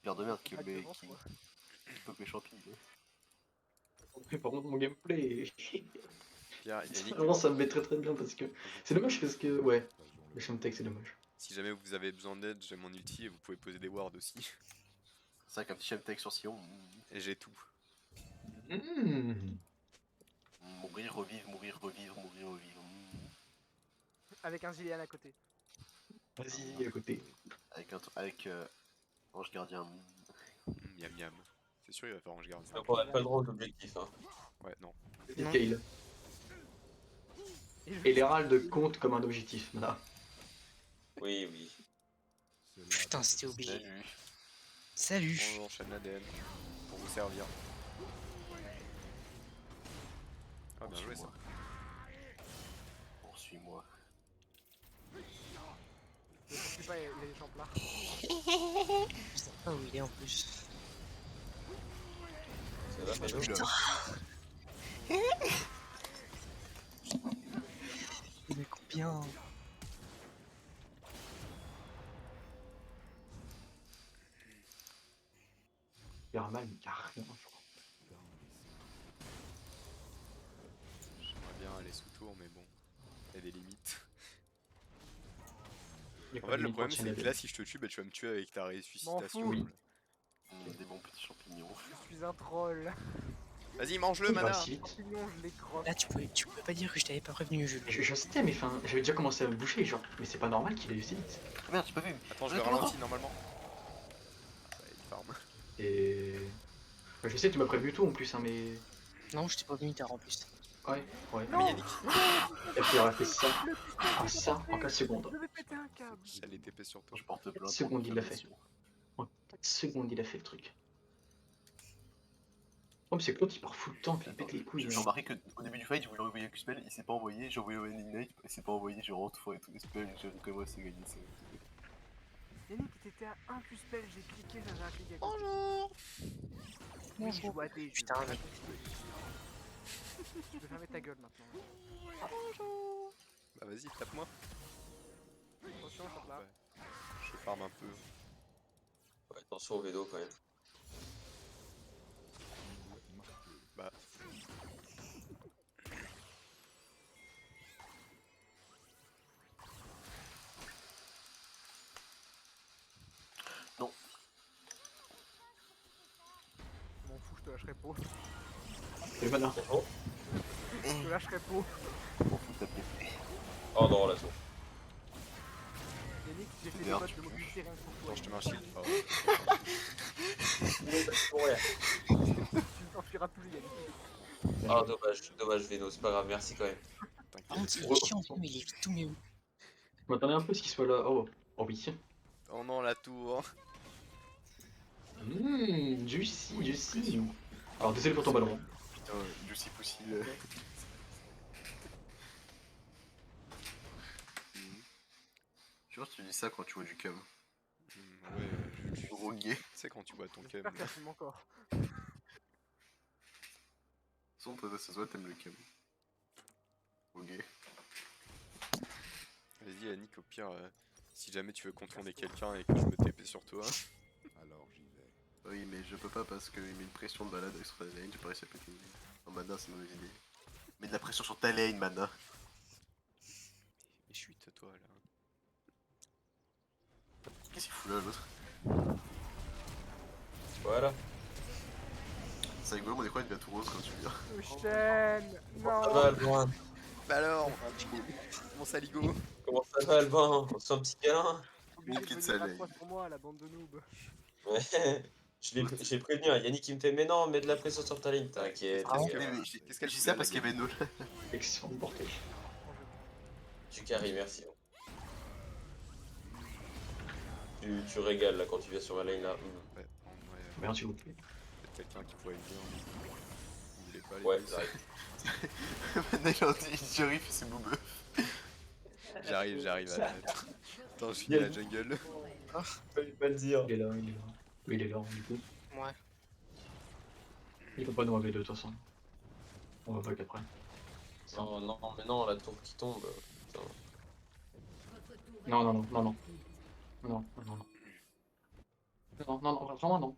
Pire de merde qui Ah, met. violence, quoi. Qui peut mes champignons. Mais par contre, mon gameplay. Pierre, Yannick, Vraiment, ça me met très bien parce que. C'est dommage parce que. Ouais. Le Shamtech, c'est dommage. si jamais vous avez besoin d'aide, j'ai mon ulti et vous pouvez poser des wards aussi. C'est vrai qu'un petit Shamtech sur Sion. Et j'ai tout. Mourir, revivre, mourir, revivre, mourir, revivre. Avec un Zilean à côté. Vas-y, à côté. Avec Ange Gardien. Miam miam. C'est sûr, il va faire Ange Gardien. Donc on a pas le droit aux objectifs. Hein. Ouais, non. Et Kale. Et l'Hérald compte comme un objectif, voilà. Oui, oui. Putain, c'était obligé. Salut. Salut. Bonjour, chaîne l'ADN. Pour vous servir. Ah, bien joué ça. Poursuis-moi. Je sais pas, il a des champs là. Je sais pas où il est en plus. Ça va, Fado? Il met combien? Yarman, il y a rien, je crois. J'aimerais bien aller sous tour, mais bon. Il y a des limites. Il y a En pas fait, de le limite problème, quand c'est il y en que a là, des- si je te tue, bah, tu vas me tuer avec ta ressuscitation. M'en fous. Oui. Des bons petits champignons. Je suis un troll. Vas-y, mange-le, Il va mana. si vite. Champignons, je les croque. Là, tu peux pas dire que je t'avais pas prévenu, Jules. Je sais, mais enfin, j'avais déjà commencé à me boucher, genre. Mais c'est pas normal qu'il ait eu si vite. Merde, j'ai pas vu. Attends, je le ralentis normalement. Ah, bah, il farm. Et. Enfin, je sais, tu m'as prévu tout en plus, hein, mais. Non, je t'ai pas venu tard en plus. Ouais. Mais Yannick, Et puis il aurait fait ça. Ah, ça, en 4 secondes. Je vais péter un câble. j'allais TP sur toi. Je porte plainte. Seconde, il l'a fait. diffamation. En 4 secondes, il a fait le truc. Oh, mais c'est Claude qui part full temps, qui pète les couilles. J'ai remarqué qu'au début du fight, je voulais envoyer un Q-spell, il s'est pas envoyé, j'ai envoyé un Ignite, il s'est pas envoyé, j'ai rentre fois et tout les spells, j'ai commencé à gagner ça. Yannick, t'étais à un plus spell, j'ai cliqué, j'avais un clic à côté. Bonjour. Oui, je vois des. Putain, mec. Je vais fermer ta gueule maintenant. Bah, vas-y, tape-moi. Attention, ça là. Ouais. Je farm un peu. Ouais, attention au vélo quand même. Bah. Je m'en fous, je te lâcherai pas. C'est malin. Oh, Je te lâcherai pas. M'en fous de taper. oh non, la tour. Yannick, j'ai fait des Merde, modes tu de mobilité rien que pour toi. Attends, je te mets un shield. Oh. Tu ne t'enfuiras plus, Yannick. Ah, dommage, Veno, c'est pas grave, merci quand même. Par contre, T'inquiète. il est chiant, mais il est tout mieux. Je m'attendais un peu à ce qu'il soit là. Oh, oh oui. Oh non, la tour. Juicy. Alors, désolé pour ton ballon. Putain, Juicy Pussy. Je pense que tu dis ça quand tu vois du cum. Ouais, Gros gay. tu sais quand tu vois ton cum. J'espère que ça fume encore. Son toi, ça se voit, t'aimes le cum. Gros gay. Vas-y, Yannick, au pire, si jamais tu veux contourner quelqu'un et que je me TP sur toi. Alors j'y vais. Oui, mais je peux pas parce qu'il met une pression de balade avec son lane, j'ai pas réussi à péter. En mana, c'est une mauvaise idée. Mets de la pression sur ta lane, mana. Mais chute, toi, là. Qu'est-ce qu'il fout là, l'autre? Voilà. C'est rigolo, mon écran il devient tout rose quand tu viens. Chaîne. Ça Non. va, Alban? Bah alors, mon saligo. Comment ça va, Alban? On se fait un petit câlin? Obligé de Quitte venir sa à lane. 3 sur moi, la bande de noobs. Ouais. J'ai prévenu, hein. Yannick il me fait, mais non, mets de la pression sur ta ligne, t'inquiète. Ah, t'inquiète. Mais Qu'est-ce qu'elle je dis fout ça là, parce la qu'il y avait Nol. Excellent bordel. Tu carries, merci. Tu régales là quand tu viens sur ma lane là. Ouais, en vrai, Merde, s'il vous plaît. peut-être quelqu'un qui pourrait venir. Il voulait pas les Ouais, deux, ça arrive. Maintenant, il est dit, j'arrive, c'est mon bœuf. J'arrive à la mettre. Attends, je finis la jungle. Fallait pas le dire. Il est là. Oui, il est là, du coup. Ouais. Il faut pas nous rêver de toute façon. On va pas qu'après. Non, non, mais non, la tour qui tombe. Putain. Non, non, non, non, non. Non, non, non. Non, non, non, vraiment non.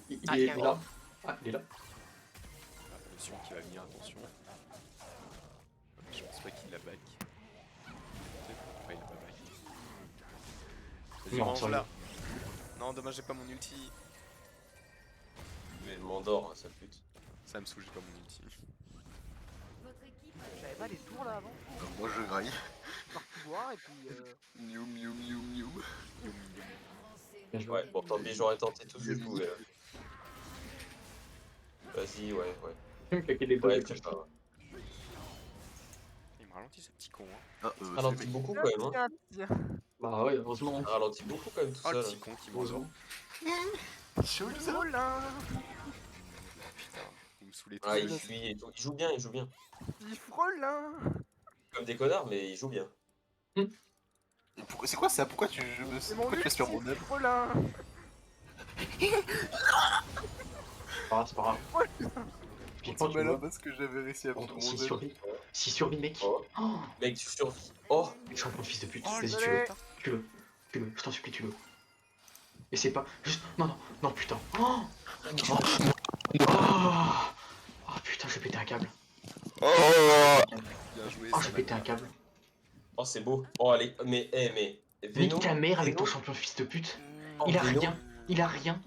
Il Ah, est il y a- là. Ah, il est là. Ah, le Sion qui va venir, attention. Je pense pas qu'il la back. Peut-être. Ouais, il a pas back. Vas-y, Non, mange sérieux. là. Non, dommage, j'ai pas mon ulti. Mais je m'endors, ça pute. Ça me saoule, j'ai pas mon ulti. J'avais pas les tours là avant. Moi je graille. Par pouvoir et puis. Miou miou miou miou. Bien joué. Ouais, bon, tant pis, j'aurais tenté tout ce que je pouvais. Là. Vas-y, ouais. Tu me claquer des Ouais, doigts. c'est pas. Il me ralentit ce petit con. Hein. Ah, Ralentit beaucoup quand même. Hein. Tiens. Bah ouais, heureusement. Ralentit beaucoup quand même tout Oh, le seul. petit con qui m'endort. Heureusement. Oh là. Putain, vous me saoulez tous. Ah, il fuit et tout. Il joue bien, il joue bien. Il frôle là. Comme des connards, mais il joue bien. C'est quoi ça? Pourquoi tu C'est mon pourquoi tu respires mon ulti. œil? Frôle là. C'est pas grave. Puis C'est tu malin vois. parce que j'avais réussi à prendre mon 6 œil. survie. 6 survie, mec. Oh. Oh, Mec, tu survis. Oh, champion de fils de pute. Oh, Vas-y, je tu l'ai. le. Tu le. Tu le. Je t'en supplie, tu le. Et c'est pas. Juste. Non, non, non, putain. Oh, oh. Oh putain, j'ai pété un câble. Bien joué, Oh, ça j'ai m'a pété un bien. câble. oh c'est beau. Oh, allez, mais, mais. Nique Veno, ta mère avec ton Veno, champion de fils de pute. oh, Il a Veno, rien. Il a rien.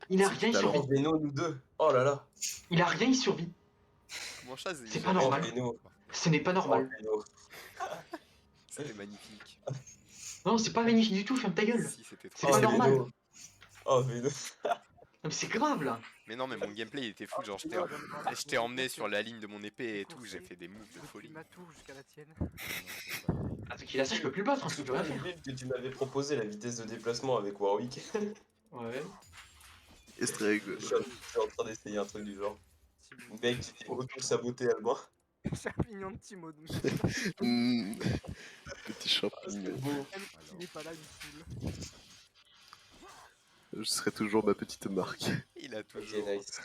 Il a rien, il talent. oh, survit. Veno, nous deux. Oh là là. Il a rien, il survit. Comment ça, C'est pas Oh, normal. Veno. Ce n'est pas Oh, normal. Veno. C'était magnifique. Non, c'est pas magnifique du tout, ferme ta gueule. Si, c'était C'est trop Oh, pas bien. normal. Veno. Oh, Veno. Non, mais c'est grave là. Mais non, mais mon gameplay il était fou. Genre, je t'ai emmené sur la ligne de mon épée et tout. J'ai fait des moves de Depuis folie. ma tour jusqu'à la tienne. Ah, ce qu'il a ça, je peux plus le battre, hein, je peux plus rien Le faire. build que tu m'avais proposé, la vitesse de déplacement avec Warwick. Ouais. Et c'est très rigolo. Je suis en train d'essayer un truc du genre. Mec, tu t'es auto-saboté, Albin. Champignon de Timo. Mmh. Petit C'est champignon. beau. Même s'il est pas là, il me saoule. Je serai toujours ma petite marque. Il a Ok, toujours nice.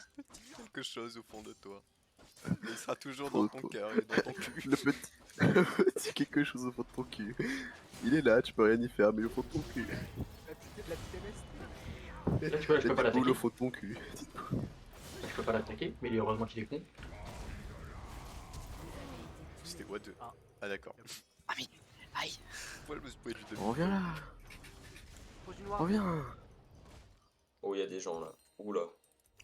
quelque chose au fond de toi. Mais il sera toujours dans ton cœur et dans ton cul. Le petit... le petit quelque chose au fond de ton cul. Il est là, tu peux rien y faire, mais au fond de ton cul. La petite MS. Là, tu vois, je peux pas La petite boule l'attaquer. au fond de ton cul. Là, je peux pas l'attaquer, mais il est heureusement qu'il est con. C'était what 2. Ah d'accord. Ah mais, aïe. Pourquoi je me suis pas eu du demi? Reviens là, Proche du noir. reviens. Oh, il y a des gens là. Oula.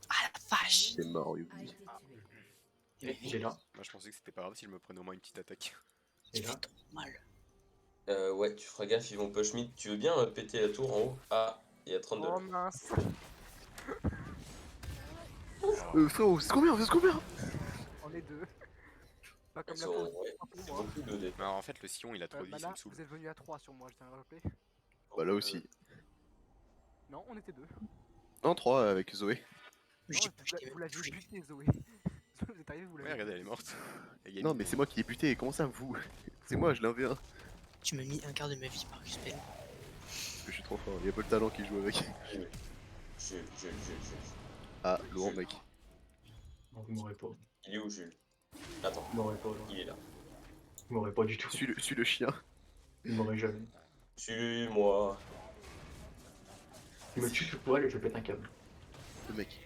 Ah la vache. C'est mort, Yubi. Il est là. Moi je pensais que c'était pas grave s'il me prenait au moins une petite attaque. Il est Tu là. fais trop mal. Ouais, tu feras gaffe, ils vont push mid. Tu veux bien péter la tour en haut? Ah, il y a 32. Oh mince. Frérot, c'est combien? C'est combien? On est deux. Pas comme Ils la sont... tour. ouais, Pour c'est moi. beaucoup de dés. Mais en fait le Sion il a trop de vie, ça Mana, me saoule. vous êtes venu à 3 sur moi, je tiens à le rappeler. Bah là aussi. Non, on était deux. Non, 3 avec Zoé. Non, J'ai pas vous l'aviez touché. buté, Zoé. Vous êtes arrivé, vous Ouais l'avez regardez elle est morte. Elle gagne. Non, mais c'est moi qui l'ai buté, comment ça vous? C'est moi, je l'ai enlevé un. Tu m'as mis un quart de ma vie par Cuspel. Parce que je suis trop fort, il y a pas le talent qui joue avec. Jules. Ah, lourd mec. Non, vous m'aurez pas. Il est où, Jules? Attends, Vous m'aurez pas, là. il est là. Vous m'aurez pas du tout. Suis le chien. Vous m'aurez jamais. Suis-moi. Il me tue sous poil et je pète un câble. Le mec.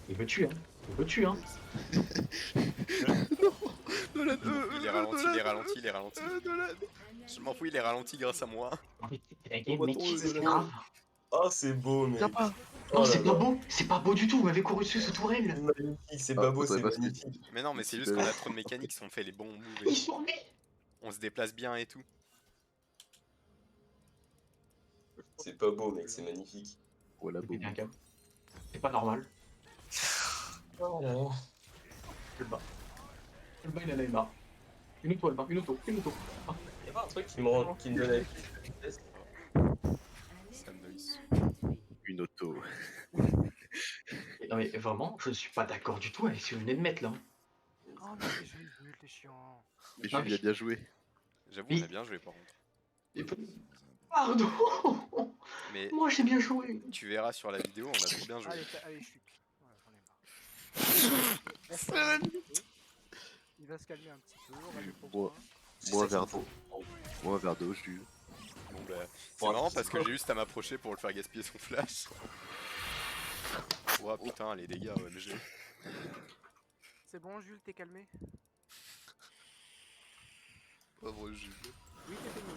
Il me tue, hein. Il me tue, hein. Il est ralenti, il est ralenti, il est ralenti. Je m'en fous, il est ralenti grâce à moi. Mais t'es la game, mec, Retourne, c'est là. grave. Oh, c'est beau, mec. Viens pas. Non, Oh c'est là pas là. beau, c'est pas beau du tout, vous m'avez couru dessus sous tourelle. Magnifique, c'est Ah, pas beau, faudrait c'est pas se- magnifique. Mais non, mais c'est juste qu'on a trop de mécaniques, on fait les bons moves. Il Et survit. on se déplace bien et tout. C'est pas beau, mec, c'est magnifique. Voilà, J'ai beau. pété un câble. C'est pas normal. Oh là là. Je le bats. Je le bats, il en a eu marre. Une auto, Albin, une auto. Ah, Y'a pas un truc qui me donne la vitesse? Ça me noise. Une auto. non mais vraiment, je suis pas d'accord du tout avec ce que vous venez de mettre là. Oh non, mais j'ai eu nul, t'es chiant. Mais Jules, il a bien joué. J'avoue, on a bien joué par contre. Et- Pardon. Mais Moi j'ai bien joué. tu verras sur la vidéo, on a trop bien joué. Allez, chute. Voilà, j'en ai marre. Laisse-le un petit peu. Il va se calmer un petit peu, on va mettre au Moi, point. C'est moi ça qu'il vers me faut. moi vers dos, je suis. Bon bah, c'est Ouais. marrant parce que j'ai juste à m'approcher pour le faire gaspiller son flash. Ouah putain, les dégâts OMG. C'est bon, Jules, t'es calmé? Pauvre Jules. Oui, t'es fini.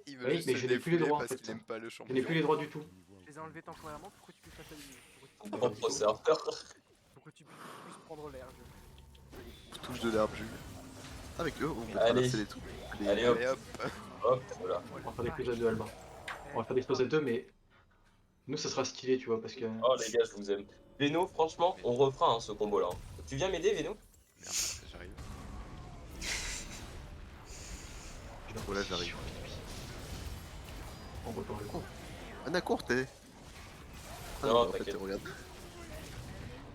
Il veut Oui, juste mais se je n'ai plus les défouler droits, en parce fait. qu'il aime pas le Je champion. n'ai plus les droits du tout. Je les ai enlevés temporairement pour que tu puisses passer à l'ennemi. Propre serveur. Pour que tu puisses prendre l'air, Jules. Touche de l'herbe, Jules. Avec eux, on peut Allez. traverser les trucs. Allez hop, Allez hop. hop, voilà. On va faire des explosés 2 Alba. On va faire des explosés 2, mais nous ça sera stylé, tu vois, parce que. Oh les gars, je vous aime. Veno, franchement, on refera hein, ce combo là. Tu viens m'aider, Veno? Merde, j'arrive. Voilà, j'arrive. On va faire le coup. Anna court, t'es. Non, en fait, t'inquiète. regarde.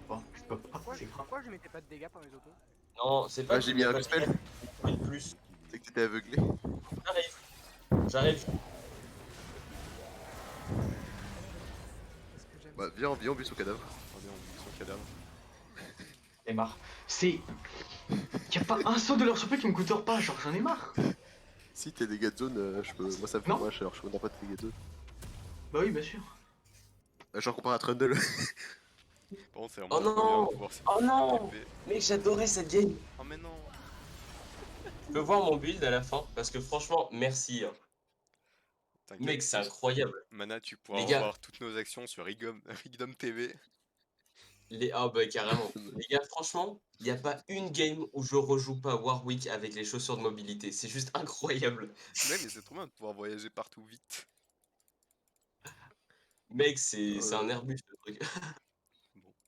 Oh, je peux pas. C'est grave. Pourquoi je mettais pas de dégâts par les autos? Non, c'est pas Ah, que j'ai tu mis mets un pas de spell. dégâts, tu mets plus. C'est que t'étais aveuglé. J'arrive. Qu'est-ce que j'aime? Bah, viens, on bute au cadavre. Attendez, on bute son cadavre. J'en ai marre. C'est. Y'a pas un saut de leur surprise qui me coûte pas, genre j'en ai marre. Si t'es dégâts de zone, je peux. Moi ça me fait Non. moche alors je connais pas tes dégâts de zone. Bah oui, bien sûr. Genre comparé à Trundle. Par contre, c'est Oh vraiment trop non. bien de pouvoir se Oh non. épée. Mec, j'adorais cette game. Oh mais non. Je peux voir mon build à la fin parce que franchement, merci. Hein. T'inquiète. Mec, c'est incroyable. Mana, tu pourras Les gars. revoir toutes nos actions sur Rigdom TV. Ah bah carrément. Les gars, franchement, il n'y a pas une game où je rejoue pas Warwick avec les chaussures de mobilité. C'est juste incroyable. Ouais, mais c'est trop bien de pouvoir voyager partout vite. Mec, c'est un Airbus ce truc.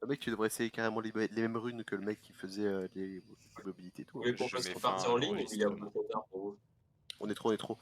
Le mec, tu devrais essayer carrément les mêmes runes que le mec qui faisait les mobilités et tout. Vous voulez qu'on Je fasse mets une fin partie à en ligne ou il y a l'enregistrement. beaucoup trop tard pour vous? On est trop.